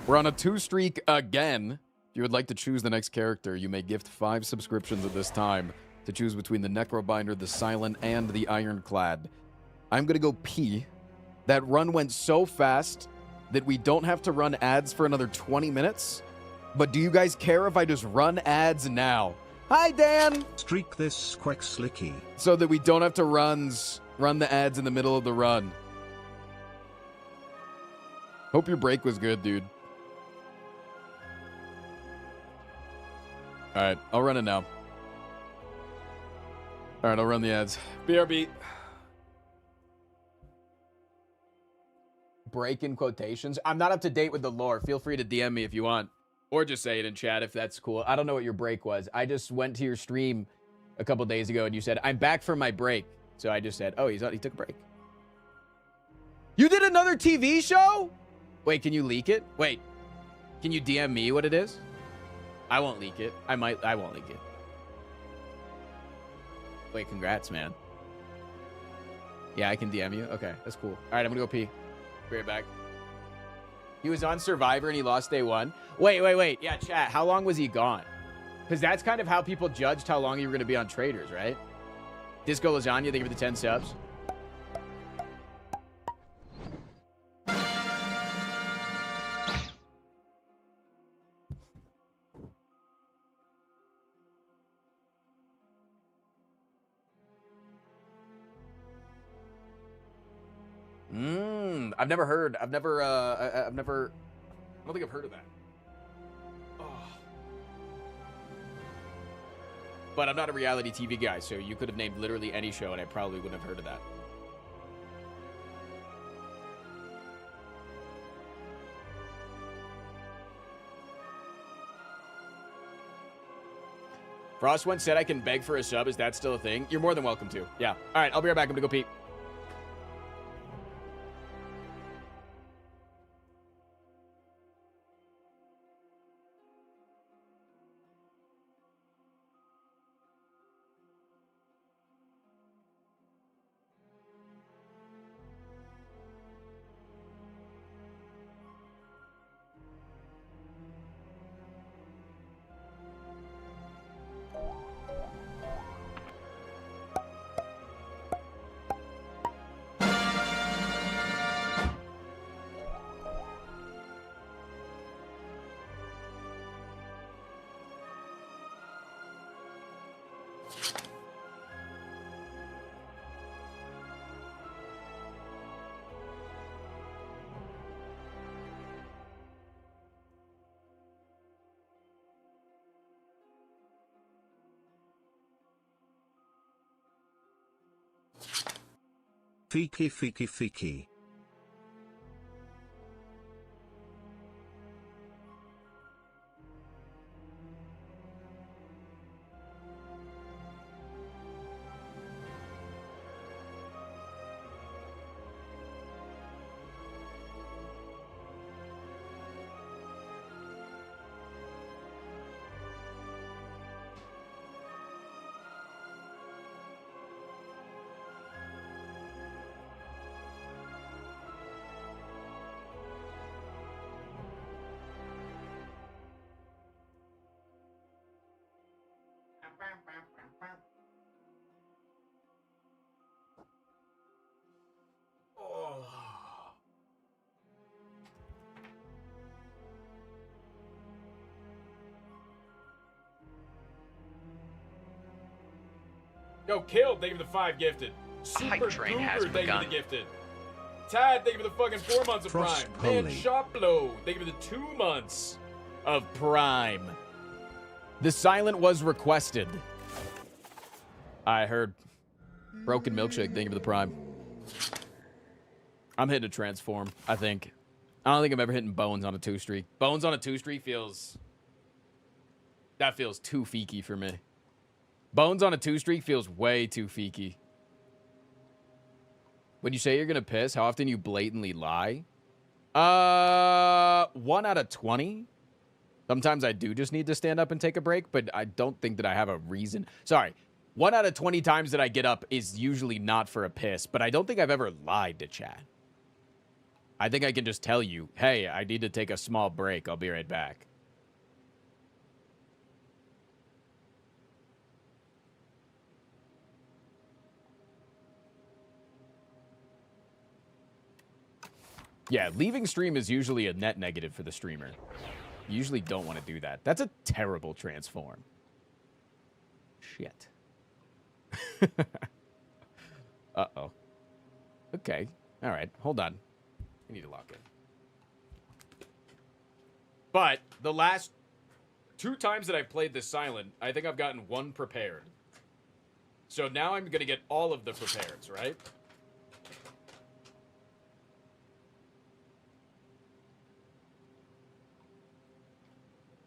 on a 2 streak again. If you would like to choose the next character, you may gift 5 subscriptions at this time to choose between the Necrobinder, the Silent, and the Ironclad. I'm gonna go pee. That run went so fast that we don't have to run ads for another 20 minutes. But do you guys care if I just run ads now? Hi, Dan! Streak this quick slicky. So that we don't have to run the ads in the middle of the run. Hope your break was good, dude. Alright, I'll run it now. Alright, I'll run the ads. BRB. Break in quotations? I'm not up to date with the lore. Feel free to DM me if you want. Or just say it in chat if that's cool. I don't know what your break was. I just went to your stream a couple days ago and you said, I'm back from my break. So I just said, oh, he took a break. You did another TV show? Wait, can you leak it? Wait, can you DM me what it is? I won't leak it. I won't leak it. Wait, congrats, man. Yeah, I can DM you. Okay, that's cool. All right, I'm gonna go pee. Be right back. He was on Survivor and he lost day 1. Wait. Yeah, chat. How long was he gone? Because that's kind of how people judged how long you were going to be on Traders, right? Disco Lasagna, thank you for the 10 subs. I don't think I've heard of that. Oh. But I'm not a reality TV guy, so you could have named literally any show and I probably wouldn't have heard of that. Frost once said I can beg for a sub. Is that still a thing? You're more than welcome to. Yeah. All right, I'll be right back. I'm gonna go pee. Fiki fiki fiki. Yo, Killed, thank you for the 5 gifted. hype train has Thank you for begun. the gifted. Tad, thank you for the fucking 4 months of Frost Prime. Man, Pony. Shoplo, thank you for the 2 months of Prime. The silent was requested. I heard. Broken Milkshake, thank you for the Prime. I'm hitting a transform, I think. I don't think I'm ever hitting Bones on a 2-streak. Bones on a 2-streak feels... That feels too feeky for me. Bones on a 2-streak feels way too feeky. When you say you're gonna piss, how often you blatantly lie? 1 out of 20. Sometimes I do just need to stand up and take a break, but I don't think that I have a reason. Sorry. 1 out of 20 times that I get up is usually not for a piss, but I don't think I've ever lied to chat. I think I can just tell you, hey, I need to take a small break. I'll be right back. Yeah, leaving stream is usually a net negative for the streamer. You usually don't want to do that. That's a terrible transform. Shit. Uh-oh. Okay. All right. Hold on. I need to lock in. But the last 2 times that I've played this silent, I think I've gotten 1 prepared. So now I'm going to get all of the prepareds, right?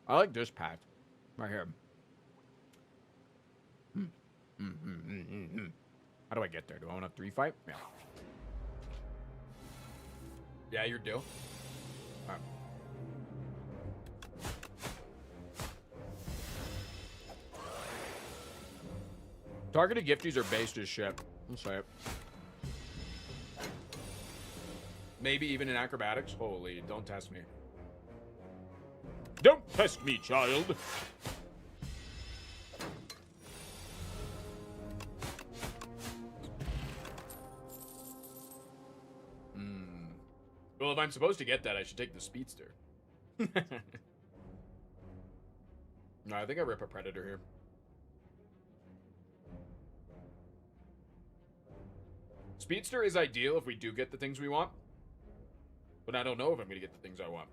I like this pack right here. How do I get there? Do I want a 3 fight? Yeah. Yeah, you're due. Right. Targeted gifties are based as shit. I'll say it. Maybe even in acrobatics. Holy, don't test me. Don't test me, child. Well, if I'm supposed to get that, I should take the speedster. No, I think I rip a predator here. Speedster is ideal if we do get the things we want. But I don't know if I'm going to get the things I want.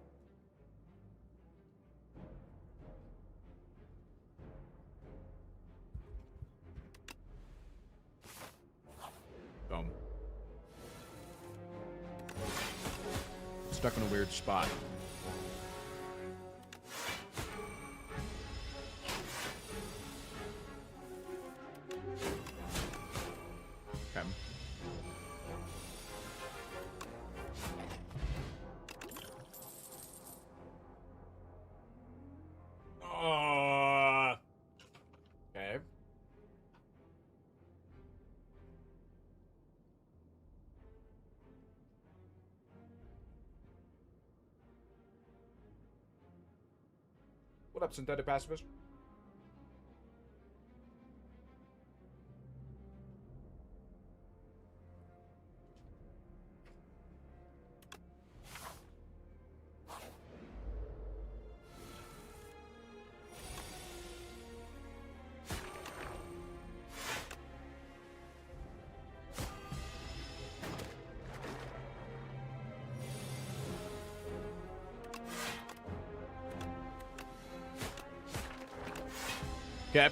Boom. Stuck in a weird spot. Okay. Okay. What up, synthetic pacifist? Okay.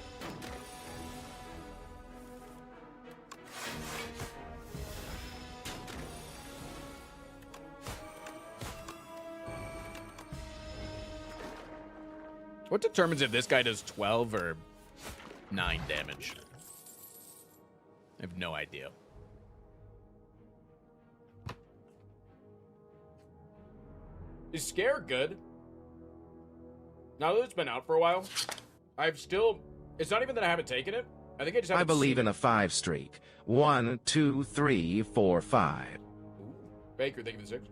What determines if this guy does 12 or 9 damage? I have no idea. Is Scare good? Now that it's been out for a while, I've still... It's not even that I haven't taken it. I think I just haven't I believe seen in it. a 5 streak. 1, 2, 3, 4, 5. Ooh. Baker, thank you for the 6.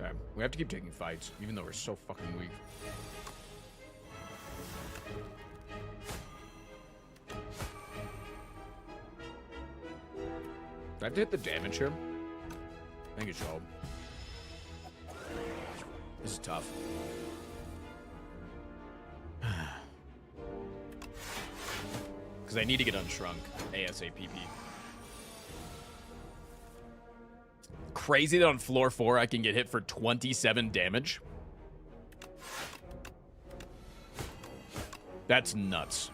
Okay, we have to keep taking fights, even though we're so fucking weak. Do I have to hit the damage here? I think it should. This is tough. Because I need to get unshrunk ASAP. Crazy that on floor 4 I can get hit for 27 damage. That's nuts.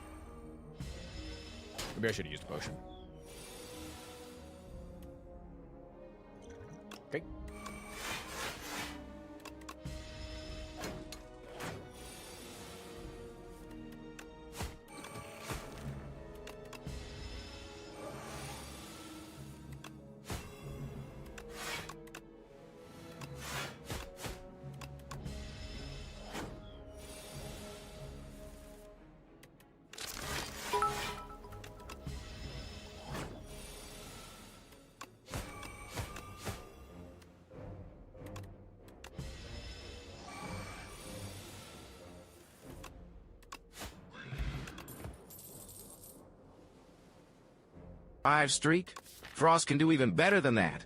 Maybe I should have used a potion. Okay. Five streak? Frost can do even better than that.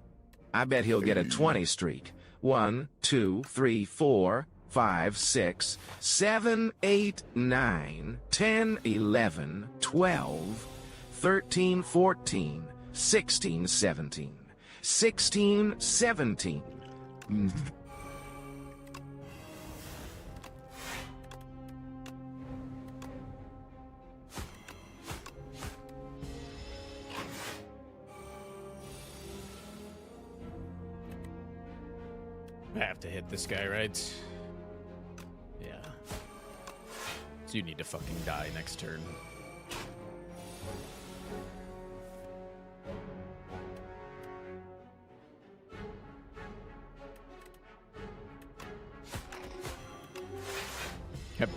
I bet he'll get a 20 streak. 1, 2, 3, 4, 5, 6, 7, 8, 9, 10, 11, 12, 13, 14, 16, 17, 16, 17. I have to hit this guy, right? Yeah. So you need to fucking die next turn. Yep.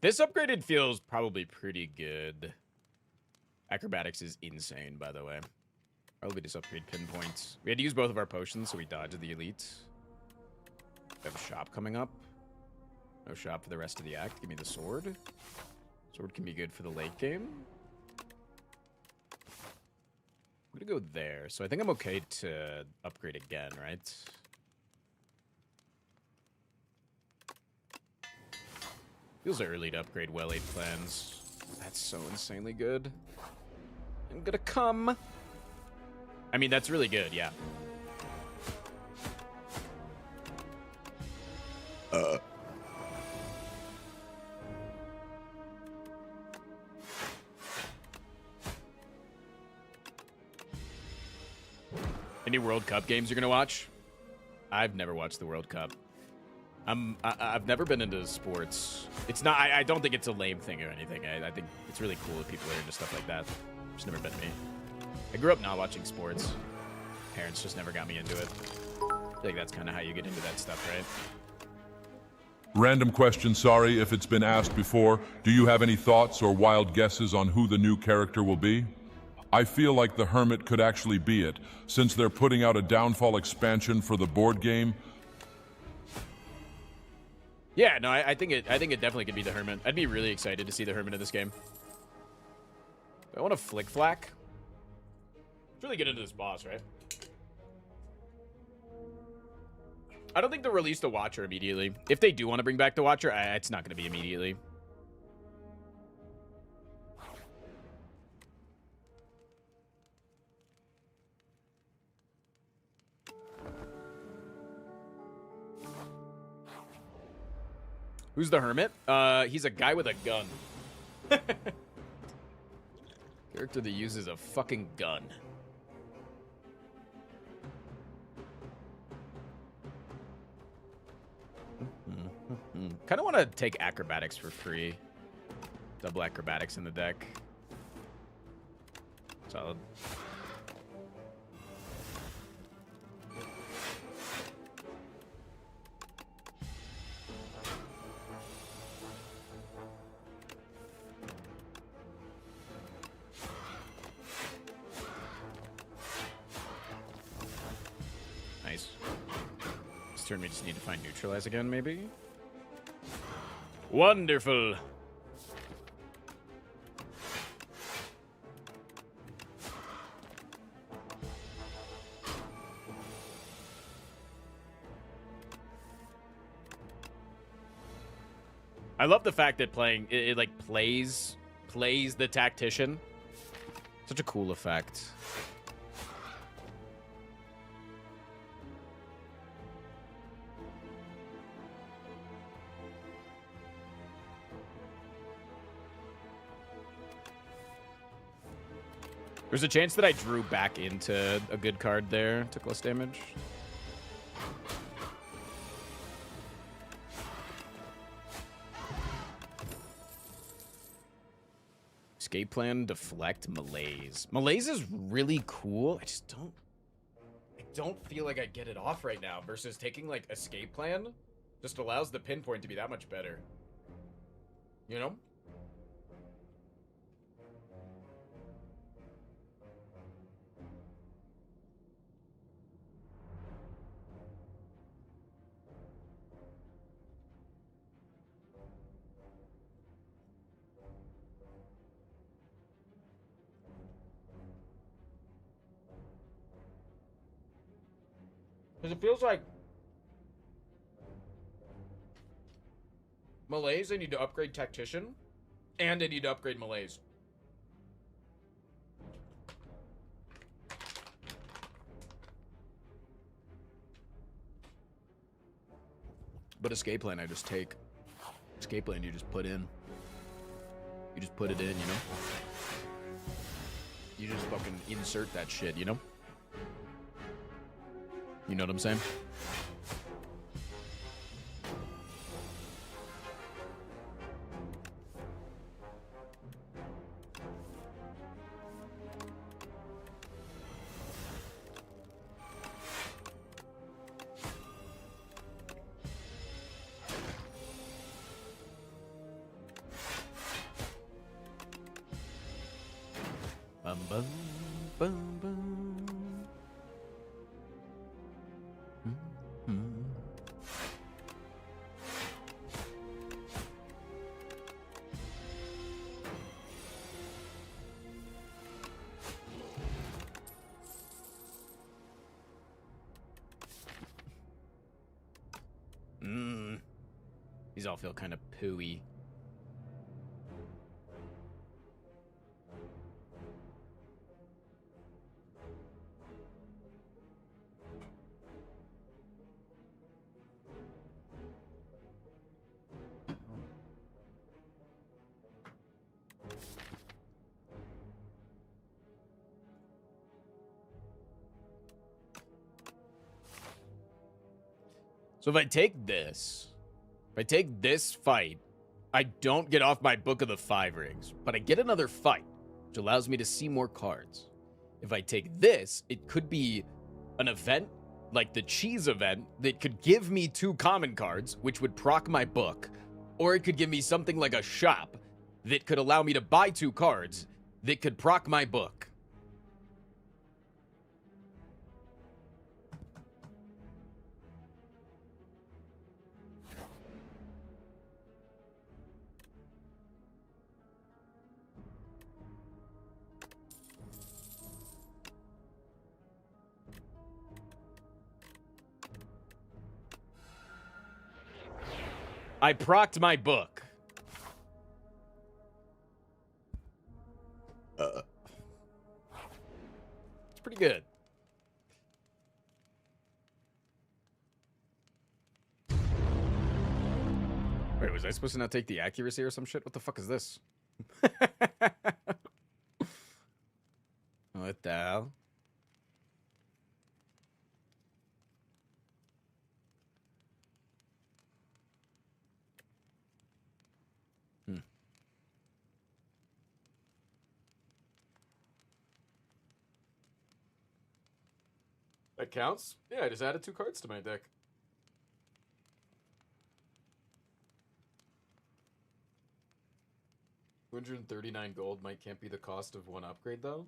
This upgraded feels probably pretty good. Acrobatics is insane, by the way. Probably just upgrade pinpoints. We had to use both of our potions, so we dodged the elite. We have a shop coming up. No shop for the rest of the act. Give me the sword. Sword can be good for the late game. I'm gonna go there. So I think I'm okay to upgrade again, right? Feels early to upgrade well 8 plans. That's so insanely good. I'm gonna come. I mean, that's really good, yeah. Any World Cup games you're gonna watch? I've never watched the World Cup. I've never been into sports. It's not. I don't think it's a lame thing or anything. I think it's really cool that people are into stuff like that. It's never been me. I grew up not watching sports. Parents just never got me into it. I think that's kind of how you get into that stuff, right? Random question, sorry if it's been asked before. Do you have any thoughts or wild guesses on who the new character will be? I feel like the Hermit could actually be it, since they're putting out a Downfall expansion for the board game. Yeah, no, I think it definitely could be the Hermit. I'd be really excited to see the Hermit in this game. Do I want to flick flack? Let's really get into this boss, right? I don't think they'll release the Watcher immediately. If they do want to bring back the Watcher, it's not going to be immediately. Who's the Hermit? He's a guy with a gun. Character that uses a fucking gun. Kind of want to take acrobatics for free. Double acrobatics in the deck. Solid. Nice. This turn we just need to find neutralize again, maybe? Wonderful. I love the fact that playing it like plays the tactician. Such a cool effect. There's a chance that I drew back into a good card there. Took less damage. Escape plan, deflect, malaise. Malaise is really cool. I don't feel like I get it off right now versus taking like escape plan just allows the pinpoint to be that much better. You know? Because it feels like malaise, I need to upgrade tactician, and I need to upgrade malaise. But escape plan, I just take. Escape plan, you just put in. You just put it in, you know? You just fucking insert that shit, you know? You know what I'm saying? Bum bum bum bum. These all feel kind of pooey. So if I take this fight, I don't get off my Book of the Five Rings, but I get another fight, which allows me to see more cards. If I take this, it could be an event, like the cheese event, that could give me 2 common cards, which would proc my book, or it could give me something like a shop that could allow me to buy 2 cards that could proc my book. I procced my book. It's pretty good. Wait, was I supposed to not take the accuracy or some shit? What the fuck is this? What the hell? That counts? Yeah, I just added 2 cards to my deck. $239 gold can't be the cost of 1 upgrade, though.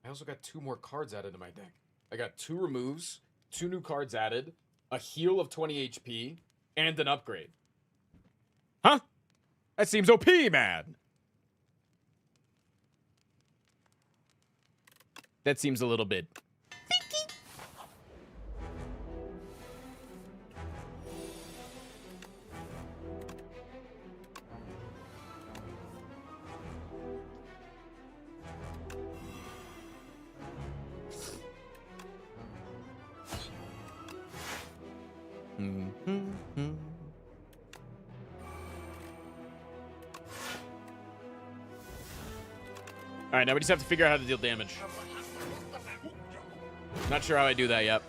I also got 2 more cards added to my deck. I got 2 removes, 2 new cards added, a heal of 20 HP, and an upgrade. Huh? That seems OP, man! That seems a little bit... Alright, now we just have to figure out how to deal damage. Not sure how I do that yet.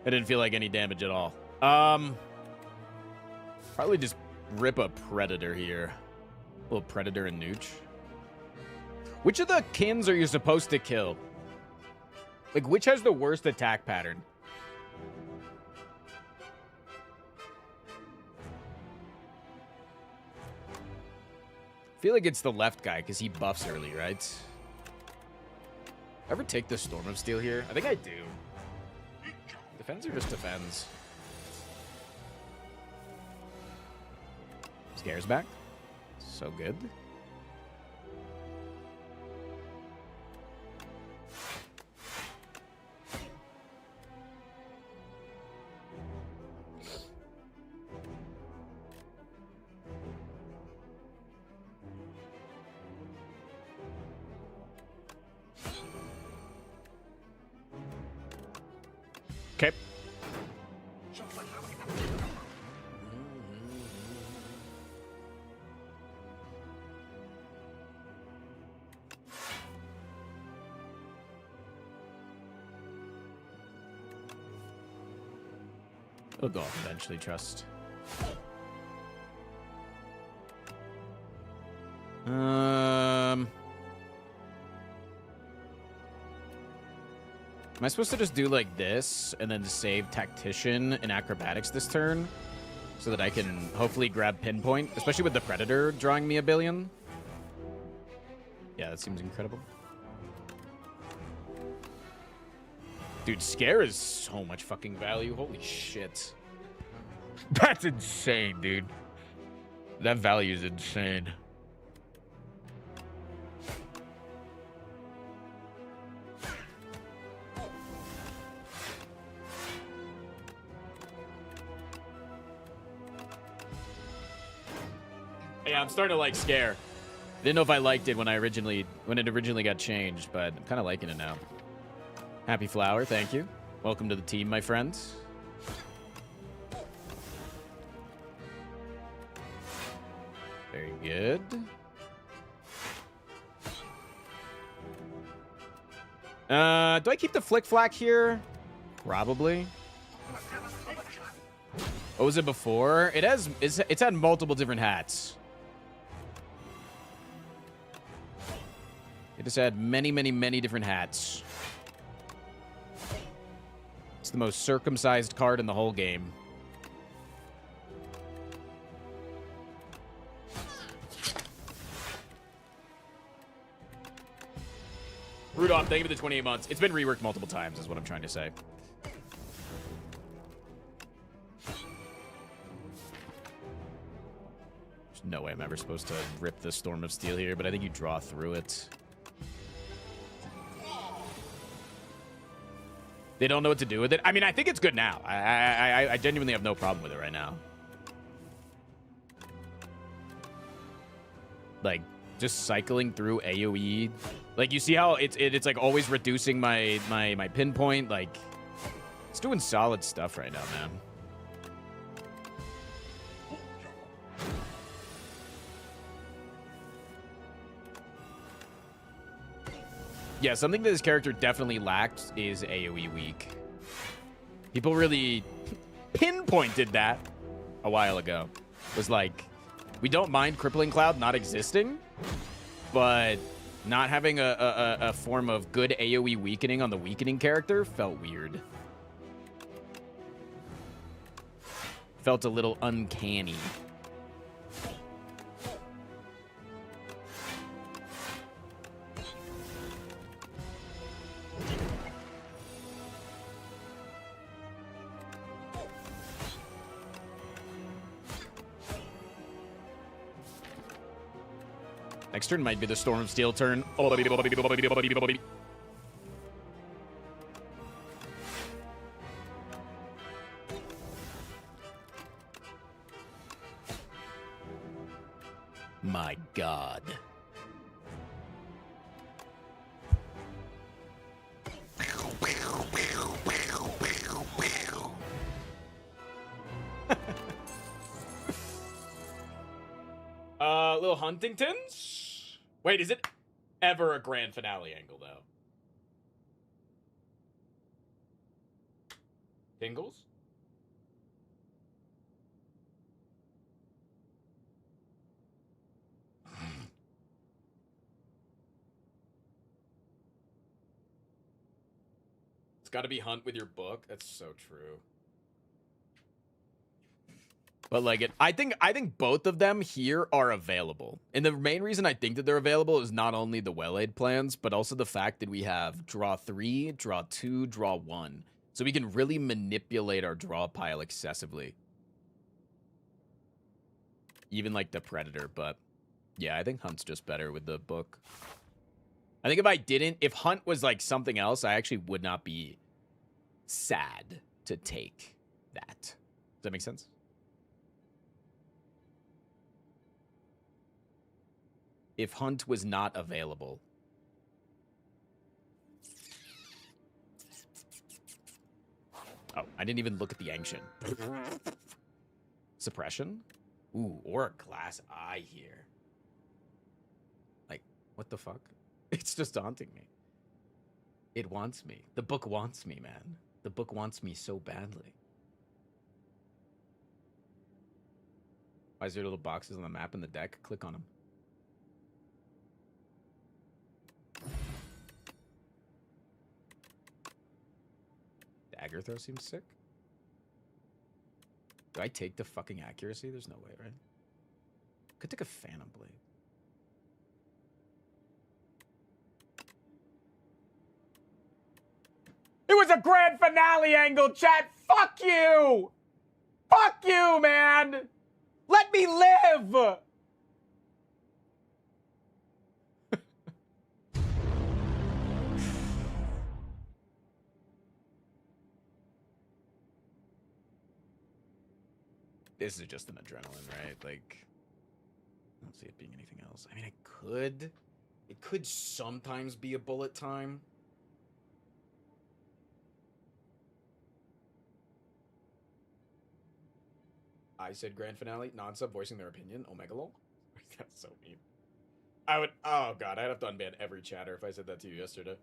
I didn't feel like any damage at all. Probably just rip a Predator here. A little Predator and Nooch. Which of the kins are you supposed to kill? Like, which has the worst attack pattern? I feel like it's the left guy, because he buffs early, right? Ever take the Storm of Steel here? I think I do. Defends or just defends? Scares back. So good. Okay. It'll go off eventually, trust. Am I supposed to just do like this and then save Tactician and Acrobatics this turn so that I can hopefully grab Pinpoint, especially with the Predator drawing me a billion? Yeah, that seems incredible. Dude, Scare is so much fucking value. Holy shit. That's insane, dude. That value is insane. Yeah, I'm starting to like Scare. Didn't know if I liked it when it originally got changed, but I'm kind of liking it now. Happy Flower, thank you. Welcome to the team, my friends. Very good. Do I keep the Flick Flack here? Probably. What was it before? It's had multiple different hats. It just had many, many, many different hats. It's the most circumcised card in the whole game. Rudolph, thank you for the 28 months. It's been reworked multiple times, is what I'm trying to say. There's no way I'm ever supposed to rip the Storm of Steel here, but I think you draw through it. They don't know what to do with it. I mean, I think it's good now. I genuinely have no problem with it right now. Like, just cycling through AoE. Like, you see how it's like always reducing my pinpoint. Like, it's doing solid stuff right now, man. Yeah, something that this character definitely lacked is AoE weak. People really pinpointed that a while ago. Was like, we don't mind Crippling Cloud not existing, but not having a form of good AoE weakening on the weakening character felt weird. Felt a little uncanny. Next turn might be the Storm of Steel turn. My God. Little Huntingtons? Wait, is it ever a grand finale angle, though? Tingles? It's got to be Hunt with your book. That's so true. But like I think both of them here are available. And the main reason I think that they're available is not only the well-aid plans, but also the fact that we have draw 3, draw 2, draw 1. So we can really manipulate our draw pile excessively. Even like the Predator, but yeah, I think Hunt's just better with the book. I think if Hunt was like something else, I actually would not be sad to take that. Does that make sense? If Hunt was not available. Oh, I didn't even look at the Ancient. Suppression? Ooh, or a glass eye here. Like, what the fuck? It's just daunting me. It wants me. The book wants me, man. The book wants me so badly. Why is there little boxes on the map in the deck? Click on them. Dagger throw seems sick. Do I take the fucking accuracy? There's no way, right? Could take a Phantom Blade. It was a grand finale angle, chat! Fuck you! Fuck you, man! Let me live! This is just an adrenaline, right? Like, I don't see it being anything else. I mean, it could sometimes be a bullet time. I said grand finale, non-sub voicing their opinion. Omega lol. That's so mean. Oh god, I'd have to unban every chatter if I said that to you yesterday.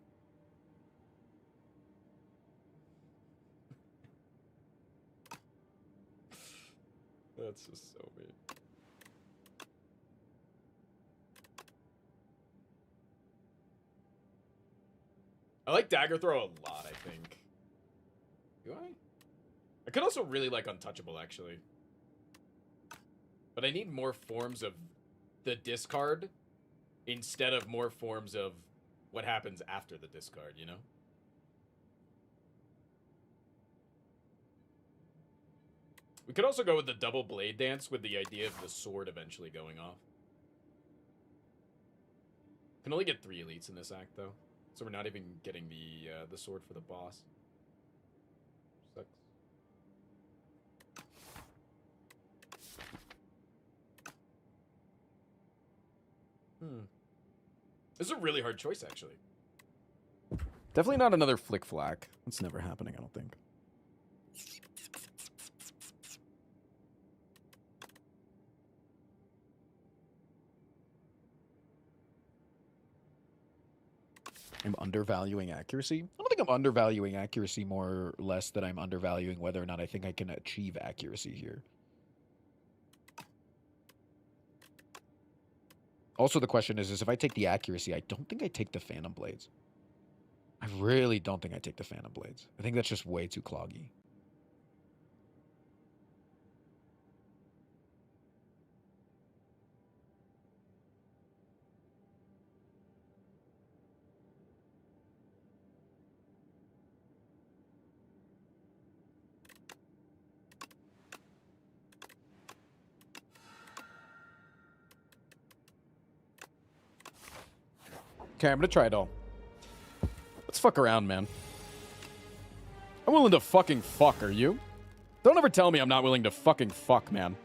That's just so mean. I like Dagger Throw a lot, I think. Do I? I could also really like Untouchable, actually. But I need more forms of the discard instead of more forms of what happens after the discard, you know? We could also go with the double blade dance with the idea of the sword eventually going off. Can only get 3 elites in this act, though. So we're not even getting the sword for the boss. This is a really hard choice, actually. Definitely not another Flick Flack. That's never happening, I don't think. I'm undervaluing accuracy? I don't think I'm undervaluing accuracy more or less that I'm undervaluing whether or not I think I can achieve accuracy here. Also, the question is if I take the accuracy, I don't think I take the Phantom Blades. I really don't think I take the Phantom Blades. I think that's just way too cloggy. Okay, I'm gonna try it all. Let's fuck around, man. I'm willing to fucking fuck, are you? Don't ever tell me I'm not willing to fucking fuck, man.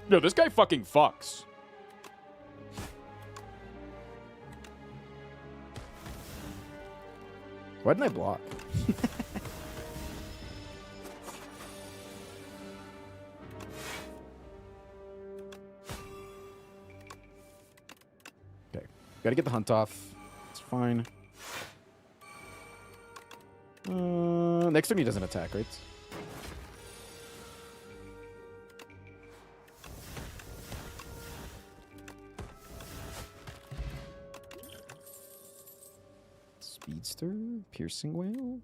Yo, this guy fucking fucks. Why didn't I block? Okay. Gotta get the hunt off. It's fine. Next turn he doesn't attack, right? Speedster, Piercing Whale.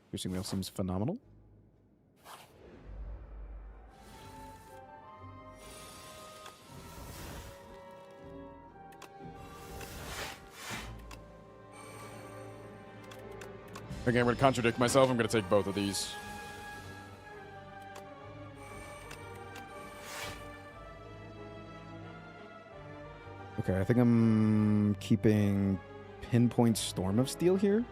Piercing Whale seems phenomenal. Okay, I'm going to contradict myself. I'm going to take both of these. Okay, I think I'm keeping Pinpoint Storm of Steel here.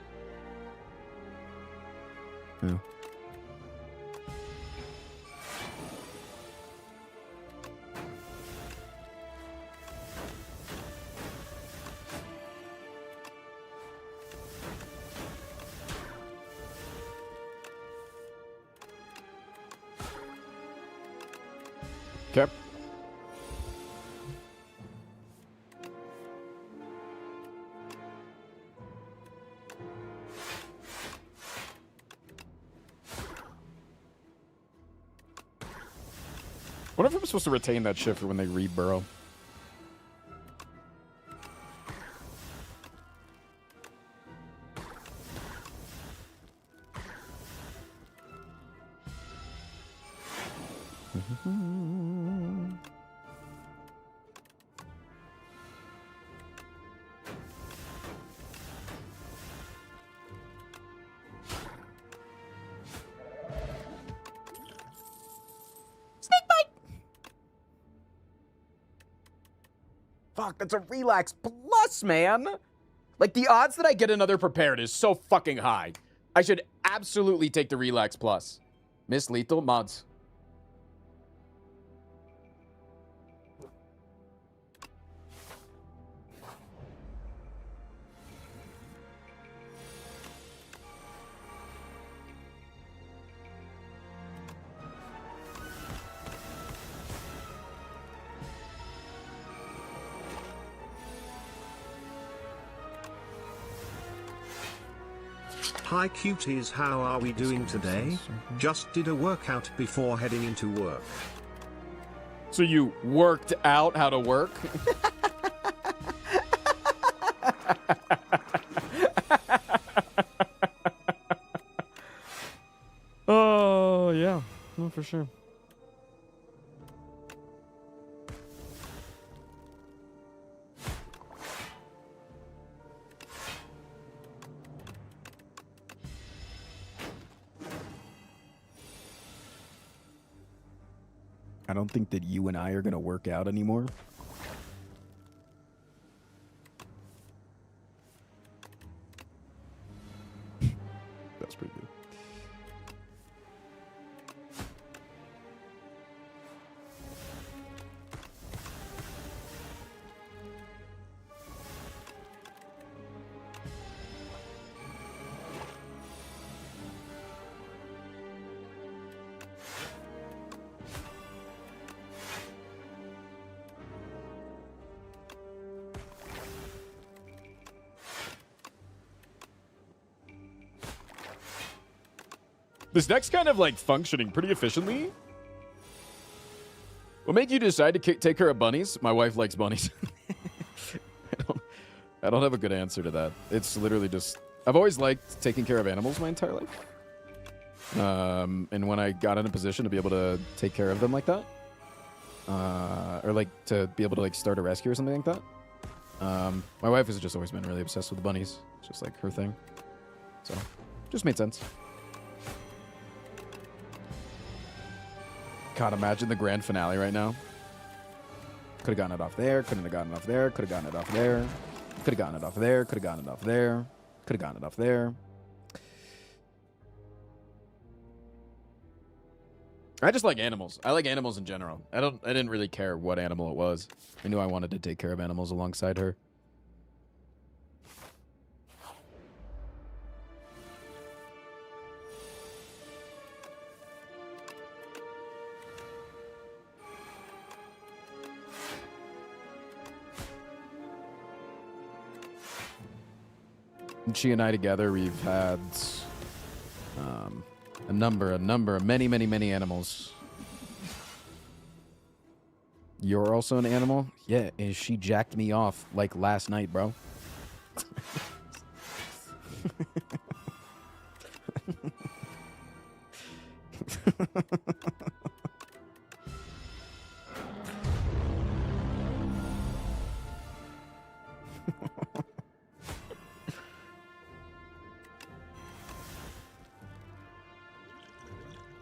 Yeah. Okay. What if I'm supposed to retain that shit for when they reburrow? Fuck, that's a relax plus, man. Like, the odds that I get another prepared is so fucking high. I should absolutely take the relax plus. Miss Lethal mods. Hi cuties, how are we doing today? Just did a workout before heading into work. So you worked out how to work? Oh, yeah. No, for sure. I don't think that you and I are going to work out anymore. That's pretty good. This deck's kind of like functioning pretty efficiently. What made you decide to take care of bunnies? My wife likes bunnies. I don't have a good answer to that. It's literally just... I've always liked taking care of animals my entire life. And when I got in a position to be able to take care of them like that, or like to be able to like start a rescue or something like that, my wife has just always been really obsessed with the bunnies. It's just like her thing. So, just made sense. God, imagine the grand finale right now. Could have gotten it off there, couldn't have gotten it off there, could have gotten it off there, could have gotten it off there, could have gotten it off there, could have gotten it off there. I just like animals. I like animals in general. I didn't really care what animal it was. I knew I wanted to take care of animals alongside her. And she and I together, we've had a number, many animals. You're also an animal? Yeah, and she jacked me off like last night, bro.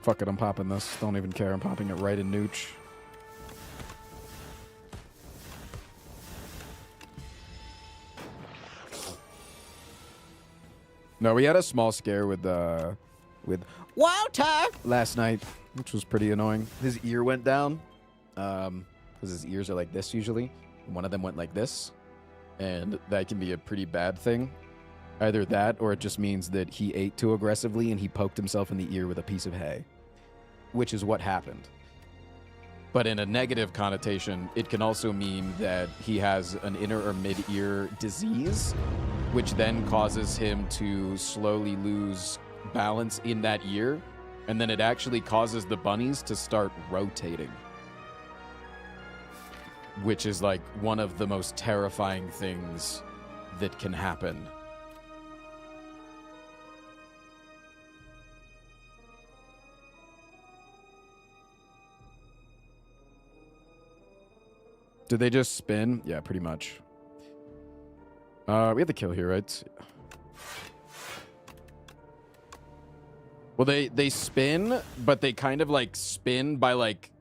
Fuck it, I'm popping this. Don't even care. I'm popping it right in Nooch. No, we had a small scare with Walter last night, which was pretty annoying. His ear went down, because his ears are like this usually. One of them went like this, and that can be a pretty bad thing. Either that, or it just means that he ate too aggressively and he poked himself in the ear with a piece of hay, which is what happened. But in a negative connotation, it can also mean that he has an inner or mid-ear disease, which then causes him to slowly lose balance in that ear, and then it actually causes the bunnies to start rotating, which is like one of the most terrifying things that can happen. Did they just spin? Yeah, pretty much. We have the kill here, right? Well, they spin, but they kind of like spin by like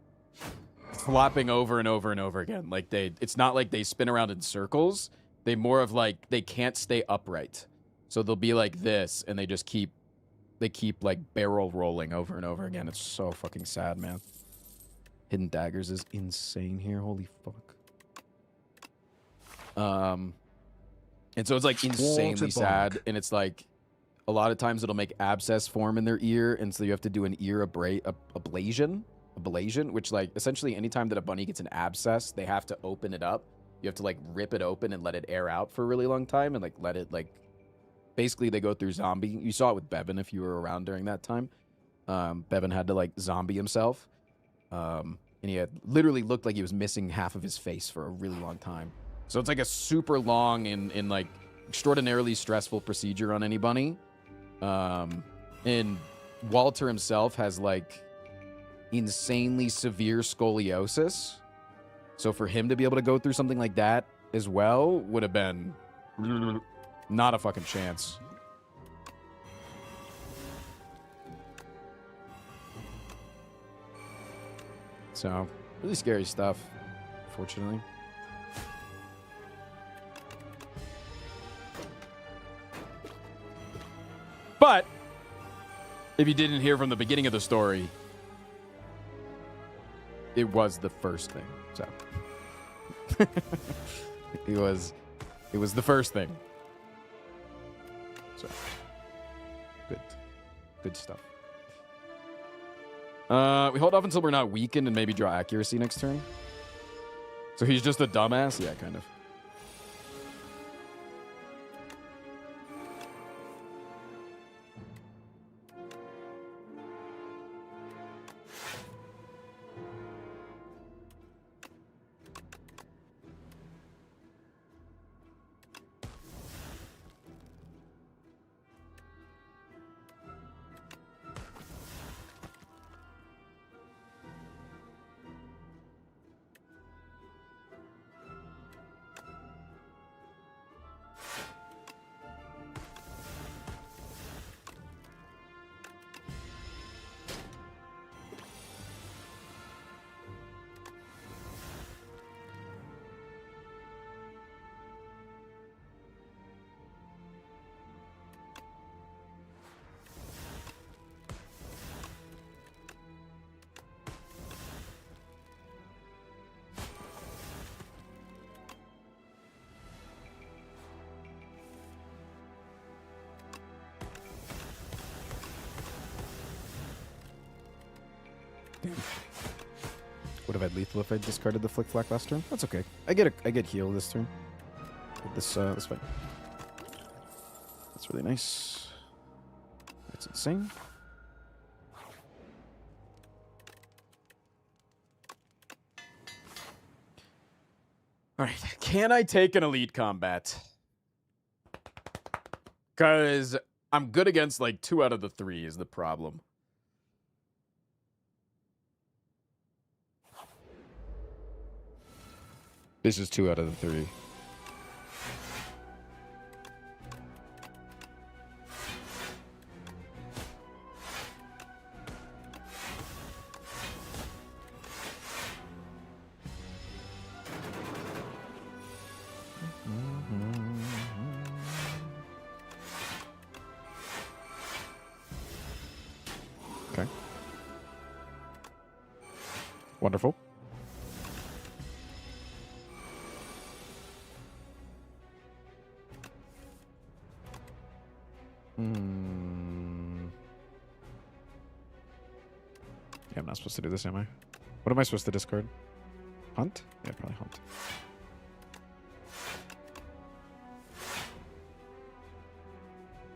flopping over and over and over again. Like it's not like they spin around in circles. They more of like they can't stay upright. So they'll be like this, and they keep like barrel rolling over and over again. It's so fucking sad, man. Hidden Daggers is insane here. Holy fuck. And so it's like insanely sad, and it's like a lot of times it'll make abscess form in their ear, and so you have to do an ear ablation, which like essentially anytime that a bunny gets an abscess, they have to open it up. You have to like rip it open and let it air out for a really long time, and like let it like basically they go through zombie. You saw it with Bevan if you were around during that time. Bevan had to like zombie himself, and he had literally looked like he was missing half of his face for a really long time. So it's like a super long and like extraordinarily stressful procedure on any bunny. And Walter himself has like insanely severe scoliosis. So for him to be able to go through something like that as well would have been not a fucking chance. So really scary stuff, fortunately. But if you didn't hear from the beginning of the story, it was the first thing. So it was the first thing. So good stuff. We hold off until we're not weakened and maybe draw accuracy next turn. So he's just a dumbass? Yeah, kind of. Damn. Would have had lethal if I discarded the Flick Flack last turn. That's okay. I get heal this turn. This fight. That's really nice. That's insane. All right. Can I take an elite combat? Because I'm good against like 2 out of the 3 is the problem. This is 2 out of the 3. Okay. Wonderful. Yeah, I'm not supposed to do this, am I? What am I supposed to discard? Hunt? Yeah, probably hunt.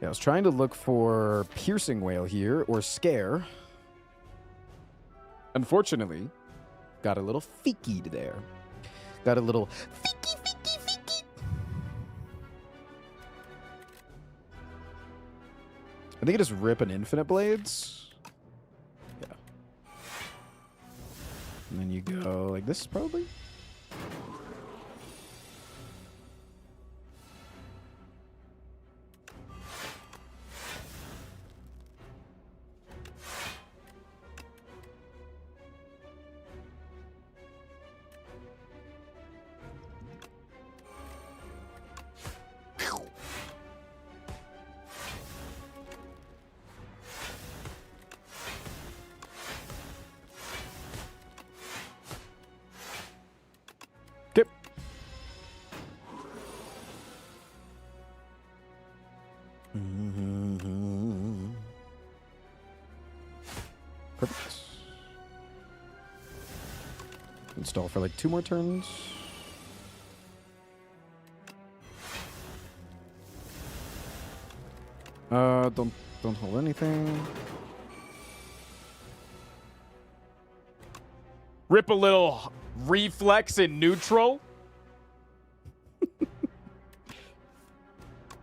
Yeah, I was trying to look for Piercing Wail here, or Scare. Unfortunately, got a little feekied there. Got a little feeky. I think I just rip an Infinite Blades. Yeah. And then you go like this, probably. Okay. Perfect. Install for like 2 more turns. Don't hold anything. Rip a little reflex in neutral.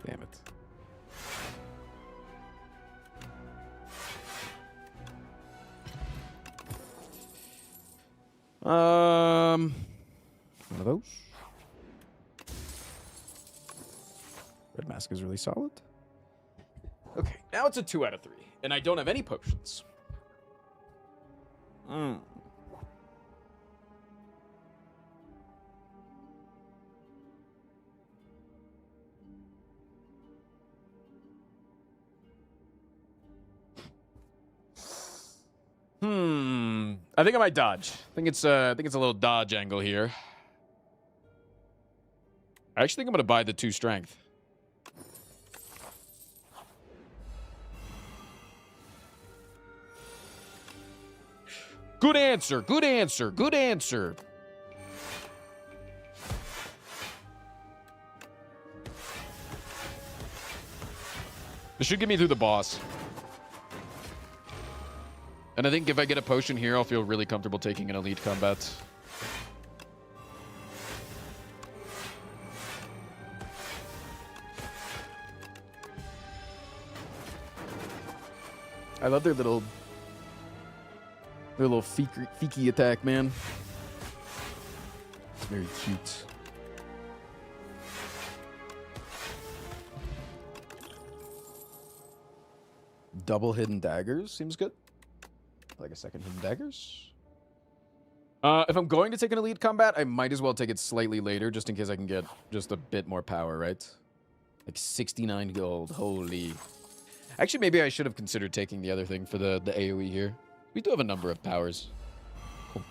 Damn it. One of those. Red Mask is really solid. Okay, now it's a 2 out of 3, and I don't have any potions. I think I might dodge. I think it's a little dodge angle here. I actually think I'm gonna buy the 2 strength. Good answer. Good answer. Good answer. This should get me through the boss. And I think if I get a potion here, I'll feel really comfortable taking an elite combat. I love their little feeky attack, man. It's very cute. Double hidden daggers seems good. Like a second hidden daggers. If I'm going to take an elite combat, I might as well take it slightly later, just in case I can get just a bit more power, right? Like 69 gold. Holy. Actually, maybe I should have considered taking the other thing for the AoE here. We do have a number of powers. Cool.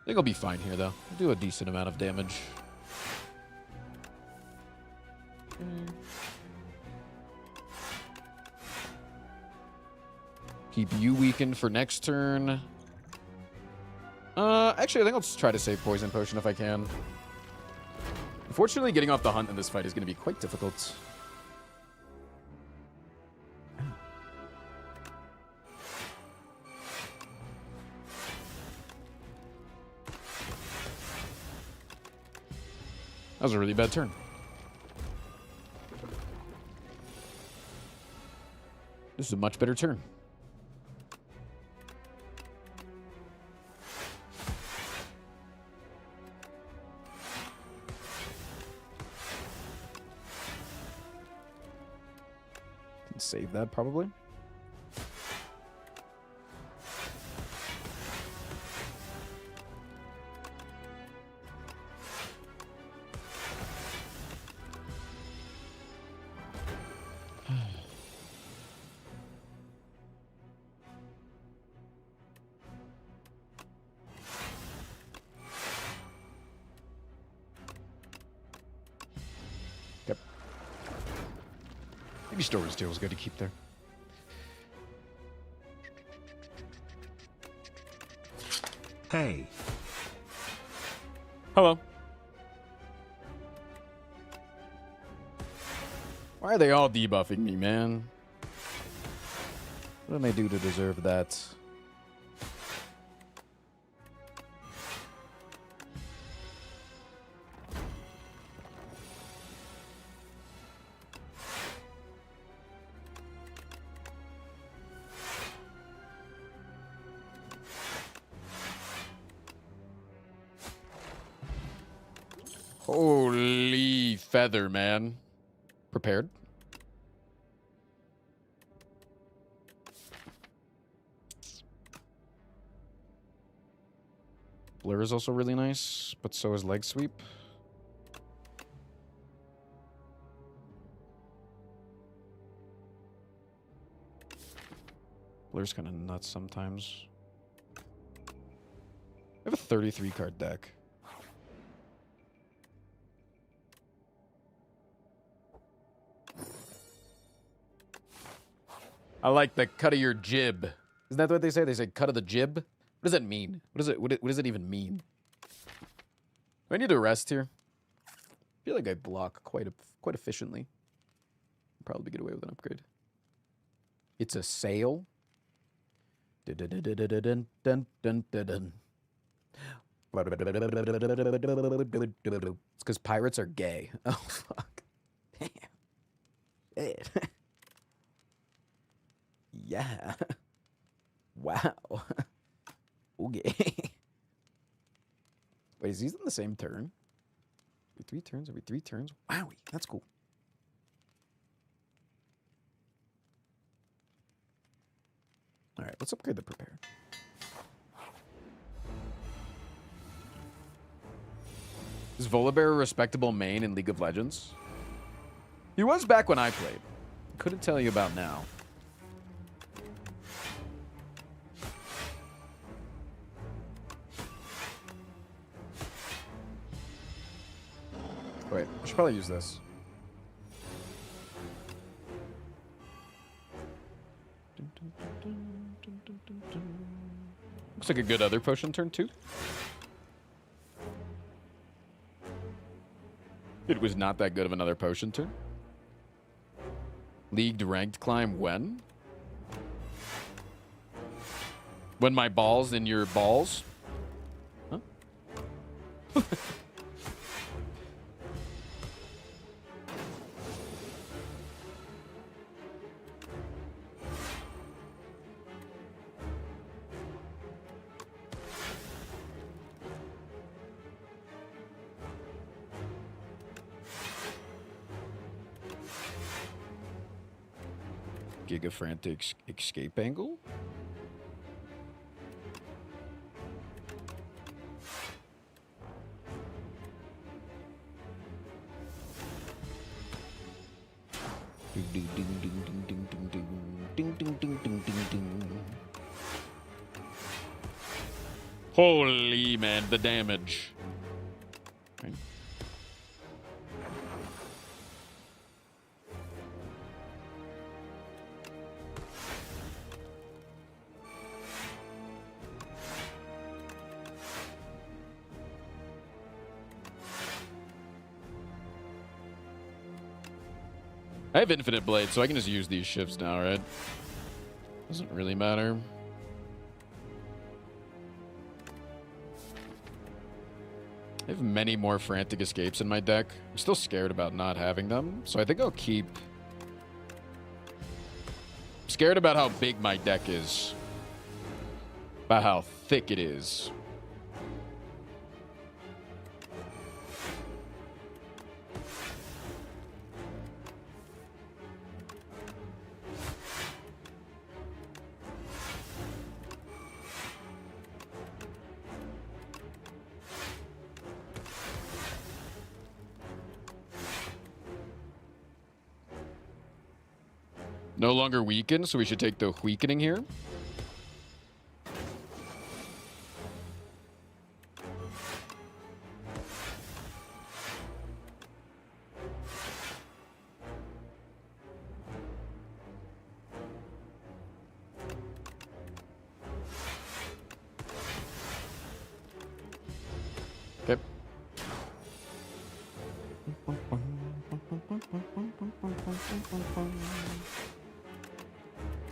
I think I'll be fine here, though. I'll do a decent amount of damage. Keep you weakened for next turn. Actually, I think I'll just try to save Poison Potion if I can. Unfortunately, getting off the hunt in this fight is going to be quite difficult. That was a really bad turn. This is a much better turn. Can save that probably. Maybe Storage Deal was good to keep there. Hey. Hello. Why are they all debuffing me, man? What did I do to deserve that? Holy feather, man. Prepared? Blur is also really nice, but so is Leg Sweep. Blur's kind of nuts sometimes. I have a 33 card deck. I like the cut of your jib. Isn't that what they say? They say cut of the jib? What does that mean? What does it even mean? Do I need to rest here? I feel like I block quite efficiently. I'll probably get away with an upgrade. It's a sale. It's because pirates are gay. Oh fuck. Damn. Shit. Yeah. Wow. Okay. Wait, is these in the same turn? Every 3 turns? Every 3 turns? Wowie, that's cool. Alright, let's upgrade the prepare. Is Volibear a respectable main in League of Legends? He was back when I played. Couldn't tell you about now. Wait, I should probably use this. Looks like a good other potion turn too. It was not that good of another potion turn. Leagued ranked climb when? When my ball's in your balls? Huh? Giga Frantic escape angle? Holy man, the damage. Right. I have infinite blade, so I can just use these shifts now, right? Doesn't really matter. I have many more frantic escapes in my deck. I'm still scared about not having them, so I think I'll keep... Scared about how big my deck is. About how thick it is. No longer weakened, so we should take the weakening here. Okay.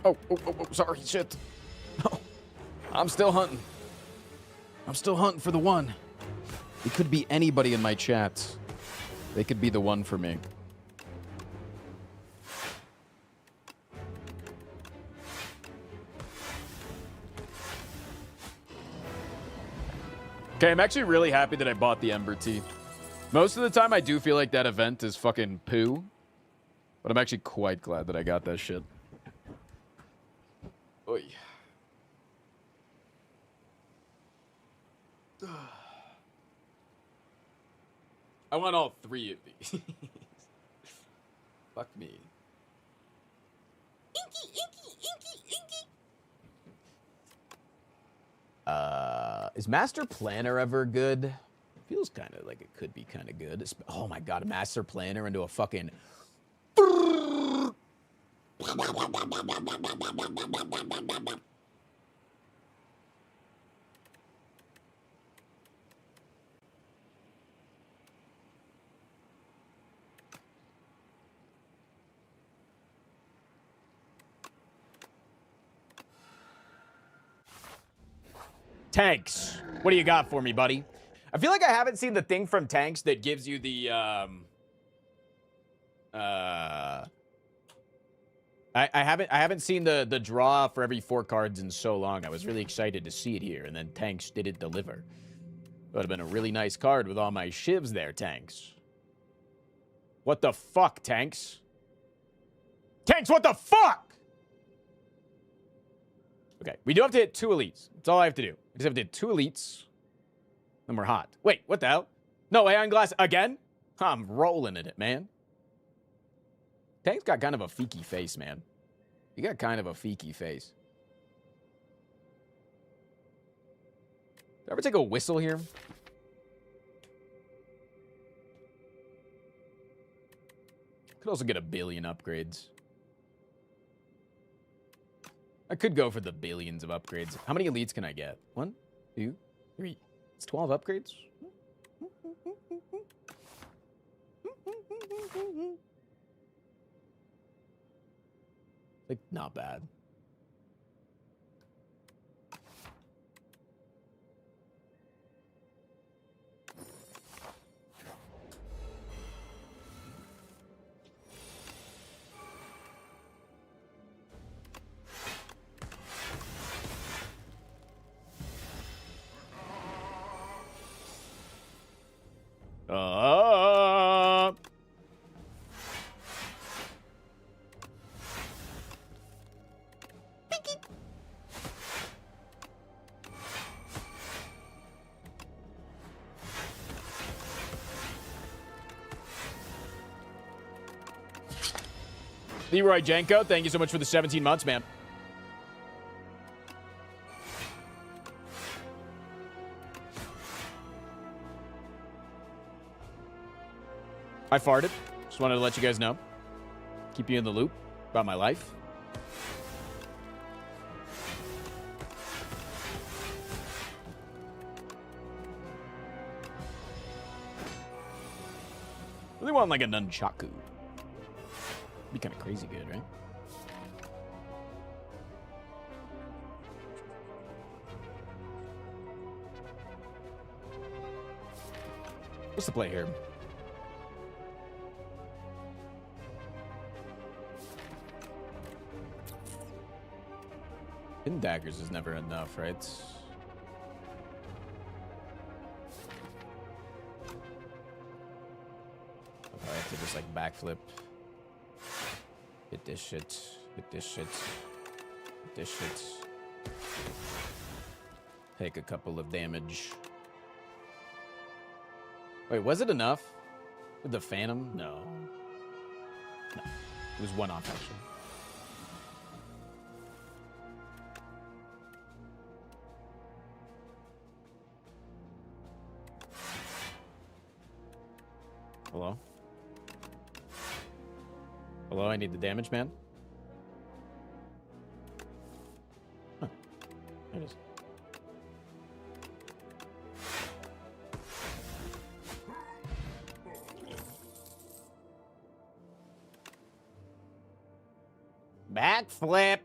Oh, sorry, shit. Oh, I'm still hunting. I'm still hunting for the one. It could be anybody in my chats. They could be the one for me. Okay, I'm actually really happy that I bought the Ember Tea. Most of the time, I do feel like that event is fucking poo. But I'm actually quite glad that I got that shit. Oy. I want all three of these. Fuck me. Is Master Planner ever good? Feels kind of like it could be kind of good. Oh my god, a Master Planner into a fucking... Tanks, what do you got for me, buddy? I feel like I haven't seen the thing from Tanks that gives you the, I haven't seen the draw for every 4 cards in so long. I was really excited to see it here, and then Tanks didn't deliver. Would have been a really nice card with all my shivs there, Tanks. What the fuck, Tanks? Tanks, what the fuck? Okay, we do have to hit 2 elites. That's all I have to do. I just have to hit 2 elites. Then we're hot. Wait, what the hell? No, Aeon Glass again? I'm rolling in it, man. Tank's got kind of a feeky face, man. You got kind of a feeky face. Did I ever take a whistle here? Could also get a billion upgrades. I could go for the billions of upgrades. How many elites can I get? 1, 2, 3. It's 12 upgrades. Like, not bad. Leroy Janko, thank you so much for the 17 months, man. I farted. Just wanted to let you guys know. Keep you in the loop about my life. Really want like a nunchaku. Be kind of crazy good, right? What's the play here? Hidden daggers is never enough, right? I have to just like backflip. Hit this shit. Hit this shit. Hit this shit. Take a couple of damage. Wait, was it enough? With the Phantom? No. No. It was one off, actually. Hello? Hello, I need the damage, man. Huh. There it is. Backflip.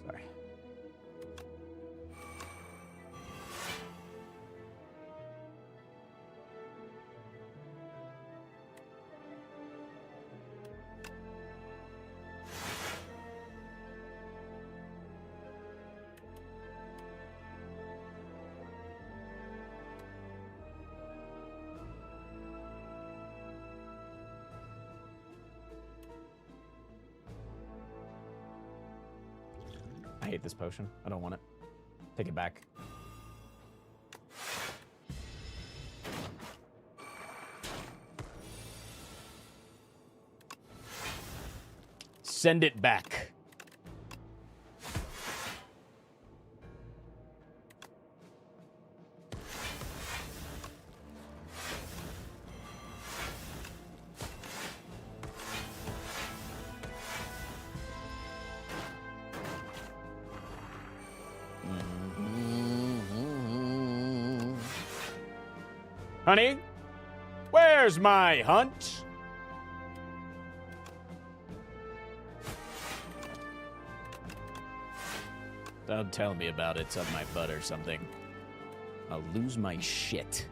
Sorry. I hate this potion. I don't want it. Take it back. Send it back. Honey, where's my hunt? Don't tell me about it's up my butt or something. I'll lose my shit.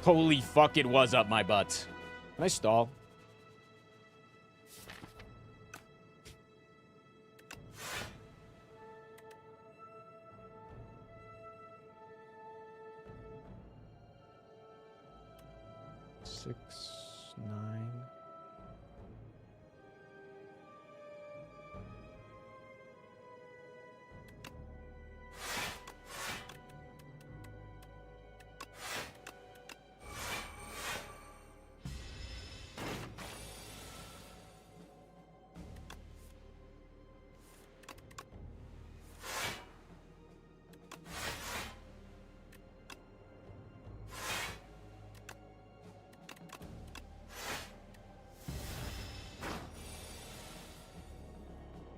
Holy fuck, it was up my butt. Can I stall?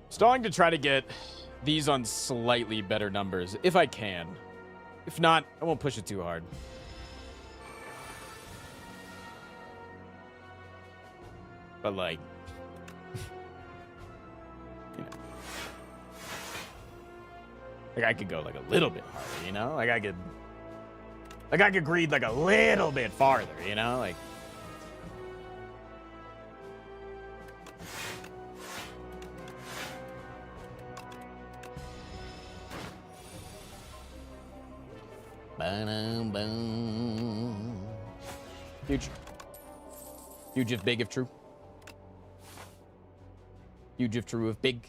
Stalling to try to get these on slightly better numbers, if I can. If not, I won't push it too hard. But like, you know, like I could go like a little bit harder, you know? Like I could greed like a little bit farther, you know? Like, huge. Huge if big if true. Huge if true if big.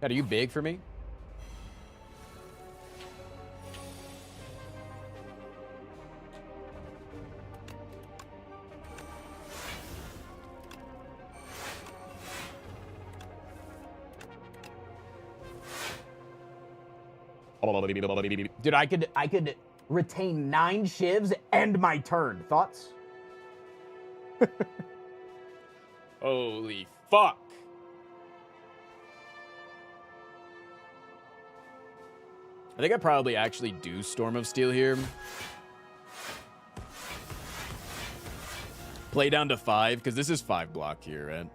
God, are you big for me? Dude, I could retain 9 shivs and my turn. Thoughts? Holy fuck. I think I probably actually do Storm of Steel here. Play down to 5, because this is 5 block here, right?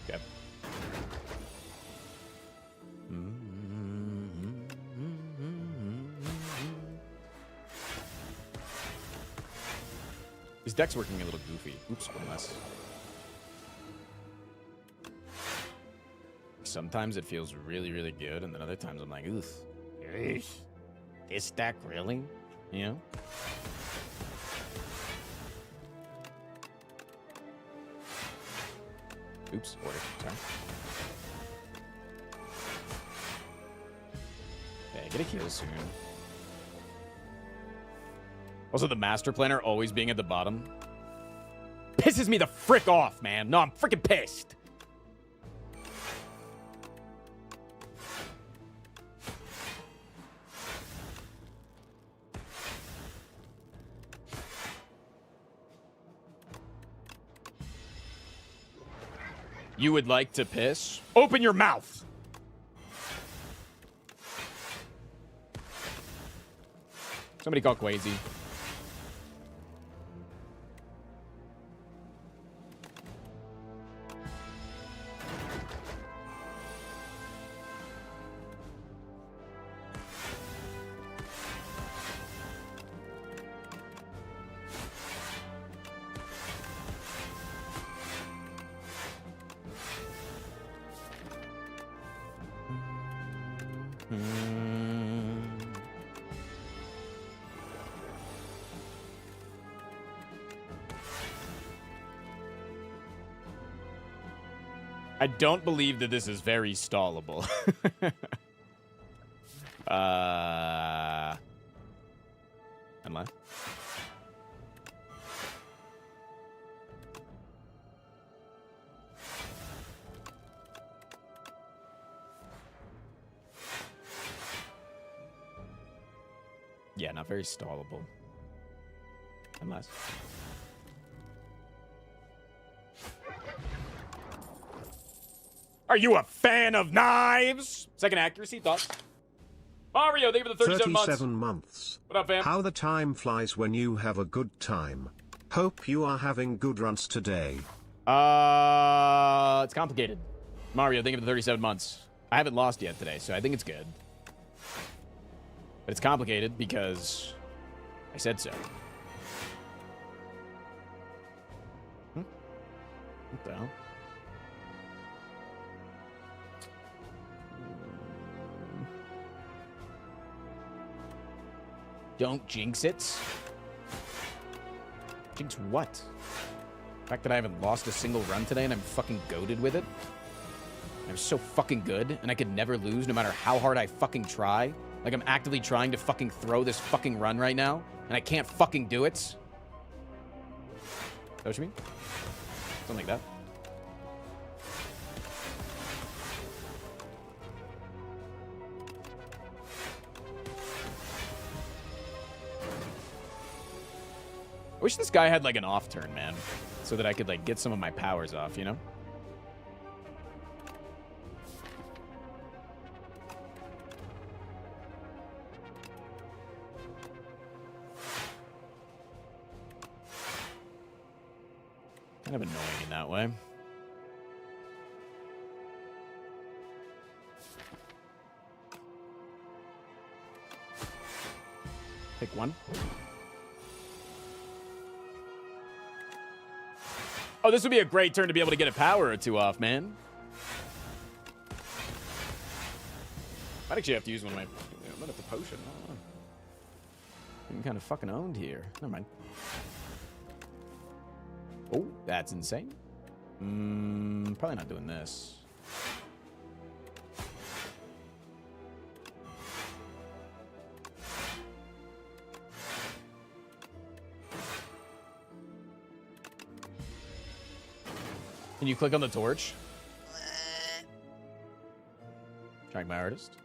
Okay. His deck's working a little goofy. Oops, one less. Sometimes it feels really, really good, and then other times I'm like, oof. This deck, really? You know? Oops, order. Sorry. Okay, get a heal soon. Also, the master planner always being at the bottom pisses me the frick off, man. No, I'm freaking pissed. You would like to piss? Open your mouth. Somebody call Quasi. I don't believe that this is very stallable. Unless. Yeah, not very stallable. Unless. Are you a fan of knives? Second accuracy, thoughts? Mario, thank you for the 37 months. 37 months. What up, fam? How the time flies when you have a good time. Hope you are having good runs today. It's complicated. Mario, thank you for the 37 months. I haven't lost yet today, so I think it's good. But it's complicated because I said so. What the hell? Don't jinx it. Jinx what? The fact that I haven't lost a single run today and I'm fucking goated with it? I'm so fucking good and I could never lose no matter how hard I fucking try. Like I'm actively trying to fucking throw this fucking run right now and I can't fucking do it. Is that what you mean? Something like that. I wish this guy had, like, an off turn, man. So that I could, like, get some of my powers off, you know? Kind of annoying in that way. Pick one. Oh, this would be a great turn to be able to get a power or two off, man. Might actually have to use one of my... I'm not at the potion. I don't know. I'm kind of fucking owned here. Never mind. Oh, that's insane. Probably not doing this. Can you click on the torch? Trying my hardest.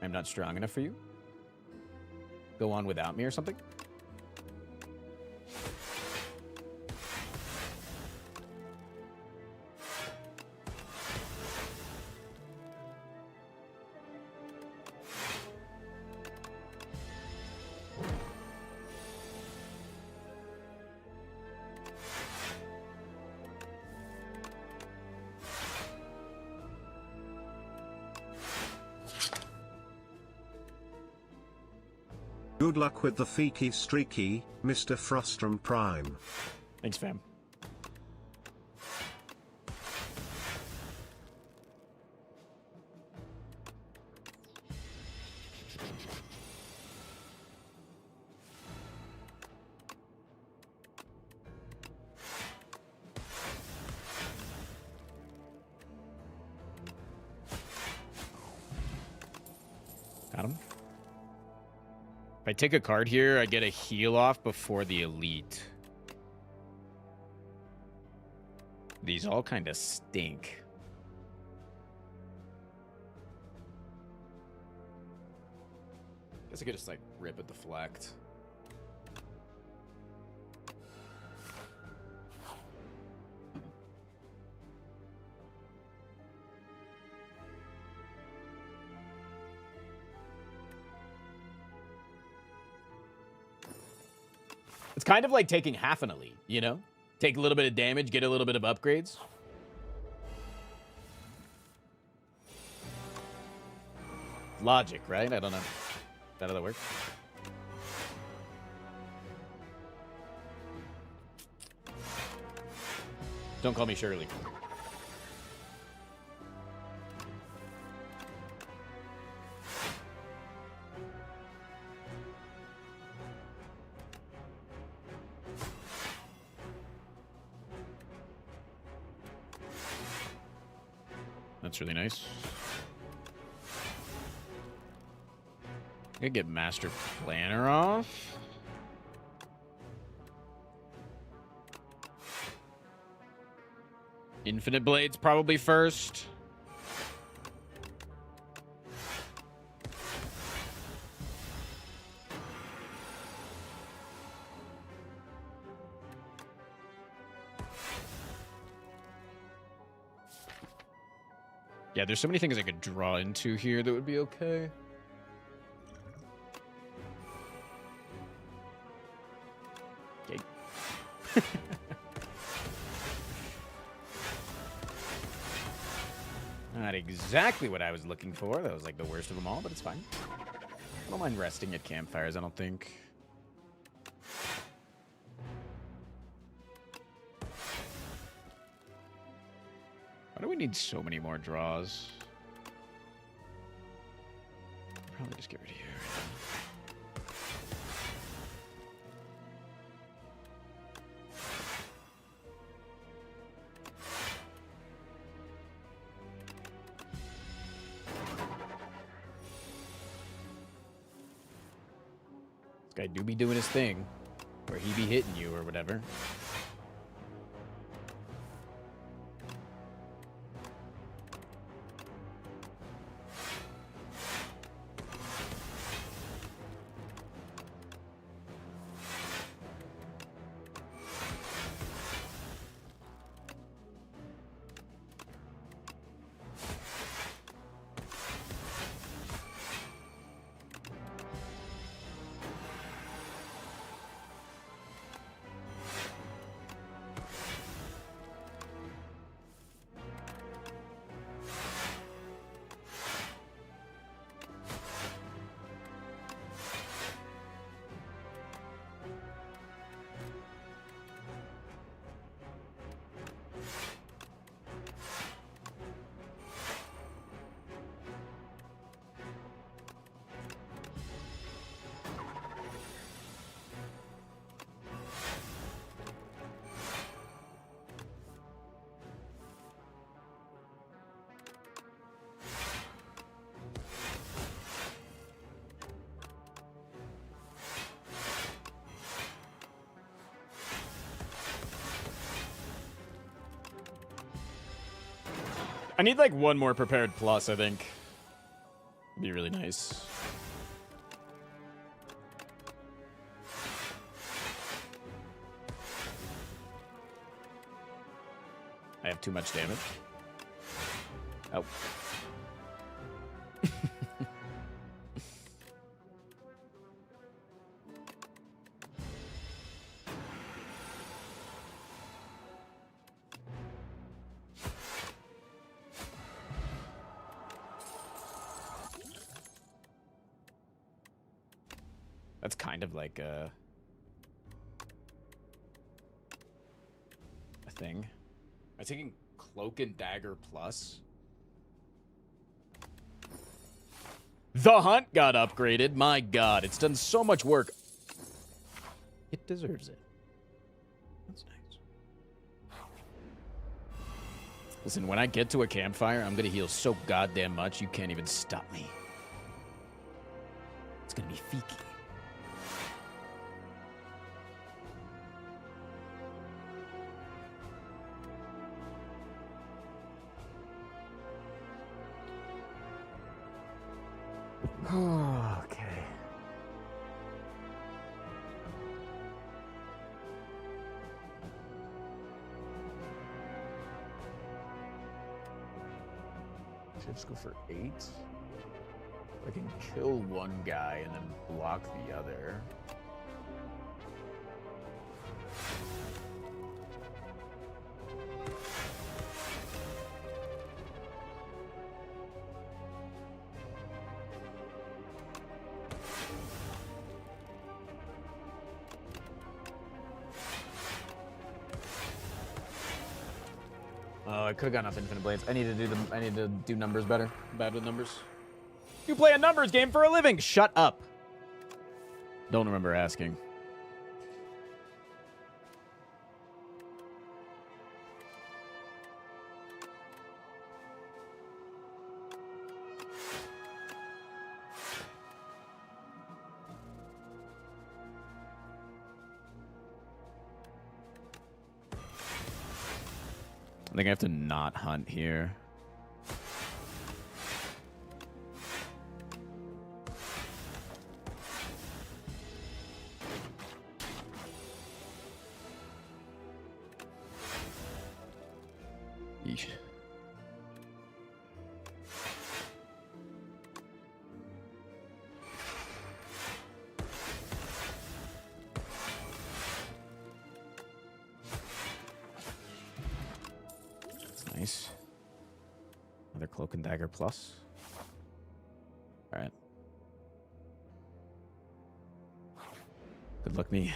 I'm not strong enough for you. Go on without me or something. Good luck with the Feeky Streaky, Mr. Frostrum Prime. Thanks, fam. Got him. If I take a card here, I get a heal off before the elite. These all kind of stink. Guess I could just like rip at the deflect. It's kind of like taking half an elite, you know? Take a little bit of damage, get a little bit of upgrades. Logic, right? I don't know. That other work. Don't call me Shirley. That's really nice. I could get Master Planner off. Infinite Blades probably first. Yeah, there's so many things I could draw into here that would be okay. Okay. Not exactly what I was looking for. That was like the worst of them all, but it's fine. I don't mind resting at campfires, I don't think. Why do we need so many more draws? Probably just get rid of you. This guy do be doing his thing, where he be hitting you or whatever. I need like one more prepared plus, I think. It'd be really nice. I have too much damage. Oh. That's kind of like a thing. Am I taking Cloak and Dagger plus? The Hunt got upgraded. My god, it's done so much work. It deserves it. That's nice. Listen, when I get to a campfire, I'm gonna heal so goddamn much you can't even stop me. It's gonna be feeky. Okay. Should I just go for 8? I can kill one guy and then block the other. Oh, I could have gotten off Infinite Blades. I need to do numbers better. Bad with numbers. You play a numbers game for a living. Shut up. Don't remember asking. I think I have to not hunt here. Yeesh. Nice. Another Cloak and Dagger plus. All right. Good luck me.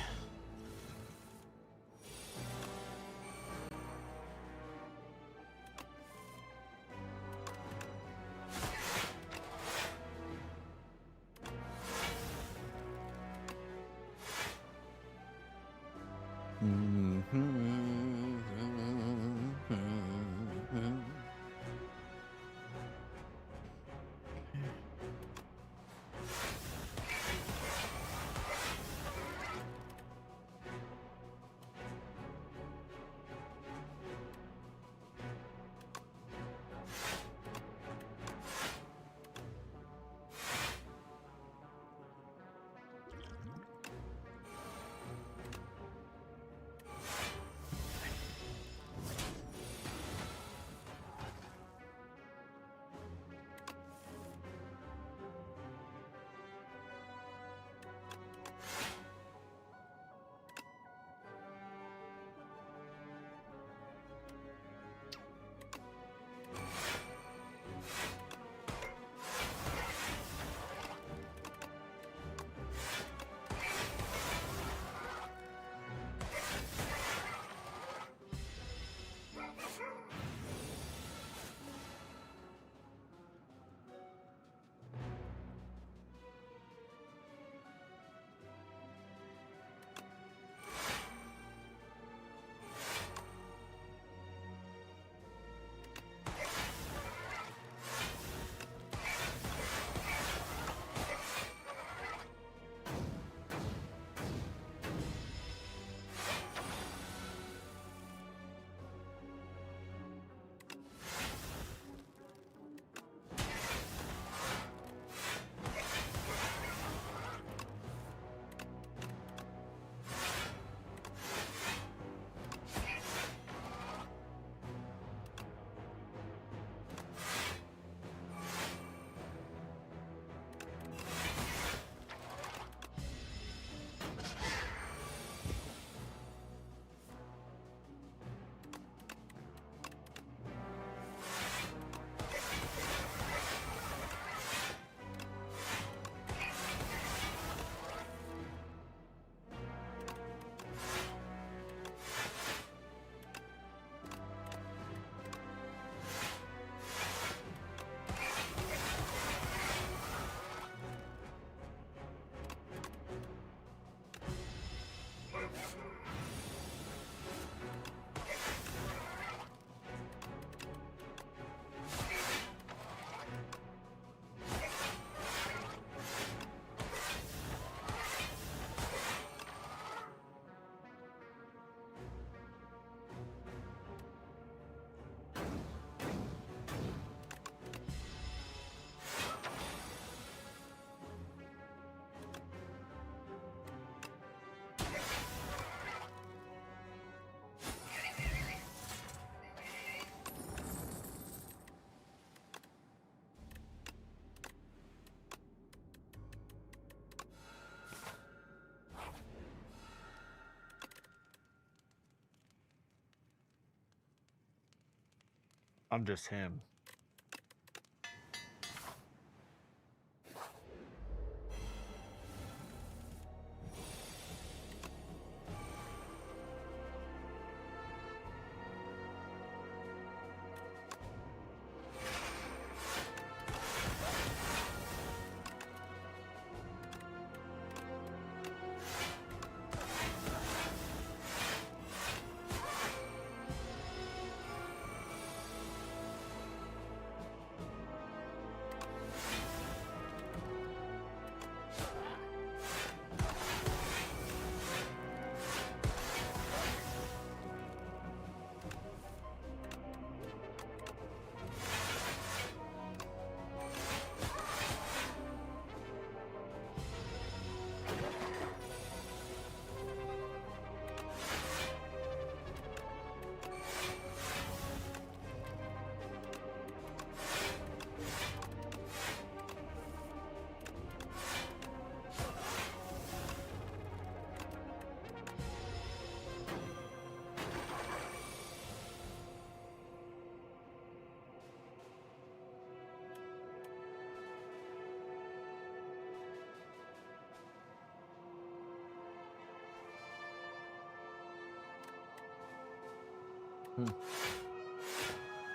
I'm just him.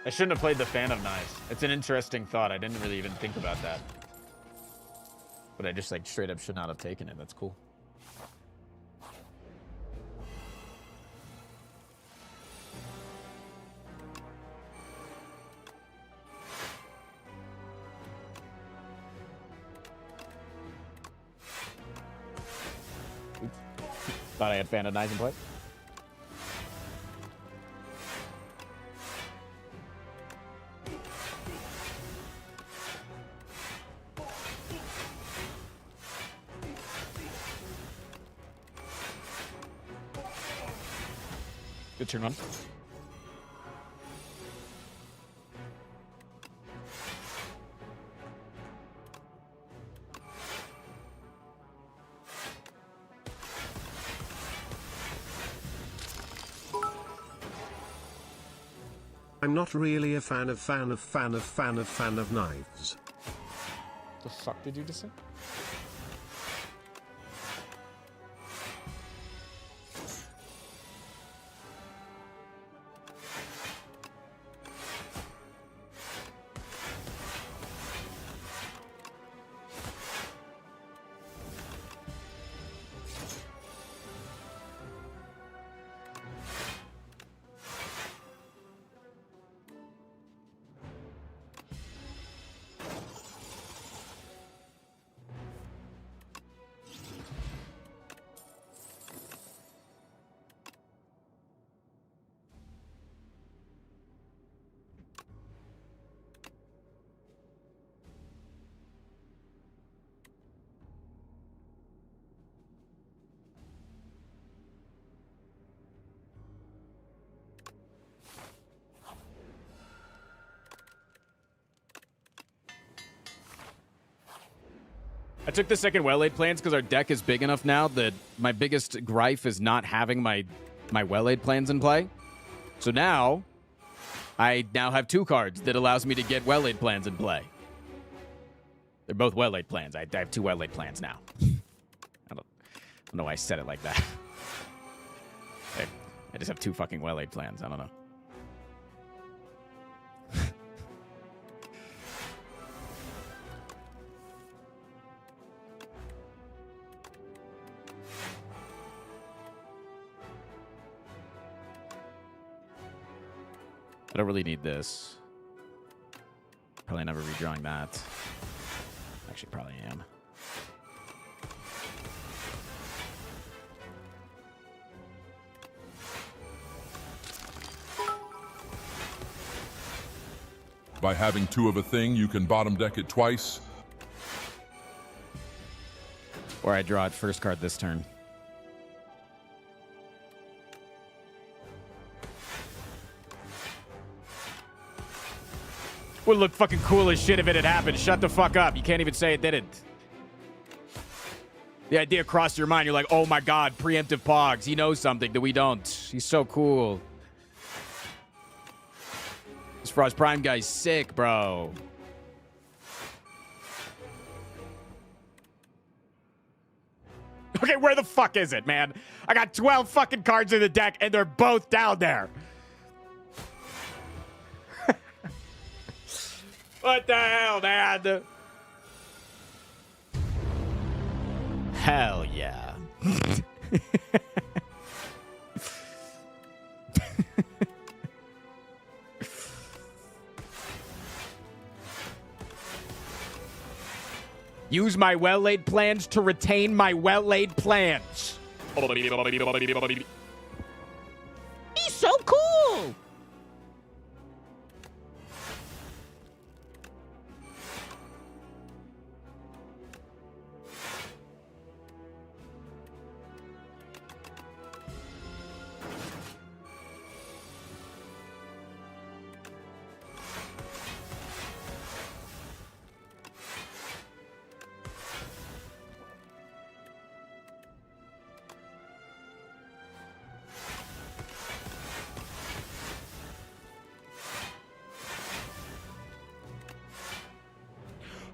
I shouldn't have played the Fan of Knives. It's an interesting thought. I didn't really even think about that. But I just, like, straight up should not have taken it. That's cool. Oops. Thought I had Fan of Knives in play. Good turn on. I'm not really a fan of knives. The fuck did you just say? I took the second well-laid plans because our deck is big enough now that my biggest gripe is not having my well-laid plans in play. So now, I now have 2 cards that allows me to get well-laid plans in play. They're both well-laid plans. I have 2 well-laid plans now. I don't know why I said it like that. I just have 2 fucking well-laid plans. I don't know. I don't really need this. Probably never redrawing that. Actually, probably am. By having 2 of a thing, you can bottom deck it twice. Or I draw it first card this turn. Would look fucking cool as shit if it had happened. Shut the fuck up. You can't even say it didn't. The idea crossed your mind. You're like, oh my god, preemptive Pogs. He knows something that we don't. He's so cool. Just Frost Prime guy's sick, bro. Okay, where the fuck is it, man? I got 12 fucking cards in the deck, and they're both down there. What the hell, man? Hell yeah. Use my well-laid plans to retain my well-laid plans. He's so cool.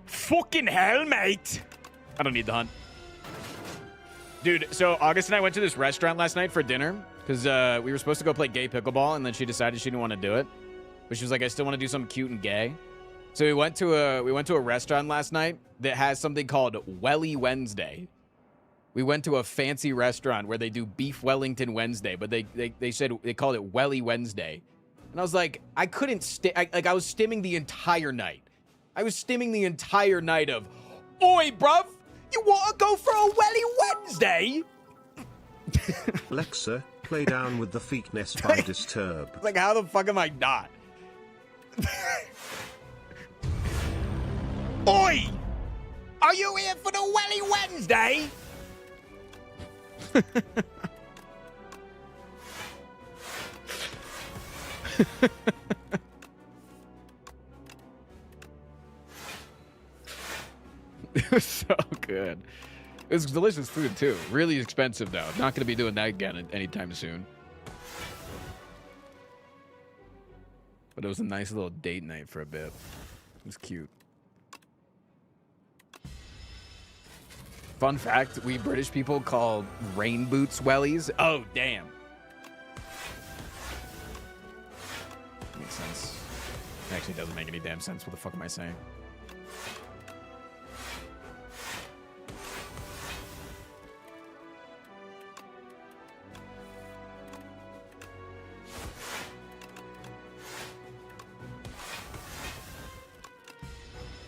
Fucking hell, mate. I don't need the hunt. Dude, so August and I went to this restaurant last night for dinner because we were supposed to go play gay pickleball, and then she decided she didn't want to do it. But she was like, I still want to do something cute and gay. So we went to a restaurant last night that has something called Welly Wednesday. We went to a fancy restaurant where they do Beef Wellington Wednesday, but they said they called it Welly Wednesday. And I was like, I couldn't I was stimming the entire night. I was stimming the entire night of, oi, bruv, you want to go for a Welly Wednesday? Lexa, play down with the Feekness by Disturb. Like, how the fuck am I not? Oi! Are you here for the Welly Wednesday? It was so good. It was delicious food, too. Really expensive, though. Not going to be doing that again anytime soon. But it was a nice little date night for a bit. It was cute. Fun fact, we British people call rain boots wellies. Oh, damn. Makes sense. It actually doesn't make any damn sense. What the fuck am I saying?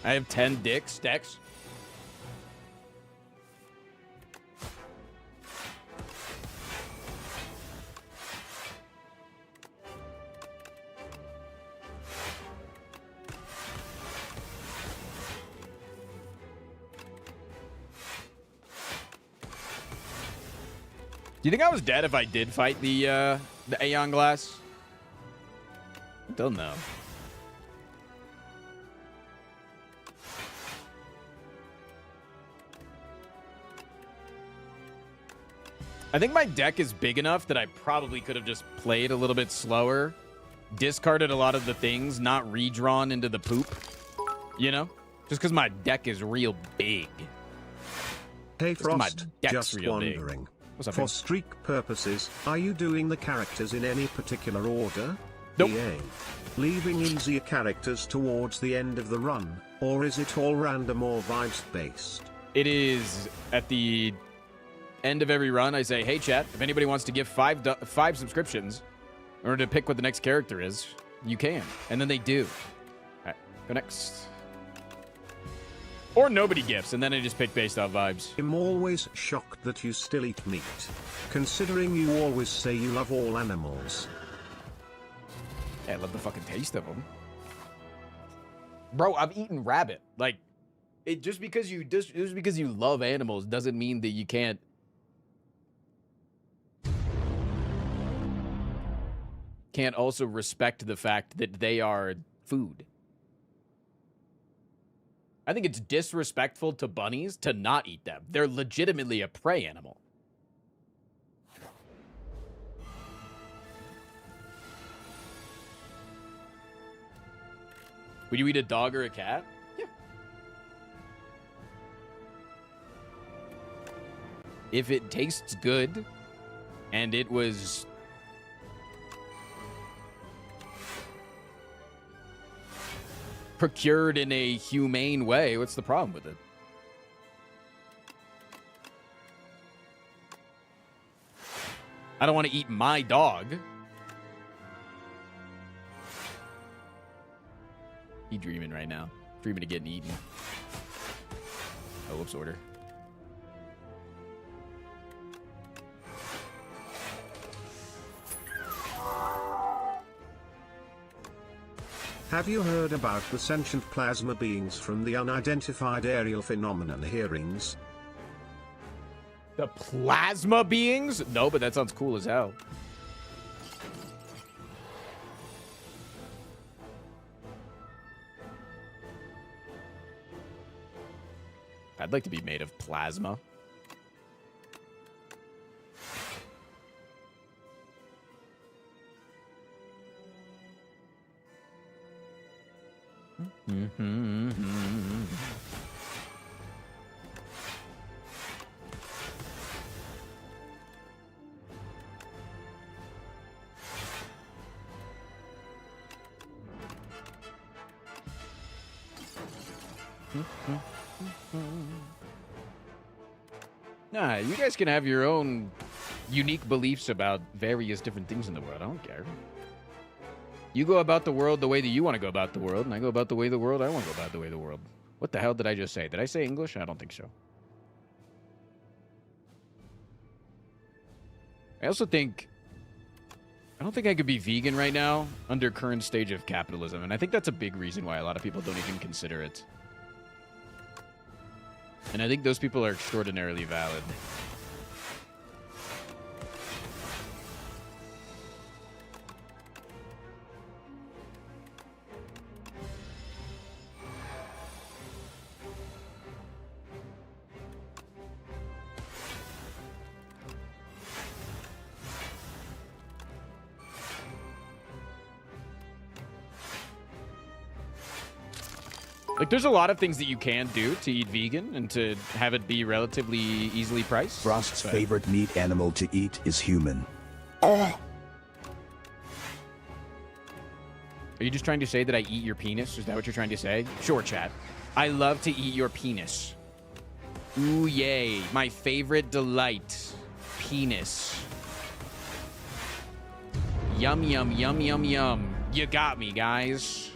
I have 10 dicks, Dex. Do you think I was dead if I did fight the Aeon Glass? Don't know. I think my deck is big enough that I probably could have just played a little bit slower, discarded a lot of the things, not redrawn into the poop, you know? Just because my deck is real big. Hey Frost, just wondering. What's up, for man? streak purposes, are you doing the characters in any particular order? Nope. EA. Leaving easier characters towards the end of the run, or is it all random or vibes based? It is at the end of every run. I say, hey, chat, if anybody wants to give five subscriptions in order to pick what the next character is, you can. And then they do. All right, go next. Or nobody gifts, and then I just pick based off vibes. I'm always shocked that you still eat meat, considering you always say you love all animals. Yeah, I love the fucking taste of them. Bro, I've eaten rabbit. Like, just because you love animals doesn't mean that you can't also respect the fact that they are food. I think it's disrespectful to bunnies to not eat them. They're legitimately a prey animal. Would you eat a dog or a cat? Yeah. If it tastes good and it was procured in a humane way, what's the problem with it? I don't want to eat my dog. He dreaming right now. Dreaming of getting eaten. Oh, whoops, order. Have you heard about the sentient plasma beings from the unidentified aerial phenomenon hearings? The plasma beings? No, but that sounds cool as hell. I'd like to be made of plasma. Nah, you guys can have your own unique beliefs about various different things in the world. I don't care. You go about the world the way that you want to go about the world, and I go about the way the world I want to go about the way the world. What the hell did I just say? Did I say English? I don't think so. I also think... I don't think I could be vegan right now under current stage of capitalism, and I think that's a big reason why a lot of people don't even consider it. And I think those people are extraordinarily valid. Like, there's a lot of things that you can do to eat vegan and to have it be relatively easily priced. Frost's favorite meat animal to eat is human. Are you just trying to say that I eat your penis? Is that what you're trying to say? Sure, chat. I love to eat your penis. Ooh, yay. My favorite delight. Penis. Yum, yum, yum, yum, yum. You got me, guys.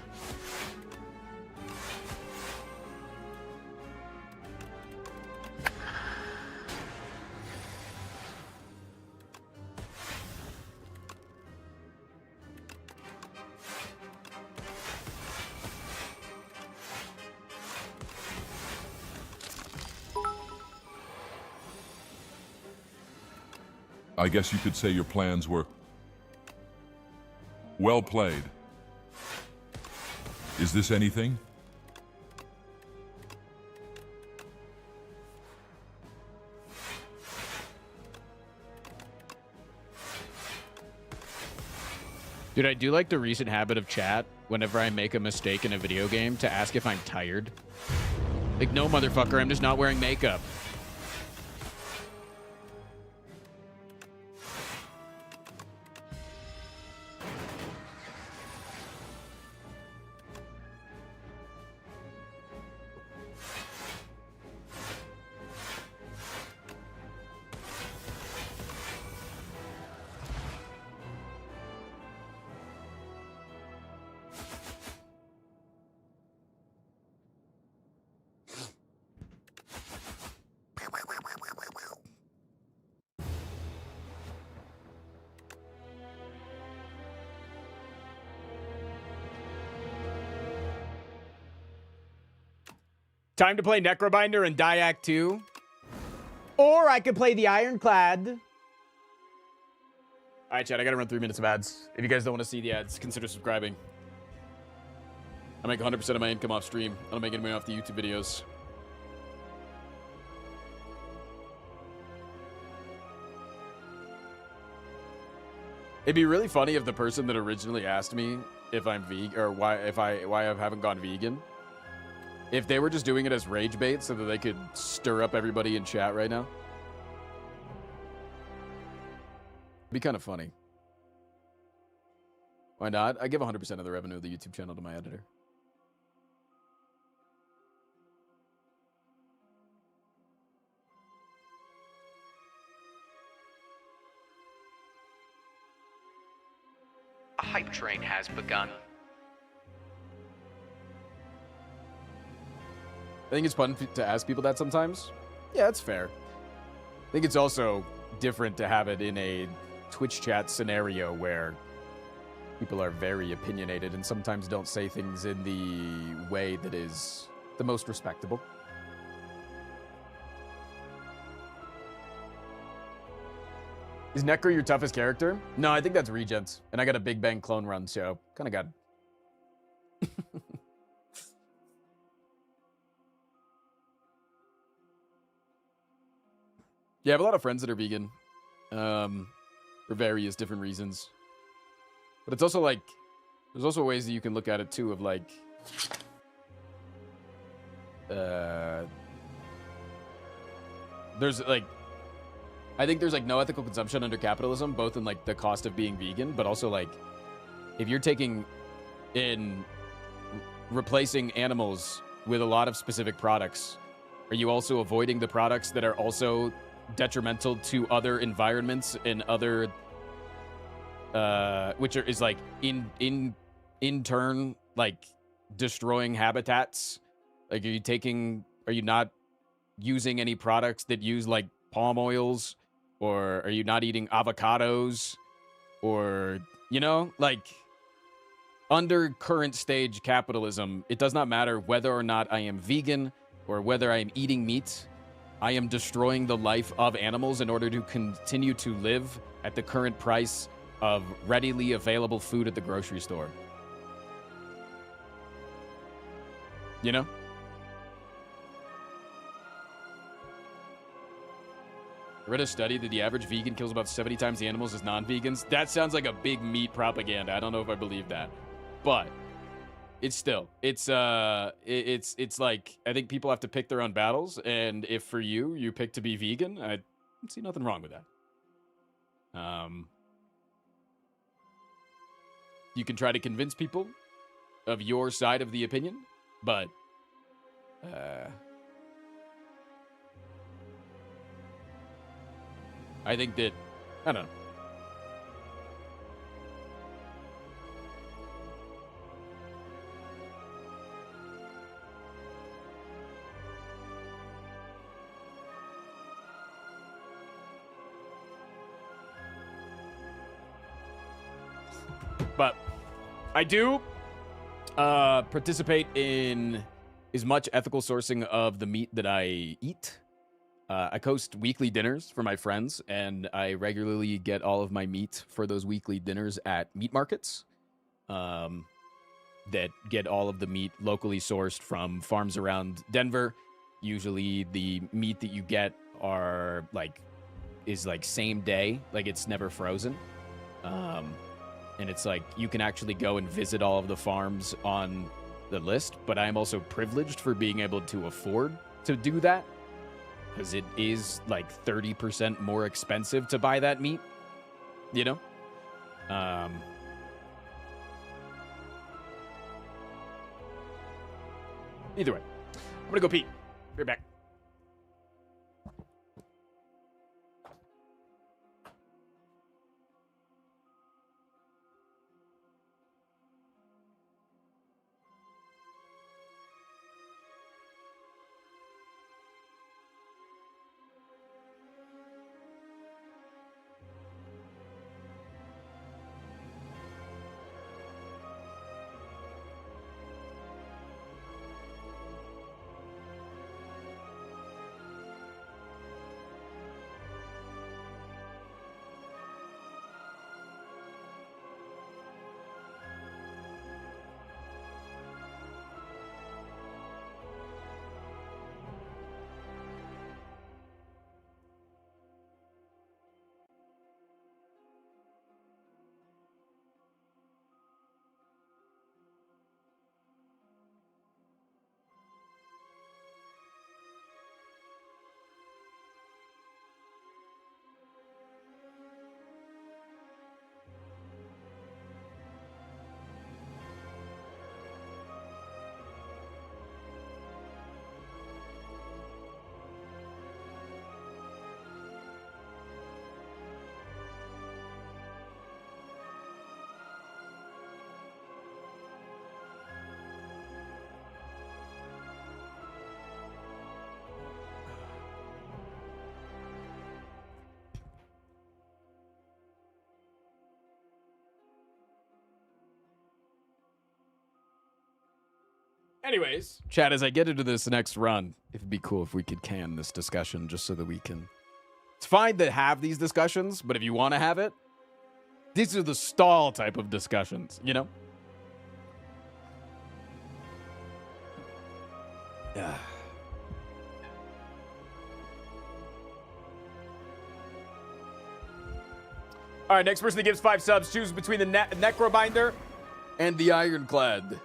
I guess you could say your plans were well played. Is this anything? Dude, I do like the recent habit of chat whenever I make a mistake in a video game to ask if I'm tired. Like, no, motherfucker, I'm just not wearing makeup. Time to play Necrobinder and Dyac 2. Or I could play the Ironclad. All right, chat, I gotta run 3 minutes of ads. If you guys don't want to see the ads, consider subscribing. I make 100% of my income off stream. I don't make any money off the YouTube videos. It'd be really funny if the person that originally asked me if I'm vegan or why I haven't gone vegan, if they were just doing it as rage bait so that they could stir up everybody in chat right now. It'd be kind of funny. Why not? I give 100% of the revenue of the YouTube channel to my editor. A hype train has begun. I think it's fun to ask people that sometimes. Yeah, that's fair. I think it's also different to have it in a Twitch chat scenario where people are very opinionated and sometimes don't say things in the way that is the most respectable. Is Necro your toughest character? No, I think that's Regent. And I got a Big Bang clone run, so kind of got... Yeah, I have a lot of friends that are vegan. For various different reasons. But it's also like... There's also ways that you can look at it, too, of like... There's like... I think there's like no ethical consumption under capitalism, both in like the cost of being vegan, but also like if you're taking in replacing animals with a lot of specific products, are you also avoiding the products that are also detrimental to other environments and other, which is like in turn like destroying habitats? Like, are you not using any products that use like palm oils? Or are you not eating avocados? Or, you know, like, under current stage capitalism, it does not matter whether or not I am vegan or whether I am eating meat. I am destroying the life of animals in order to continue to live at the current price of readily available food at the grocery store. You know? I read a study that the average vegan kills about 70 times the animals as non-vegans. That sounds like a big meat propaganda. I don't know if I believe that, but it's still, it's like, I think people have to pick their own battles. And if for you pick to be vegan, I see nothing wrong with that. You can try to convince people of your side of the opinion, but, I think that, I don't know. But I do participate in as much ethical sourcing of the meat that I eat. I host weekly dinners for my friends, and I regularly get all of my meat for those weekly dinners at meat markets that get all of the meat locally sourced from farms around Denver. Usually the meat that you get is same day, like it's never frozen. And it's like you can actually go and visit all of the farms on the list, but I'm also privileged for being able to afford to do that. Because it is like 30% more expensive to buy that meat, you know? Either way, I'm gonna go pee. Be right back. Anyways, Chad, as I get into this next run, it'd be cool if we could can this discussion just so that we can... It's fine to have these discussions, but if you want to have it, these are the stall type of discussions, you know? Yeah. All right, next person that gives 5 subs, choose between the Necrobinder and the Ironclad.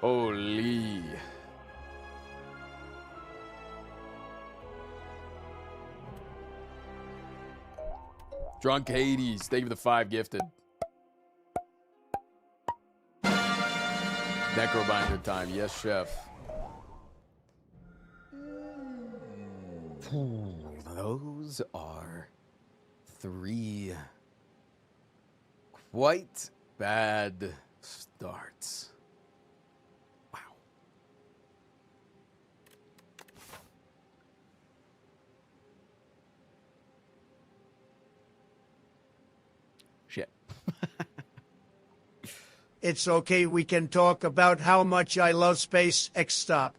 Holy. Drunk Hades, thank you for the 5 gifted. Necrobinder time, yes, chef. Those are 3 quite bad starts. Wow. Shit. It's okay, we can talk about how much I love space. X stop.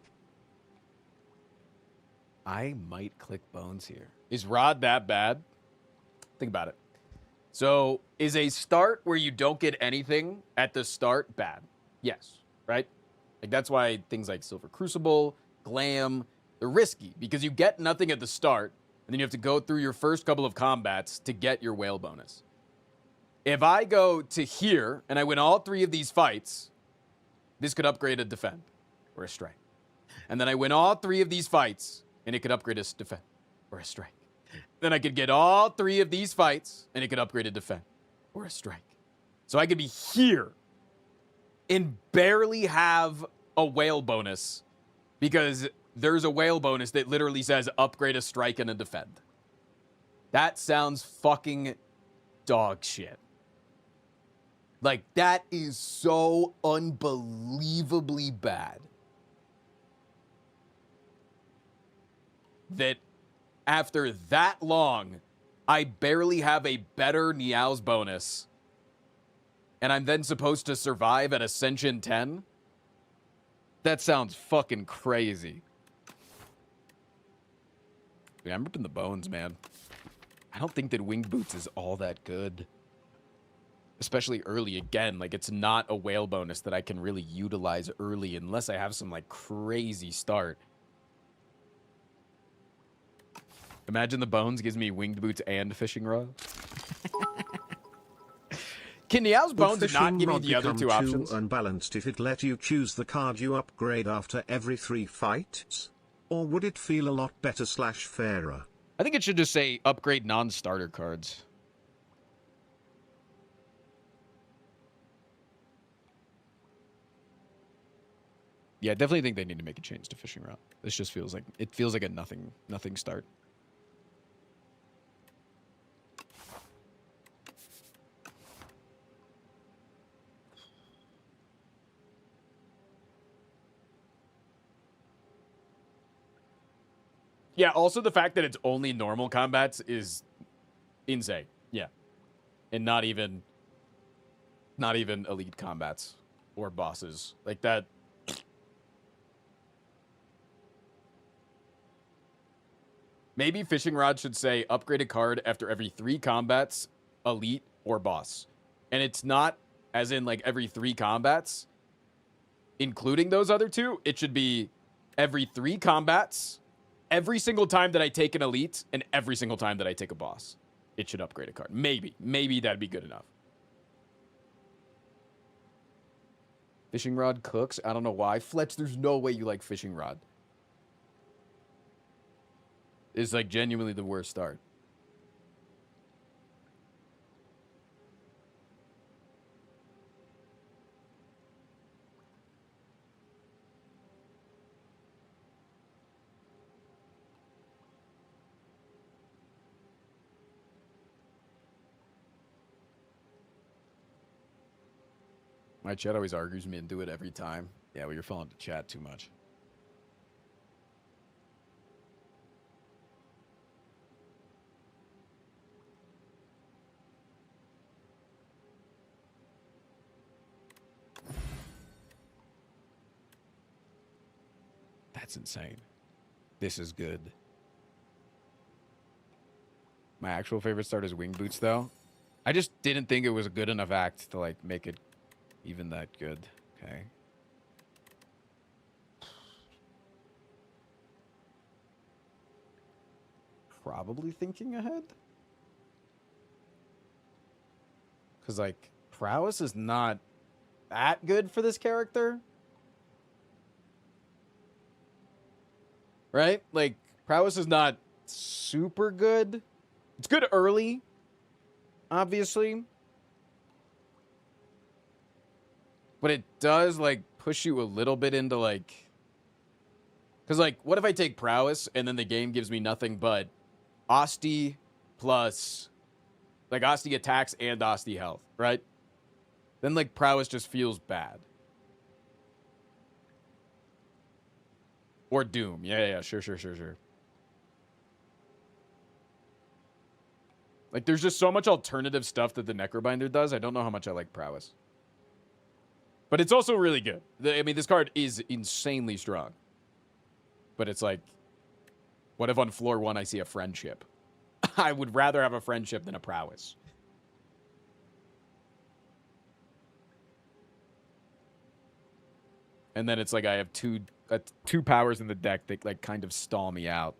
I might click bones here. Is Rod that bad? Think about it. So, is a start where you don't get anything at the start bad? Yes, right? Like that's why things like Silver Crucible, Glam, they're risky because you get nothing at the start and then you have to go through your first couple of combats to get your whale bonus. If I go to here and I win all 3 of these fights, this could upgrade a defend or a strike. And then I win all 3 of these fights and it could upgrade a defend or a strike. Then I could get all 3 of these fights, and it could upgrade a defend or a strike. So I could be here and barely have a whale bonus because there's a whale bonus that literally says upgrade a strike and a defend. That sounds fucking dog shit. Like, that is so unbelievably bad that after that long, I barely have a better Niao's bonus, and I'm then supposed to survive at Ascension 10? That sounds fucking crazy. Yeah, I'm ripping the bones, man. I don't think that Winged Boots is all that good. Especially early again. Like, it's not a whale bonus that I can really utilize early unless I have some, like, crazy start. Imagine the bones gives me Winged Boots and Fishing Rod. Can Niao's bones not give me the other 2 options? Too unbalanced if it let you choose the card you upgrade after every 3 fights? Or would it feel a lot better / fairer? I think it should just say upgrade non-starter cards. Yeah, I definitely think they need to make a change to Fishing Rod. This just feels like a nothing start. Yeah, also the fact that it's only normal combats is insane. Yeah. And not even elite combats or bosses. Like that. Maybe Fishing Rod should say upgrade a card after every 3 combats, elite or boss. And it's not as in like every 3 combats, including those other 2. It should be every 3 combats, every single time that I take an elite, and every single time that I take a boss. It should upgrade a card. Maybe that'd be good enough. Fishing Rod cooks. I don't know why. Fletch, there's no way you like Fishing Rod. It's like genuinely the worst start. My chat always argues me and do it every time. Yeah, well, you're falling to chat too much. That's insane. This is good. My actual favorite start is Wing Boots, though. I just didn't think it was a good enough act to, like, make it even that good. Okay. Probably thinking ahead. Because, like, prowess is not that good for this character. Right? Like, prowess is not super good. It's good early, obviously. But it does, like, push you a little bit into, like... Because, like, what if I take prowess and then the game gives me nothing but Asti plus... Like, Asti attacks and Asti health, right? Then, like, prowess just feels bad. Or Doom. Yeah, sure. Like, there's just so much alternative stuff that the Necrobinder does. I don't know how much I like prowess. But it's also really good. I mean, this card is insanely strong. But it's like, what if on floor 1 I see a friendship? I would rather have a friendship than a prowess. And then it's like I have two powers in the deck that, like, kind of stall me out.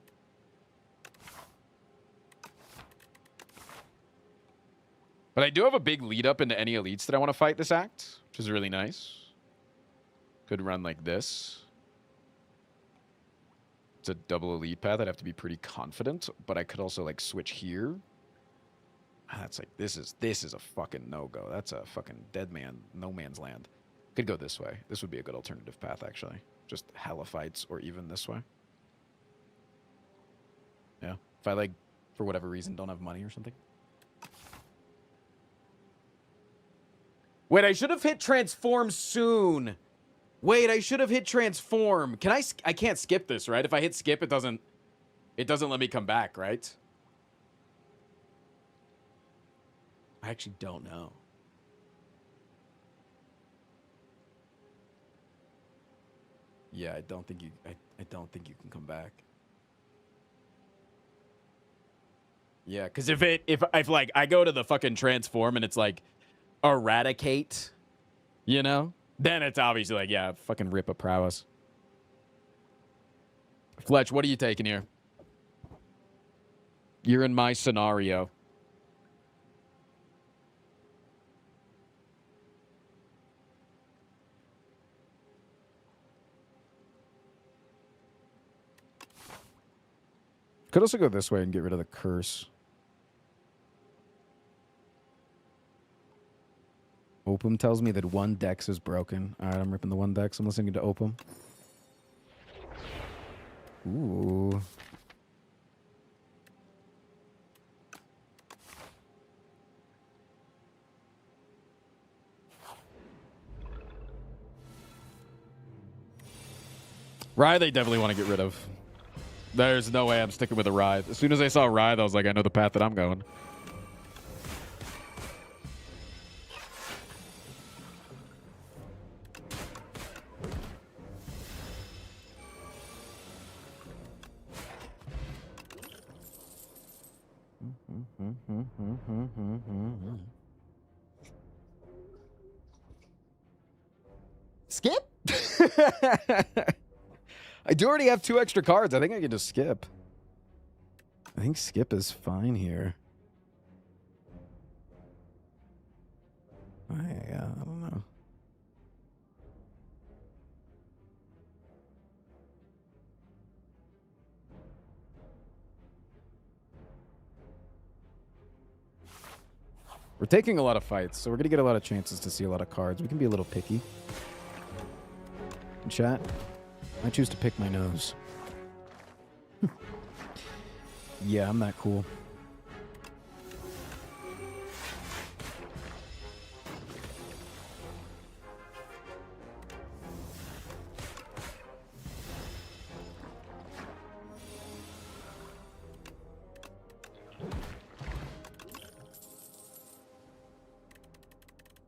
But I do have a big lead up into any elites that I want to fight this act, which is really nice. Could run like this. It's a double elite path. I'd have to be pretty confident, but I could also, like, switch here. That's like, this is a fucking no-go. That's a fucking dead man, no man's land. Could go this way. This would be a good alternative path, actually. Just hella fights, or even this way. Yeah. If I, like, for whatever reason, don't have money or something. Wait, I should have hit transform soon. Wait, I should have hit transform. Can I can't skip this, right? If I hit skip, it doesn't let me come back, right? I actually don't know. Yeah, I don't think you can come back. Yeah, because if like I go to the fucking transform and it's like eradicate, you know, then it's obviously like, yeah, fucking rip a prowess. Fletch, what are you taking here? You're in my scenario. Could also go this way and get rid of the curse. Opum tells me that one dex is broken. All right, I'm ripping the one dex. I'm listening to Opum. Ooh. Rye, they definitely want to get rid of. There's no way I'm sticking with a Rye. As soon as I saw Rye, I was like, I know the path that I'm going. Skip? I do already have 2 extra cards. I think I can just skip. I think skip is fine here. Yeah, I don't know. We're taking a lot of fights, so we're going to get a lot of chances to see a lot of cards. We can be a little picky. In chat, I choose to pick my nose. Yeah, I'm that cool.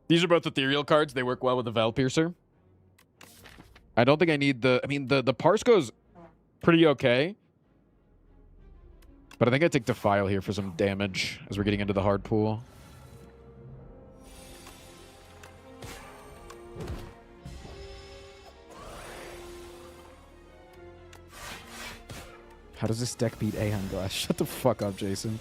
These are both ethereal cards. They work well with the Veil Piercer. I don't think I need the... I mean, the Parse goes pretty okay. But I think I take Defile here for some damage as we're getting into the hard pool. How does this deck beat Aeon Glass? Shut the fuck up, Jason.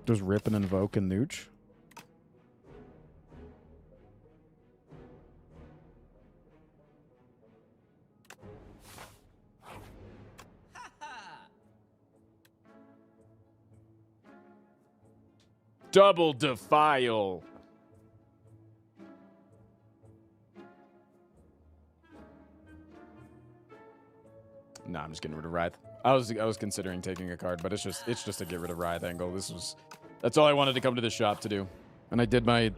Does Rip and Invoke and Nooch? Double Defile. Nah, I'm just getting rid of Wrath. I was considering taking a card, but it's just to get rid of Wrath angle. That's all I wanted to come to this shop to do. And I did my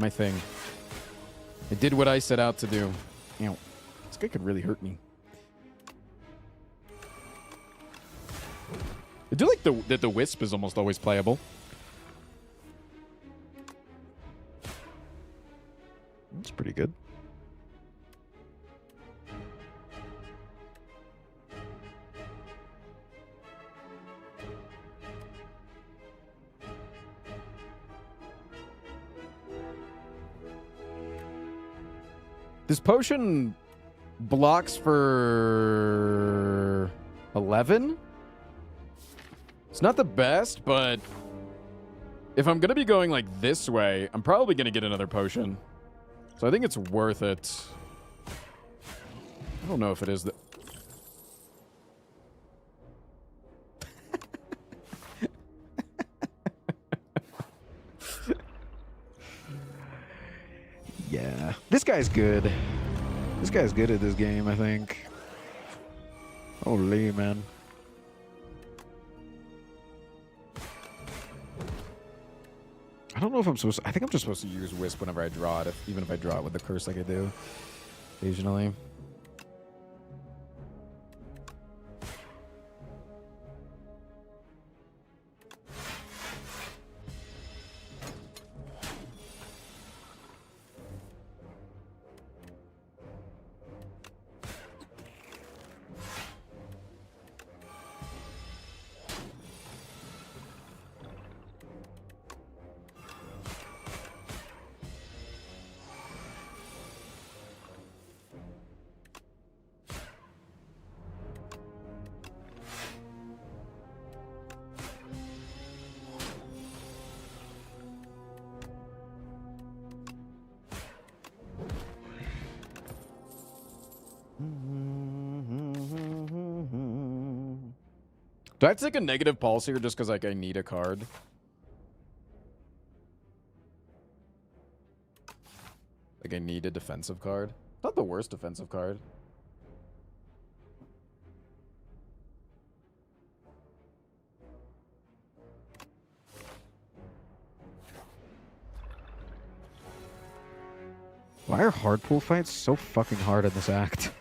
thing. I did what I set out to do. Ow. This guy could really hurt me. I do like that the Wisp is almost always playable. That's pretty good. This potion blocks for 11? It's not the best, but if I'm going to be going like this way, I'm probably going to get another potion. So I think it's worth it. I don't know if it is the... Yeah. This guy's good. This guy's good at this game, I think. Holy, man. I don't know if I'm supposed to... I think I'm just supposed to use Wisp whenever I draw it, even if I draw it with the curse like I do occasionally. Do I have to take a negative pulse here just because like I need a card? Like I need a defensive card? Not the worst defensive card. Why are hard pool fights so fucking hard in this act?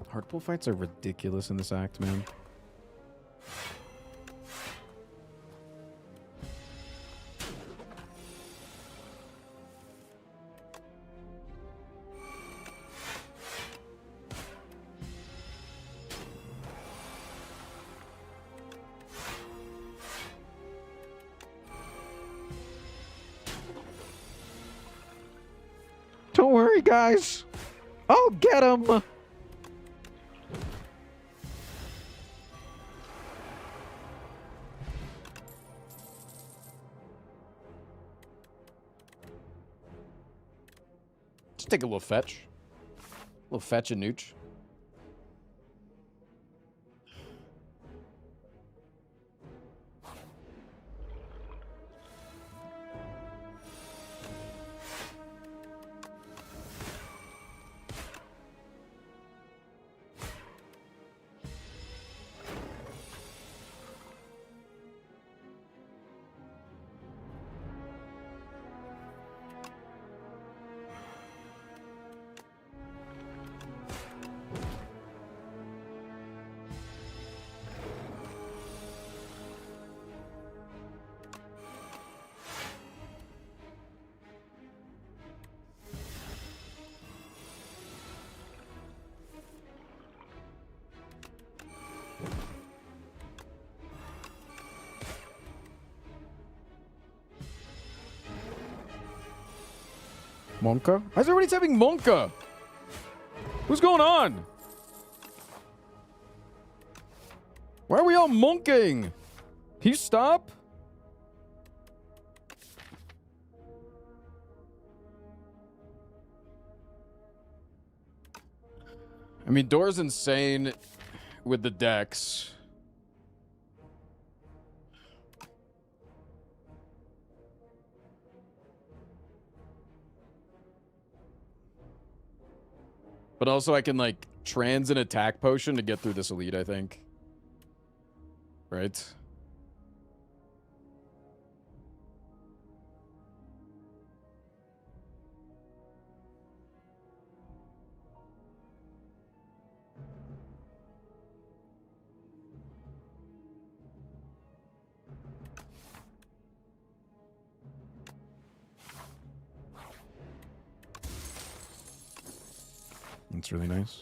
Hard pool fights are ridiculous in this act, man. Don't worry, guys. I'll get him. Just take a little fetch. A little fetch and nooch. Monka? Why is everybody typing Monka? What's going on? Why are we all monking? Can you stop? I mean, Dora's insane with the decks. But also I can, like, trans an attack potion to get through this elite, I think. Right? That's really nice.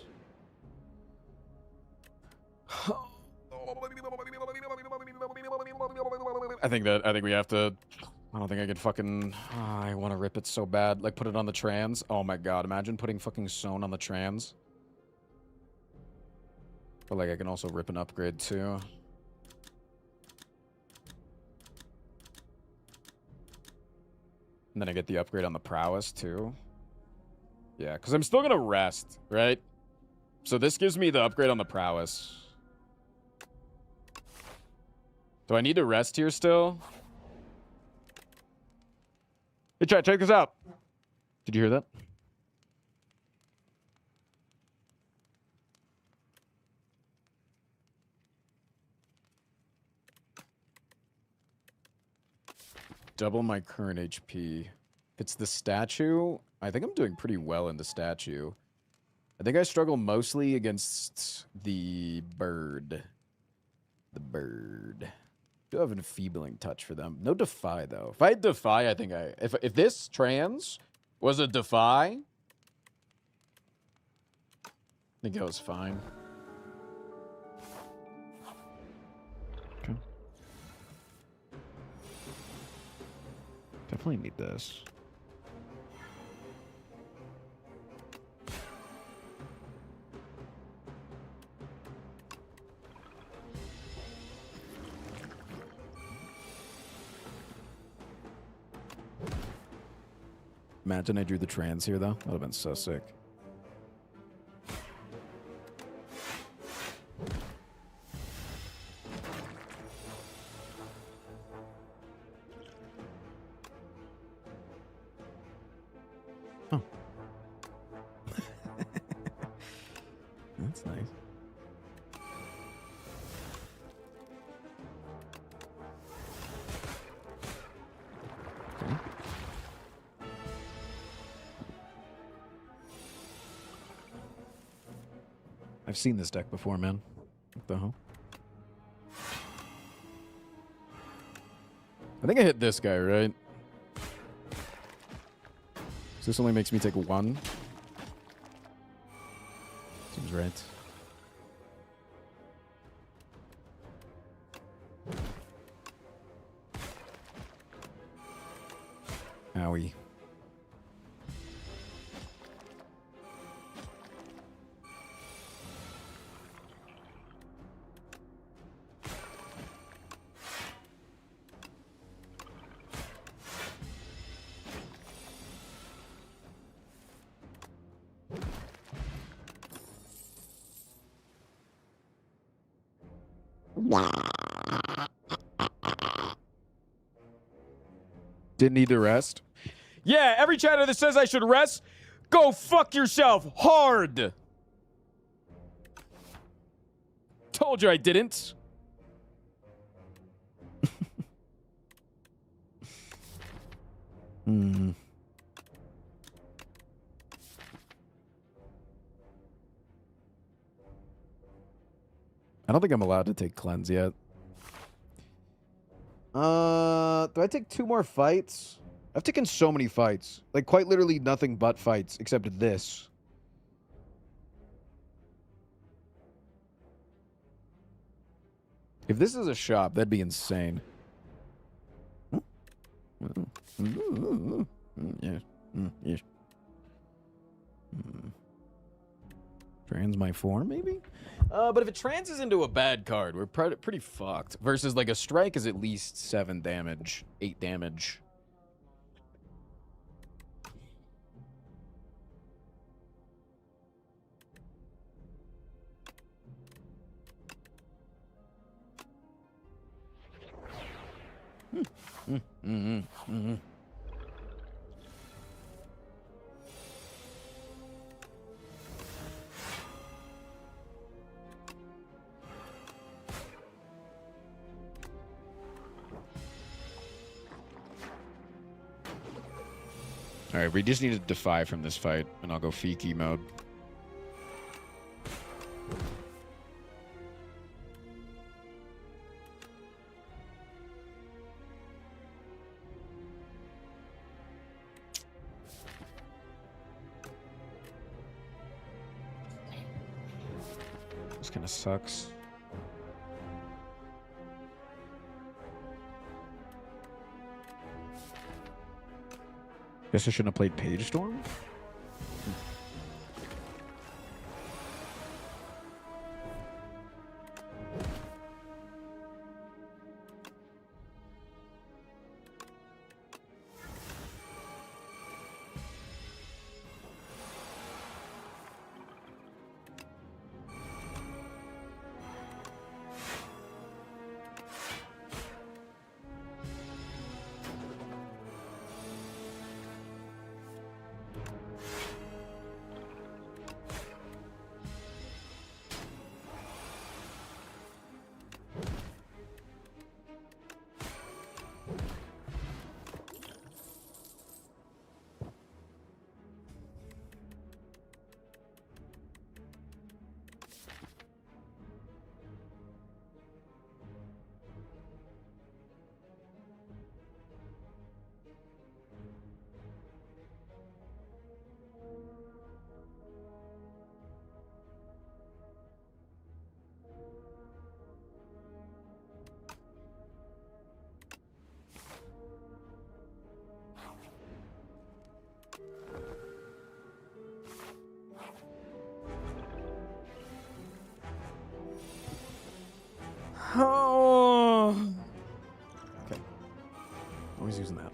I think we have to. I don't think I could fucking. I want to rip it so bad. Like, put it on the trans. Oh my god, imagine putting fucking Sown on the trans. But, like, I can also rip an upgrade too. And then I get the upgrade on the prowess too. Yeah, because I'm still going to rest, right? So this gives me the upgrade on the prowess. Do I need to rest here still? Hey, chat, check this out. Did you hear that? Double my current HP. If it's the statue, I think I'm doing pretty well in the statue. I think I struggle mostly against the bird. The bird. Do have an enfeebling touch for them. No defy, though. If I had defy, I think I... If this trans was a defy, I think it was fine. Okay. Definitely need this. Imagine I drew the trans here, though. That would have been so sick. Oh. That's nice. Okay. I've seen this deck before, man. What the hell? I think I hit this guy, right? So this only makes me take one. Seems right. Owie. Didn't need to rest. Yeah, every chatter that says I should rest, go fuck yourself hard. Told you I didn't. Hmm. I don't think I'm allowed to take cleanse yet. Do I take 2 more fights? I've taken so many fights. Like, quite literally nothing but fights, except this. If this is a shop, that'd be insane. Yeah. Yeah. Trans my 4, maybe? But if it transes into a bad card, we're pretty fucked. Versus, like, a strike is at least 7 damage, 8 damage. Alright, we just need to defy from this fight, and I'll go Fiki mode. This kind of sucks. Guess I shouldn't have played Page Storm? Oh. Okay. Always using that.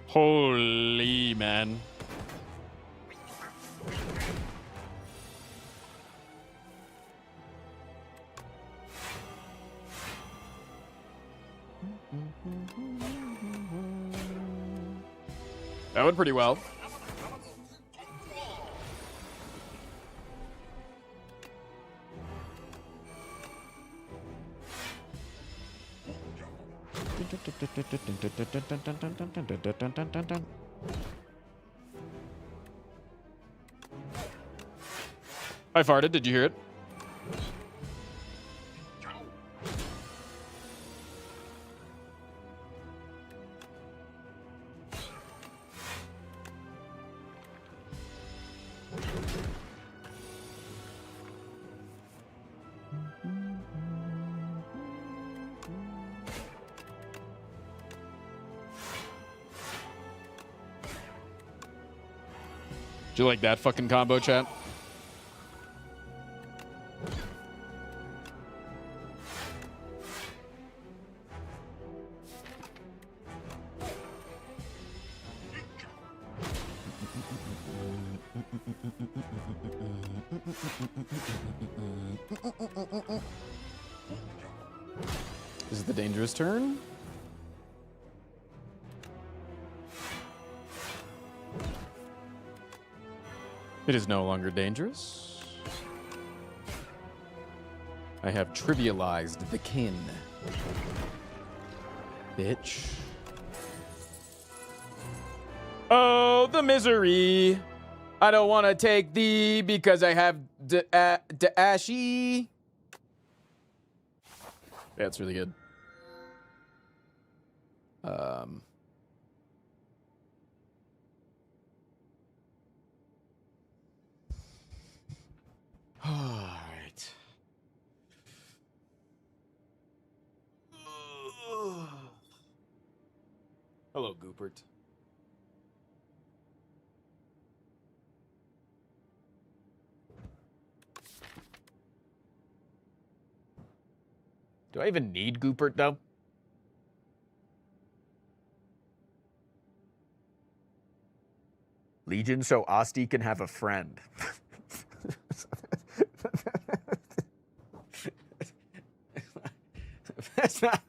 Holy man. That went pretty well. I farted. Did you hear it? Do you like that fucking combo, chat? Is it the dangerous turn? It is no longer dangerous. I have trivialized the kin. Bitch. Oh, the misery. I don't want to take thee because I have the ashy. That's really good. All right. Hello, Goopert. Do I even need Goopert, though? Legion so Asti can have a friend. That's not...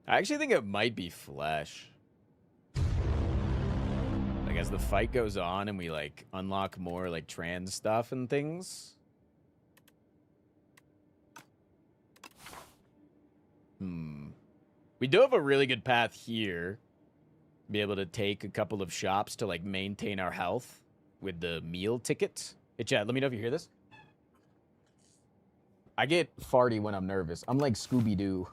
I actually think it might be Flesh. Like, as the fight goes on and we, like, unlock more, like, trans stuff and things. We do have a really good path here. Be able to take a couple of shops to, like, maintain our health with the meal ticket. Hey, Chad, let me know if you hear this. I get farty when I'm nervous. I'm like Scooby-Doo.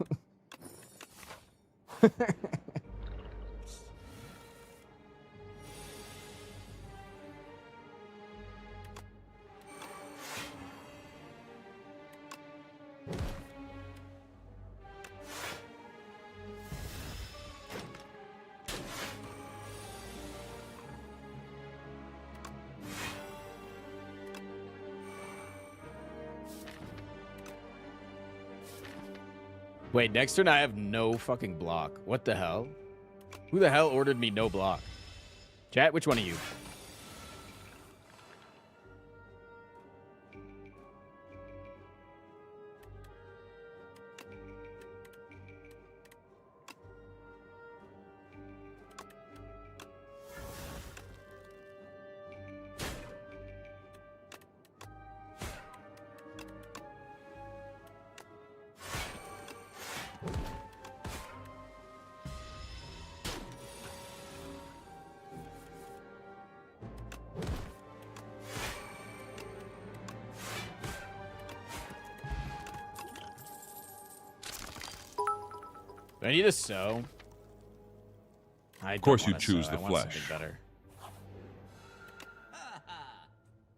Wait, next turn I have no fucking block. What the hell? Who the hell ordered me no block? Chat, which one of you? Do I need a sew? Of course you choose the flesh. Better.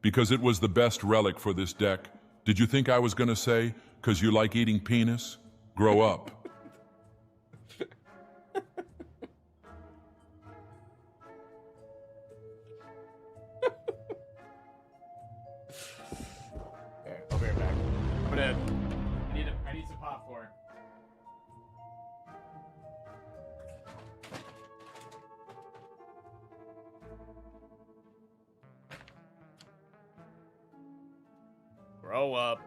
Because it was the best relic for this deck. Did you think I was gonna say, 'cause you like eating penis? Grow up. Okay, I'll be right back. I need some pop for it. Grow up.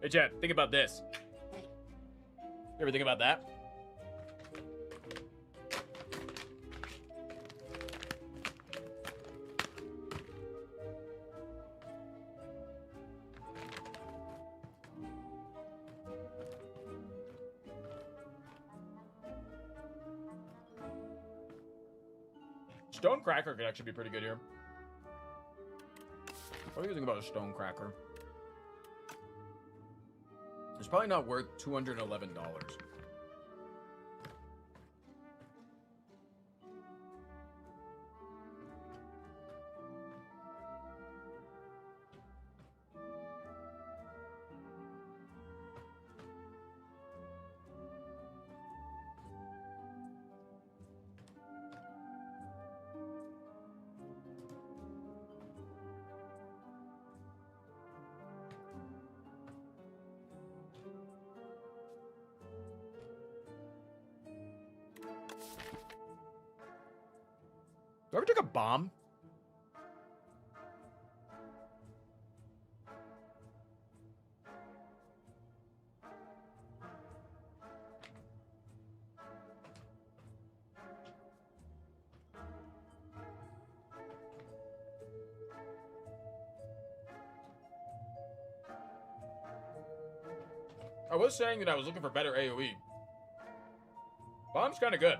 Hey, Chad, think about this. You ever think about that? Stone Cracker could actually be pretty good here. What do you think about a Stone Cracker? It's probably not worth $211. Do I ever take a bomb? I was saying that I was looking for better AoE. Bomb's kind of good.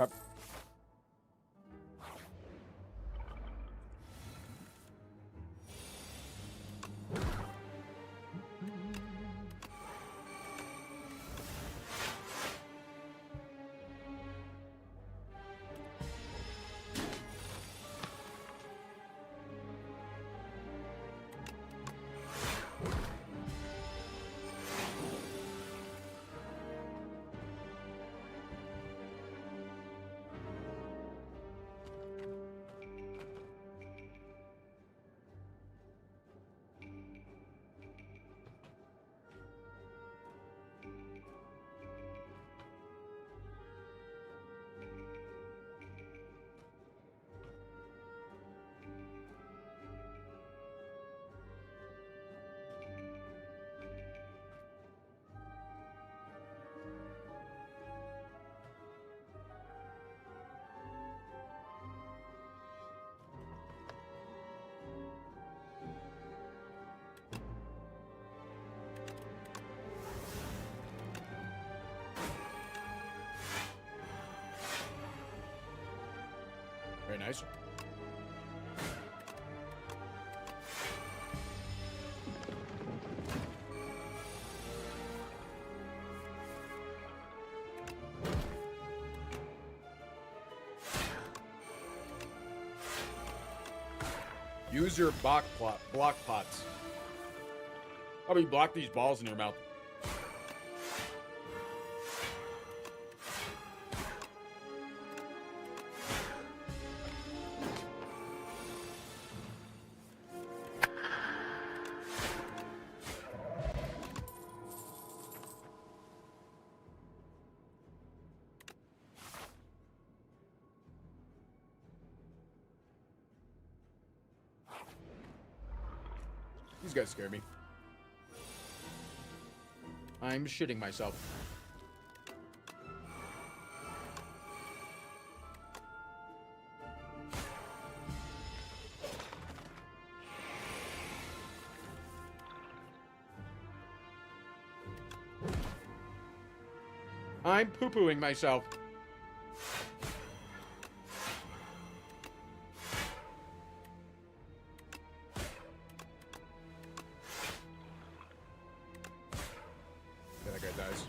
Okay. Very nice. Use your block pots. How about you block these balls in your mouth? These guys scare me. I'm shitting myself. I'm poo-pooing myself. That guy dies.